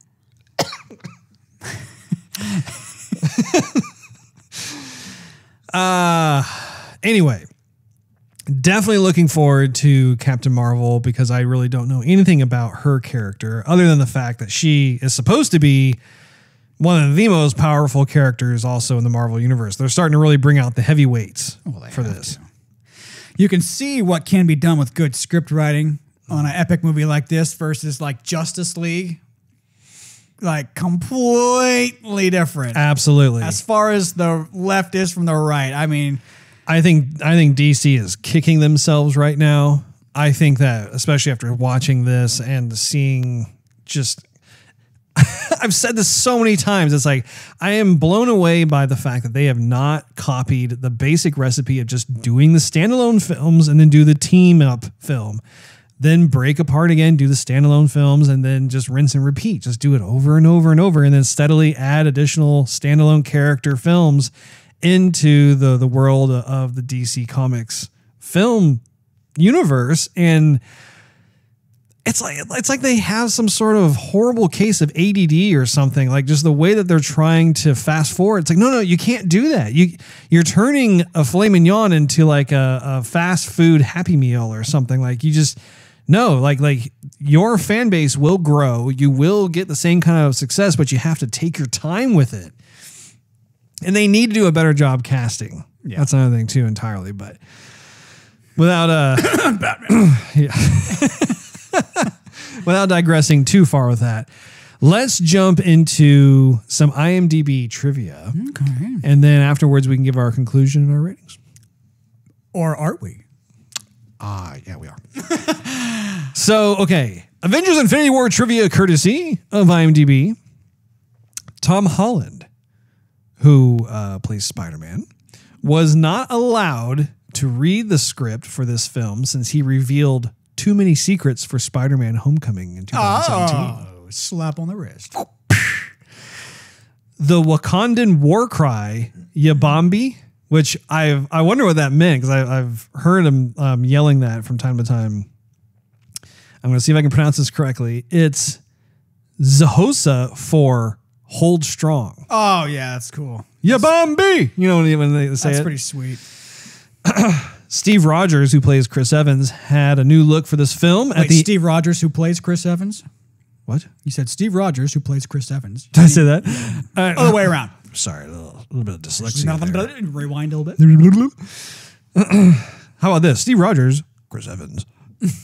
Speaker 7: Anyway, definitely looking forward to Captain Marvel because I really don't know anything about her character other than the fact that she is supposed to be one of the most powerful characters also in the Marvel universe. They're starting to really bring out the heavyweights for this.
Speaker 8: You can see what can be done with good script writing on an epic movie like this versus like Justice League. Like completely different.
Speaker 7: Absolutely.
Speaker 8: As far as the left is from the right. I mean,
Speaker 7: I think DC is kicking themselves right now. I think that especially after watching this and seeing just I've said this so many times. It's like I am blown away by the fact that they have not copied the basic recipe of just doing the standalone films and then do the team up film. Then break apart again, do the standalone films, and then just rinse and repeat. Just do it over and over and over, and then steadily add additional standalone character films into the world of the DC Comics film universe. And it's like they have some sort of horrible case of ADD or something. Like just the way that they're trying to fast forward. It's like, no, you can't do that. You're turning a filet mignon into like a fast food Happy Meal or something. Like you just... No, like your fan base will grow. You will get the same kind of success, but you have to take your time with it. And they need to do a better job casting. Yeah. That's another thing too, entirely. But without Batman, without digressing too far with that, let's jump into some IMDb trivia.
Speaker 8: Okay.
Speaker 7: And then afterwards, we can give our conclusion and our ratings.
Speaker 8: Or aren't we?
Speaker 7: Yeah, we are. So, okay. Avengers Infinity War trivia courtesy of IMDb. Tom Holland, who plays Spider-Man, was not allowed to read the script for this film since he revealed too many secrets for Spider-Man Homecoming in 2017.
Speaker 8: Oh, slap on the wrist.
Speaker 7: The Wakandan war cry, Yabambi, which I wonder what that meant because I've heard him yelling that from time to time. I'm going to see if I can pronounce this correctly. It's Zahosa for hold strong.
Speaker 8: Oh, yeah, that's cool.
Speaker 7: Yabambi! You know when they say
Speaker 8: that's
Speaker 7: it?
Speaker 8: Pretty sweet.
Speaker 7: Steve Rogers, who plays Chris Evans, had a new look for this film.
Speaker 8: Steve Rogers, who plays Chris Evans?
Speaker 7: What?
Speaker 8: You said Steve Rogers, who plays Chris Evans.
Speaker 7: Did I say that?
Speaker 8: Other way around.
Speaker 7: Sorry, a little bit of dyslexia.
Speaker 8: Rewind a little bit.
Speaker 7: How about this? Steve Rogers, Chris Evans,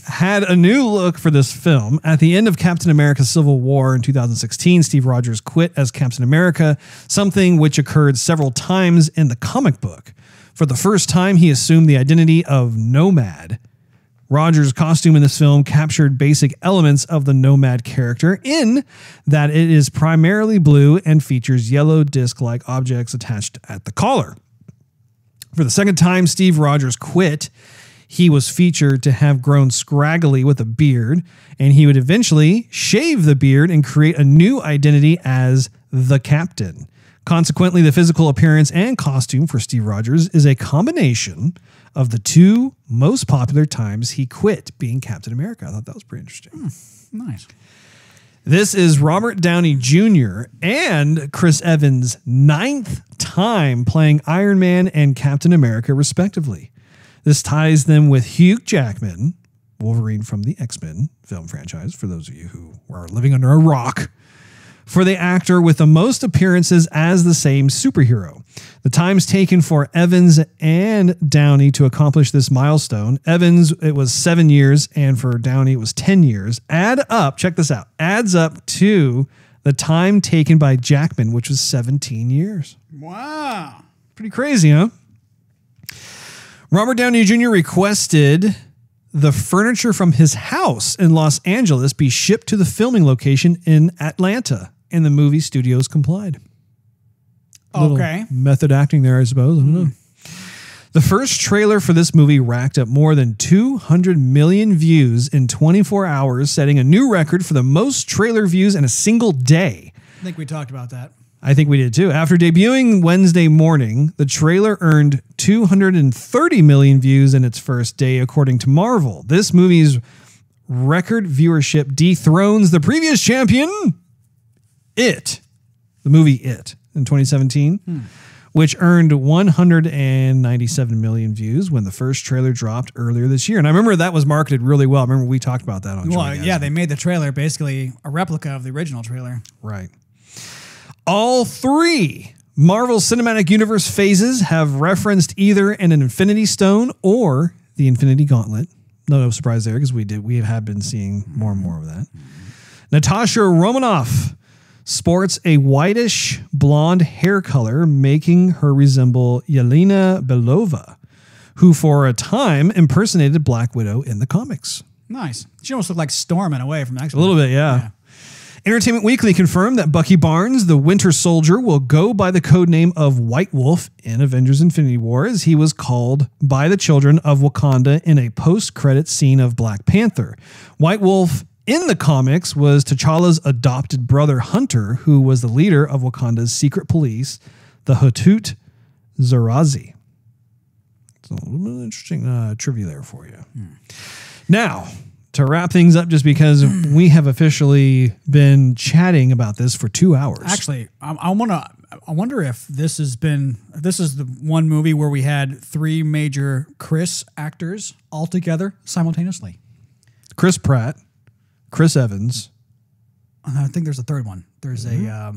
Speaker 7: had a new look for this film. At the end of Captain America Civil War in 2016, Steve Rogers quit as Captain America, something which occurred several times in the comic book. For the first time, he assumed the identity of Nomad. Rogers' costume in this film captured basic elements of the Nomad character in that it is primarily blue and features yellow disc-like objects attached at the collar. For the second time Steve Rogers quit, he was featured to have grown scraggly with a beard, and he would eventually shave the beard and create a new identity as the Captain. Consequently, the physical appearance and costume for Steve Rogers is a combination of the two most popular times he quit being Captain America. I thought that was pretty interesting.
Speaker 8: Nice.
Speaker 7: This is Robert Downey Jr. and Chris Evans' 9th time playing Iron Man and Captain America, respectively. This ties them with Hugh Jackman, Wolverine from the X-Men film franchise, for those of you who are living under a rock, for the actor with the most appearances as the same superhero. The times taken for Evans and Downey to accomplish this milestone, Evans, it was 7 years, and for Downey, it was 10 years, adds up to the time taken by Jackman, which was 17 years.
Speaker 8: Wow.
Speaker 7: Pretty crazy, huh? Robert Downey Jr. requested the furniture from his house in Los Angeles be shipped to the filming location in Atlanta, and the movie studios complied.
Speaker 8: Okay.
Speaker 7: Method acting there, I suppose. I don't know. The first trailer for this movie racked up more than 200 million views in 24 hours, setting a new record for the most trailer views in a single day.
Speaker 8: I think we talked about that.
Speaker 7: I think we did too. After debuting Wednesday morning, the trailer earned 230 million views in its first day, according to Marvel. This movie's record viewership dethrones the previous champion, It, the movie It, in 2017, which earned 197 million views when the first trailer dropped earlier this year. And I remember that was marketed really well. I remember we talked about that on Joygasm.
Speaker 8: Yeah, they made the trailer basically a replica of the original trailer.
Speaker 7: Right. All three Marvel Cinematic Universe phases have referenced either an Infinity Stone or the Infinity Gauntlet. No surprise there, because we have been seeing more and more of that. Natasha Romanoff sports a whitish blonde hair color, making her resemble Yelena Belova, who for a time impersonated Black Widow in the comics.
Speaker 8: Nice. She almost looked like Storm in a way from X-Men.
Speaker 7: A little bit, yeah. Entertainment Weekly confirmed that Bucky Barnes, the Winter Soldier, will go by the codename of White Wolf in Avengers Infinity War, as he was called by the children of Wakanda in a post-credit scene of Black Panther. White Wolf in the comics was T'Challa's adopted brother Hunter, who was the leader of Wakanda's secret police, the Hatut Zarazi. It's a little bit of interesting trivia there for you. Now, to wrap things up, just because we have officially been chatting about this for 2 hours.
Speaker 8: Actually, I wonder if this is the one movie where we had three major Chris actors all together simultaneously.
Speaker 7: Chris Pratt, Chris Evans.
Speaker 8: I think there's a third one. There's I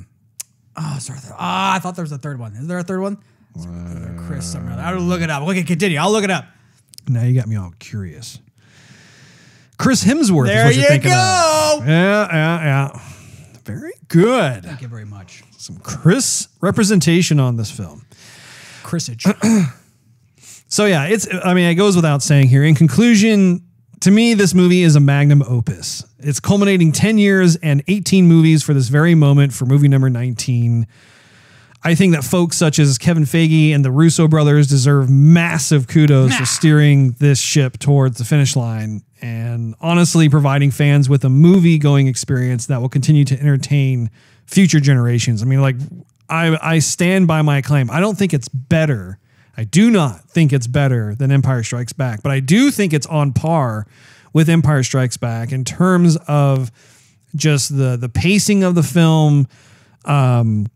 Speaker 8: thought there was a third one. Is there a third one? Chris somewhere. I'll look it up. Okay, continue. I'll look it up.
Speaker 7: Now you got me all curious. Chris Hemsworth
Speaker 8: there
Speaker 7: is what you're
Speaker 8: you
Speaker 7: thinking
Speaker 8: go.
Speaker 7: of. Yeah. Very good.
Speaker 8: Thank you very much.
Speaker 7: Some Chris representation on this film.
Speaker 8: Chrisage.
Speaker 7: So yeah, it goes without saying here. In conclusion, to me, this movie is a magnum opus. It's culminating 10 years and 18 movies for this very moment for movie number 19. I think that folks such as Kevin Feige and the Russo brothers deserve massive kudos for steering this ship towards the finish line and honestly providing fans with a movie-going experience that will continue to entertain future generations. I mean, like, I stand by my claim. I don't think it's better. I do not think it's better than Empire Strikes Back, but I do think it's on par with Empire Strikes Back in terms of just the pacing of the film, the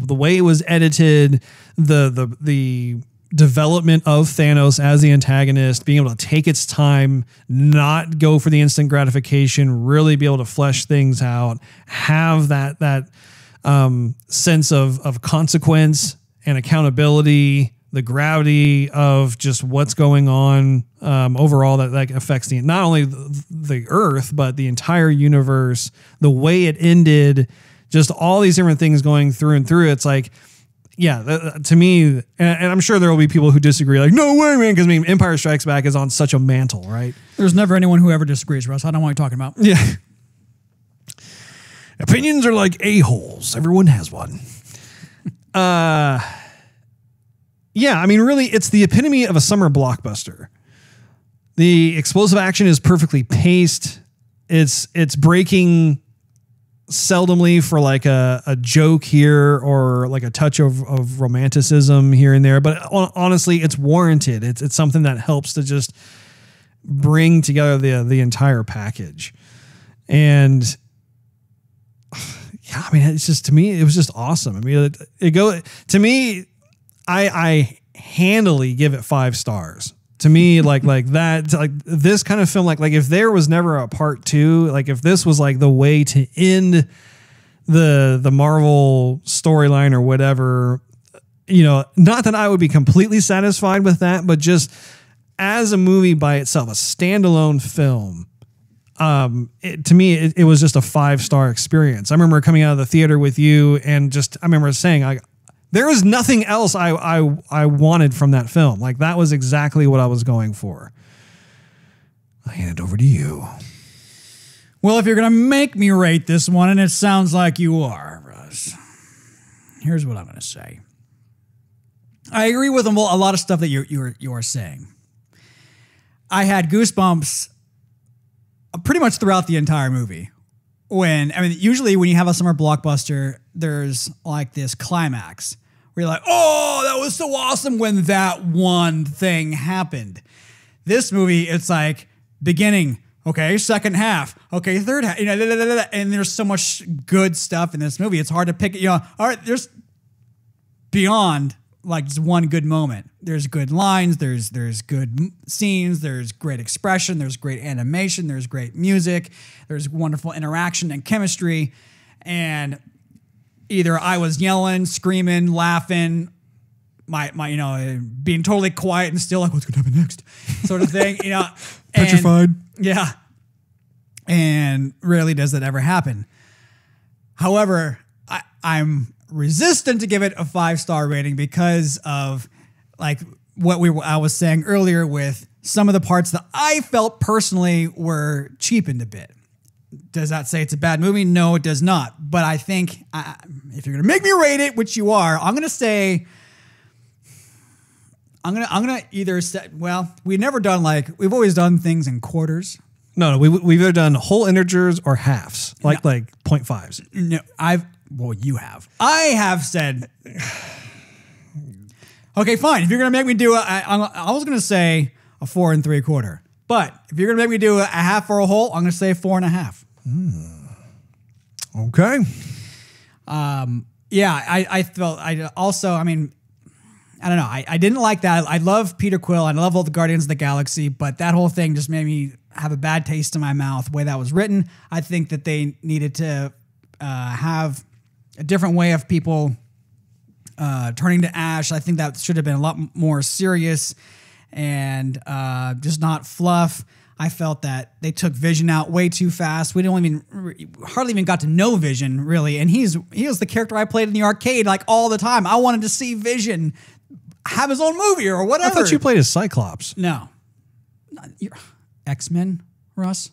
Speaker 7: way it was edited, the development of Thanos as the antagonist, being able to take its time, not go for the instant gratification, really be able to flesh things out, have that sense of consequence and accountability, the gravity of just what's going on overall that affects not only the Earth, but the entire universe, the way it ended, just all these different things going through and through. It's like, yeah, to me, and I'm sure there will be people who disagree, like, no way, man, because I mean, Empire Strikes Back is on such a mantle, right?
Speaker 8: There's never anyone who ever disagrees, Russ. I don't know what you're talking about.
Speaker 7: Yeah. Opinions are like a-holes. Everyone has one. Yeah, I mean, really, it's the epitome of a summer blockbuster. The explosive action is perfectly paced. It's breaking seldomly for like a joke here or like a touch of romanticism here and there, but honestly, it's warranted. It's something that helps to just bring together the entire package. And yeah, I mean, it's just, to me, it was just awesome. I mean, I handily give it 5 stars. To me, like that, like this kind of film, like if there was never a part 2, like if this was like the way to end the Marvel storyline or whatever, not that I would be completely satisfied with that, but just as a movie by itself, a standalone film, to me, it was just a 5-star experience. I remember coming out of the theater with you and I remember saying, there is nothing else I wanted from that film. Like that was exactly what I was going for. I hand it over to you.
Speaker 8: Well, if you're going to make me rate this one, and it sounds like you are, Russ, here's what I'm going to say. I agree with a lot of stuff that you're saying. I had goosebumps pretty much throughout the entire movie. Usually when you have a summer blockbuster, there's like this climax where you're like, oh, that was so awesome when that one thing happened. This movie, it's like beginning, okay, second half, okay, third half, and there's so much good stuff in this movie. It's hard to pick it, all right, there's beyond like just one good moment. There's good lines, there's good scenes, there's great expression, there's great animation, there's great music, there's wonderful interaction and chemistry. And either I was yelling, screaming, laughing, my being totally quiet and still like, what's going to happen next, sort of thing,
Speaker 7: Petrified.
Speaker 8: Yeah. And rarely does that ever happen. However, I'm resistant to give it a 5-star rating because of like what I was saying earlier with some of the parts that I felt personally were cheapened a bit. Does that say it's a bad movie? No, it does not. But I think if you're going to make me rate it, which you are, I'm going to say, I'm gonna either say, well, we've always done things in quarters.
Speaker 7: No, we've either done whole integers or halves, like 0.5s.
Speaker 8: No, you have. I have said, okay, fine. If you're gonna make me do I was gonna say a 4 3/4, but if you're gonna make me do a half or a whole, I'm gonna say 4.5.
Speaker 7: Okay.
Speaker 8: Yeah, I felt. I don't know. I didn't like that. I love Peter Quill. I love all the Guardians of the Galaxy, but that whole thing just made me have a bad taste in my mouth the way that was written. I think that they needed to have a different way of people turning to ash. I think that should have been a lot more serious and just not fluff. I felt that they took Vision out way too fast. We hardly even got to know Vision, really. And he was the character I played in the arcade like all the time. I wanted to see Vision have his own movie or whatever.
Speaker 7: I thought you played as Cyclops.
Speaker 8: No. X-Men, Russ?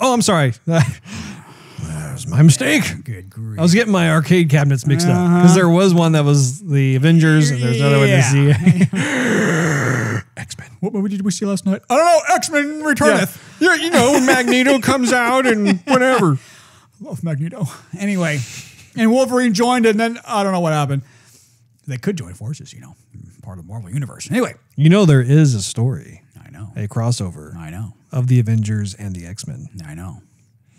Speaker 7: Oh, I'm sorry. That was my mistake.
Speaker 8: Good grief.
Speaker 7: I was getting my arcade cabinets mixed up because there was one that was the Avengers and there's another one the X-Men.
Speaker 8: What movie did we see last night? I don't know. X-Men Returneth.
Speaker 7: Yeah, Magneto comes out and whatever.
Speaker 8: I love Magneto. Anyway, and Wolverine joined and then I don't know what happened. They could join forces, part of the Marvel Universe. Anyway.
Speaker 7: There is a story.
Speaker 8: I know.
Speaker 7: A crossover.
Speaker 8: I know.
Speaker 7: Of the Avengers and the X-Men.
Speaker 8: I know.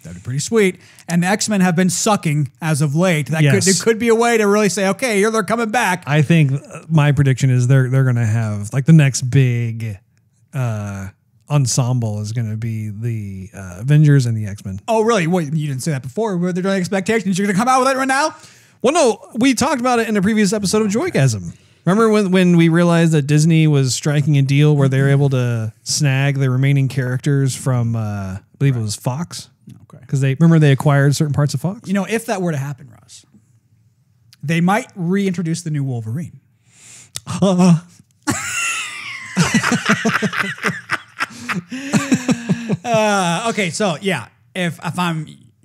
Speaker 8: That'd be pretty sweet. And the X-Men have been sucking as of late. There could be a way to really say, okay, they're coming back.
Speaker 7: I think my prediction is they're going to have like the next big ensemble is going to be the Avengers and the X-Men.
Speaker 8: Oh, really? Wait, you didn't say that before. Were there doing expectations? You're going to come out with it right now?
Speaker 7: Well, no, we talked about it in a previous episode of Joygasm. Remember when we realized that Disney was striking a deal where they were able to snag the remaining characters from, I believe it was Fox?
Speaker 8: Okay.
Speaker 7: Because they acquired certain parts of Fox?
Speaker 8: If that were to happen, Russ, they might reintroduce the new Wolverine. Okay, so yeah, if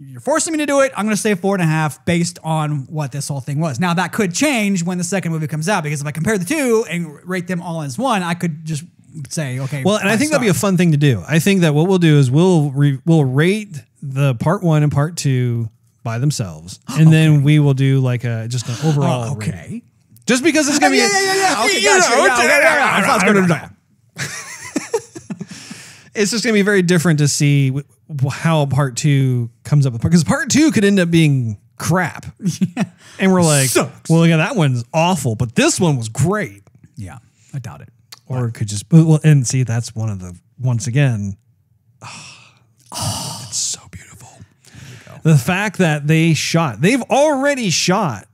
Speaker 8: you're forcing me to do it, I'm going to say 4.5 based on what this whole thing was. Now that could change when the second movie comes out because if I compare the two and rate them all as one, I could just say, okay.
Speaker 7: Well, and I think that'd be a fun thing to do. I think that what we'll do is we'll rate the part 1 and part 2 by themselves, and then we will do like just an overall rating. Just because it's going to be it's just going to be very different to see how part 2 comes up with, because part 2 could end up being crap. Yeah. And we're like,
Speaker 8: sucks.
Speaker 7: Well, yeah, that one's awful, but this one was great.
Speaker 8: Yeah, I doubt it.
Speaker 7: Or it could just, and see, that's one of the, once again, it's so beautiful. The fact that they've already shot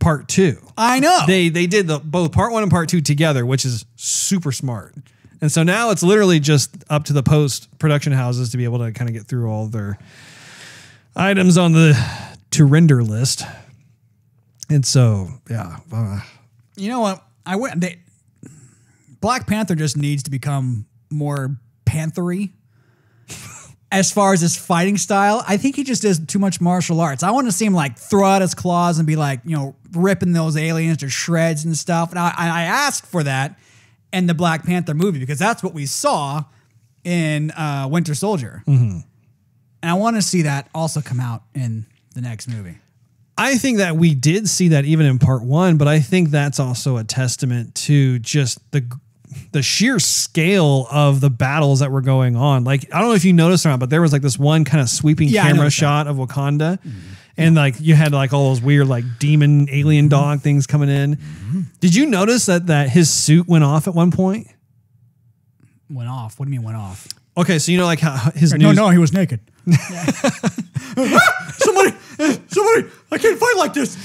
Speaker 7: part 2.
Speaker 8: I know.
Speaker 7: They did both part 1 and part 2 together, which is super smart. And so now it's literally just up to the post-production houses to be able to kind of get through all their items on the to-render list. And so, yeah.
Speaker 8: You know what? Black Panther just needs to become more panthery. as far as his fighting style, I think he just does too much martial arts. I want to see him like throw out his claws and be like, ripping those aliens to shreds and stuff. And I asked for that in the Black Panther movie because that's what we saw in Winter Soldier. And I want to see that also come out in the next movie.
Speaker 7: I think that we did see that even in part 1, but I think that's also a testament to just the sheer scale of the battles that were going on. Like, I don't know if you noticed or not, but there was like this one kind of sweeping camera shot of Wakanda. And like you had like all those weird like demon alien dog things coming in. Did you notice that his suit went off at one point?
Speaker 8: Went off? What do you mean went off?
Speaker 7: Okay, so you know like how his
Speaker 8: No, he was naked. Somebody, I can't fight like this.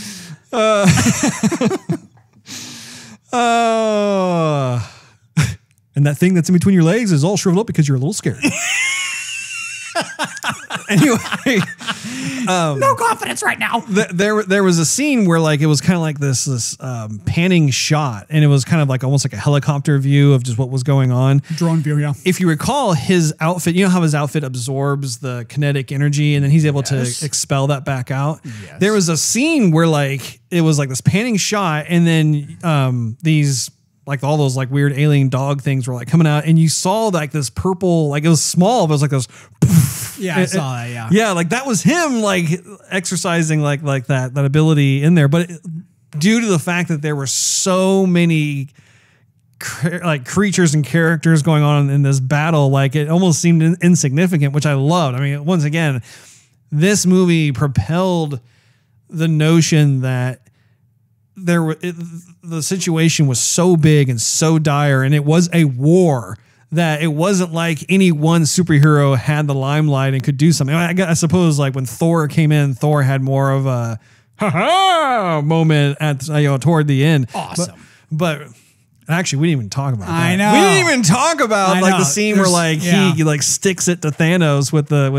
Speaker 7: And that thing that's in between your legs is all shriveled up because you're a little scared. Anyway,
Speaker 8: no confidence right now.
Speaker 7: There was a scene where like it was kind of like this panning shot, and it was kind of like almost like a helicopter view of just what was going on.
Speaker 8: Drone view, yeah.
Speaker 7: If you recall his outfit, you know how his outfit absorbs the kinetic energy, and then he's able to expel that back out.
Speaker 8: Yes.
Speaker 7: There was a scene where like it was like this panning shot, and then these. Like all those like weird alien dog things were like coming out, and you saw like this purple, like it was small, but it was like those.
Speaker 8: Yeah, I saw that. Yeah,
Speaker 7: yeah, like that was him like exercising like that ability in there, but due to the fact that there were so many like creatures and characters going on in this battle, like it almost seemed insignificant, which I loved. I mean, once again, this movie propelled the notion that the situation was so big and so dire, and it was a war, that it wasn't like any one superhero had the limelight and could do something. I suppose like when Thor came in, Thor had more of a ha-ha moment at toward the end.
Speaker 8: Awesome.
Speaker 7: But actually, we didn't even talk about that.
Speaker 8: I know.
Speaker 7: We didn't even talk about like the scene where like he like sticks it to Thanos with the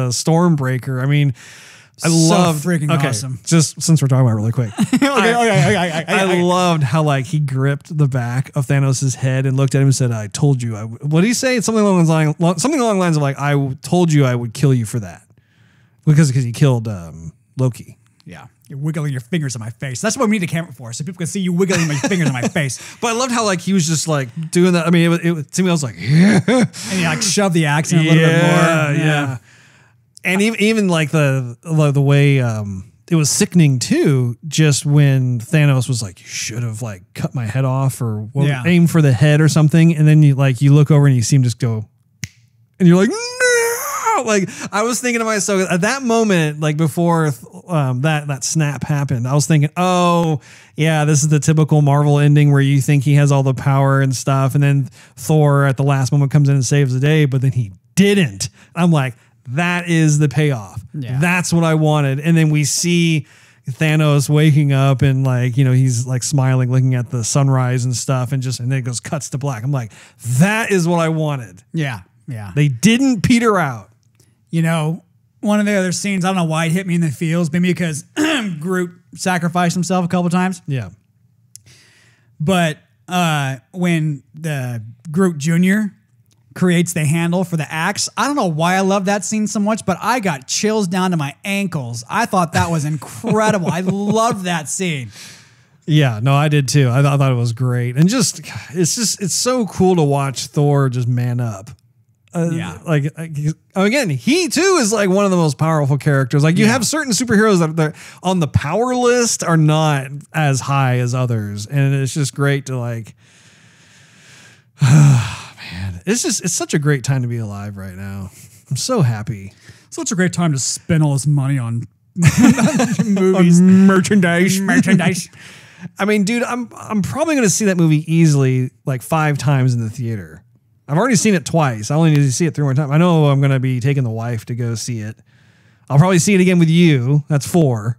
Speaker 7: Stormbreaker. I mean, I love
Speaker 8: freaking awesome.
Speaker 7: Just since we're talking about it really quick, I loved how like he gripped the back of Thanos' head and looked at him and said, "I told you." What did he say? Something along the lines of like, "I told you I would kill you for that," because he killed Loki.
Speaker 8: Yeah, you're wiggling your fingers in my face. That's what we need a camera for, so people can see you wiggling my fingers in my face.
Speaker 7: But I loved how like he was just like doing that. I mean, it to me, I was like, yeah,
Speaker 8: and he like shoved the accent a little bit more.
Speaker 7: Yeah. And even like the way it was sickening too, just when Thanos was like, "You should have like cut my head off or aim for the head or something," and then you look over and you see him just go, and you're like, "No!" Like I was thinking to myself at that moment, like before that snap happened, I was thinking, "Oh yeah, this is the typical Marvel ending where you think he has all the power and stuff, and then Thor at the last moment comes in and saves the day, but then he didn't." I'm like, that is the payoff. Yeah. That's what I wanted. And then we see Thanos waking up and like, he's like smiling, looking at the sunrise and stuff, and then it goes cuts to black. I'm like, that is what I wanted.
Speaker 8: Yeah. Yeah.
Speaker 7: They didn't peter out.
Speaker 8: One of the other scenes, I don't know why it hit me in the feels, maybe because Groot sacrificed himself a couple times.
Speaker 7: Yeah.
Speaker 8: But when the Groot Jr. creates the handle for the axe. I don't know why I love that scene so much, but I got chills down to my ankles. I thought that was incredible. I loved that scene.
Speaker 7: Yeah, no, I did too. I thought it was great. And it's so cool to watch Thor just man up. Like again, he too is like one of the most powerful characters. Like you have certain superheroes that on the power list are not as high as others. And it's just great to like, man, it's such a great time to be alive right now. I'm so happy.
Speaker 8: Such a great time to spend all this money on movies,
Speaker 7: on merchandise.
Speaker 8: I
Speaker 7: mean, dude, I'm probably going to see that movie easily like 5 times in the theater. I've already seen it twice. I only need to see it 3 more times. I know I'm going to be taking the wife to go see it. I'll probably see it again with you. That's 4.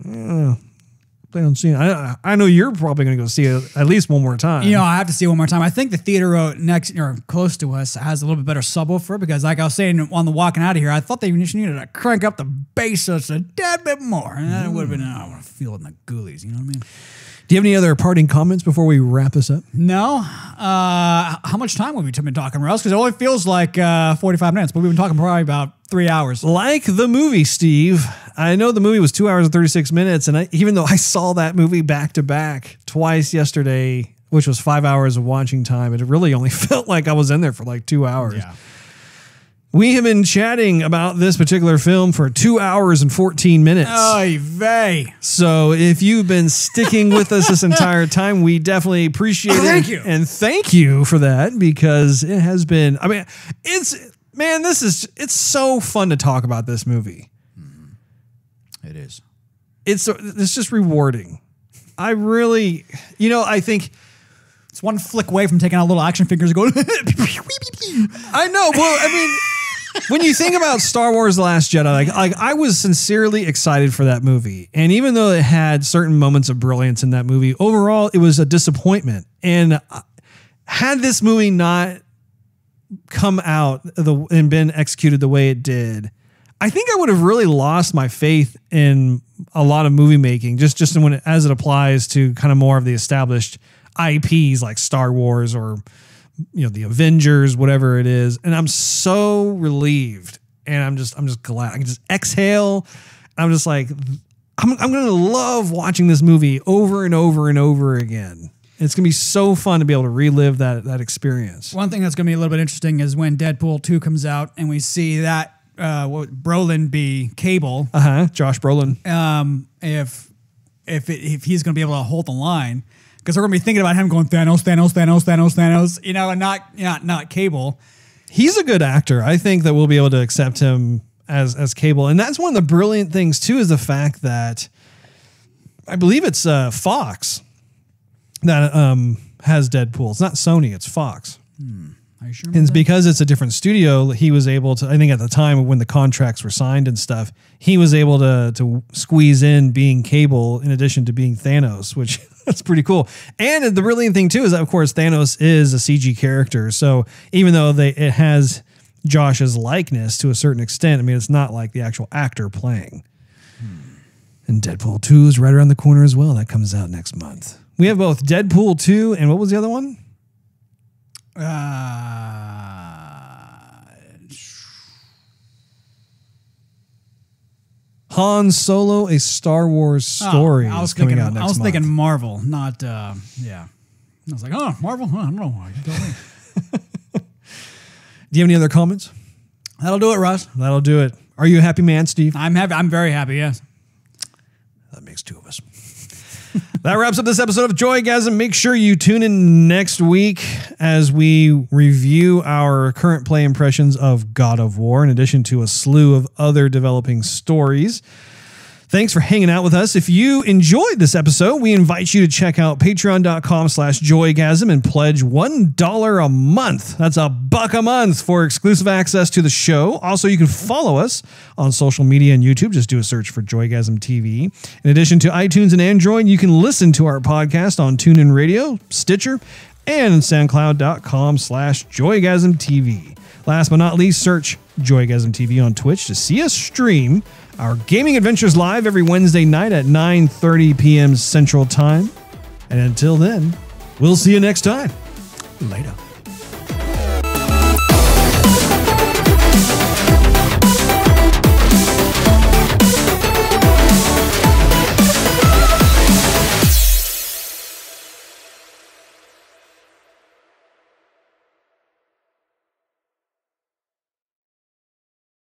Speaker 7: Plan on seeing it. I know you're probably going to go see it at least one more time.
Speaker 8: I have to see it one more time. I think the theater next or close to us has a little bit better subwoofer because, like I was saying on the walking out of here, I thought they just needed to crank up the bass just a tad bit more, and then it would have been. I want to feel it in the ghoulies. You know what I mean?
Speaker 7: Do you have any other parting comments before we wrap this up?
Speaker 8: No. How much time have we been talking, Russ? Because it only feels like 45 minutes, but we've been talking probably about 3 hours.
Speaker 7: Like the movie, Steve. I know the movie was 2 hours and 36 minutes, and even though I saw that movie back to back twice yesterday, which was 5 hours of watching time, it really only felt like I was in there for like 2 hours.
Speaker 8: Yeah.
Speaker 7: We have been chatting about this particular film for 2 hours and 14 minutes.
Speaker 8: Oy vey.
Speaker 7: So if you've been sticking with us this entire time, we definitely appreciate it.
Speaker 8: Thank you.
Speaker 7: And thank you for that, because it has been, I mean, it's so fun to talk about this movie.
Speaker 8: It is.
Speaker 7: It's just rewarding. I really, I think
Speaker 8: it's one flick away from taking out little action figures and going.
Speaker 7: I know. Well, I mean, when you think about Star Wars: The Last Jedi, like I was sincerely excited for that movie, and even though it had certain moments of brilliance in that movie, overall it was a disappointment. And had this movie not come out and been executed the way it did, I think I would have really lost my faith in a lot of movie making, just as it applies to kind of more of the established IPs like Star Wars or the Avengers, whatever it is. And I'm so relieved, and I'm just glad I can just exhale. I'm just like, I'm going to love watching this movie over and over and over again. It's going to be so fun to be able to relive that experience.
Speaker 8: One thing that's going to be a little bit interesting is when Deadpool 2 comes out and we see that Brolin be Cable.
Speaker 7: Josh Brolin.
Speaker 8: If he's going to be able to hold the line, because we're going to be thinking about him going Thanos, and not Cable.
Speaker 7: He's a good actor. I think that we'll be able to accept him as Cable. And that's one of the brilliant things too, is the fact that I believe it's Fox that has Deadpool. It's not Sony, it's Fox.
Speaker 8: Are you sure?
Speaker 7: And it's because it's a different studio, he was able to, I think at the time when the contracts were signed and stuff, he was able to squeeze in being Cable in addition to being Thanos, which that's pretty cool. And the brilliant thing too is that, of course, Thanos is a CG character. So even though it has Josh's likeness to a certain extent, I mean, it's not like the actual actor playing. And Deadpool 2 is right around the corner as well. That comes out next month. We have both Deadpool 2 and what was the other one? Han Solo, A Star Wars Story is coming out next month.
Speaker 8: I was thinking Marvel, not, yeah. I was like, oh, Marvel? I don't know why. You told me.
Speaker 7: Do you have any other comments?
Speaker 8: That'll do it, Russ.
Speaker 7: That'll do it. Are you a happy man, Steve?
Speaker 8: I'm happy. I'm very happy, yes.
Speaker 7: That makes two of us. That wraps up this episode of Joygasm. Make sure you tune in next week as we review our current play impressions of God of War, in addition to a slew of other developing stories. Thanks for hanging out with us. If you enjoyed this episode, we invite you to check out patreon.com/joygasm and pledge $1 a month. That's $1 a month for exclusive access to the show. Also, you can follow us on social media and YouTube. Just do a search for Joygasm TV. In addition to iTunes and Android, you can listen to our podcast on TuneIn Radio, Stitcher, and soundcloud.com/Joygasm TV. Last but not least, search Joygasm TV on Twitch to see us stream our gaming adventures live every Wednesday night at 9:30 p.m. Central Time. And until then, we'll see you next time. Later.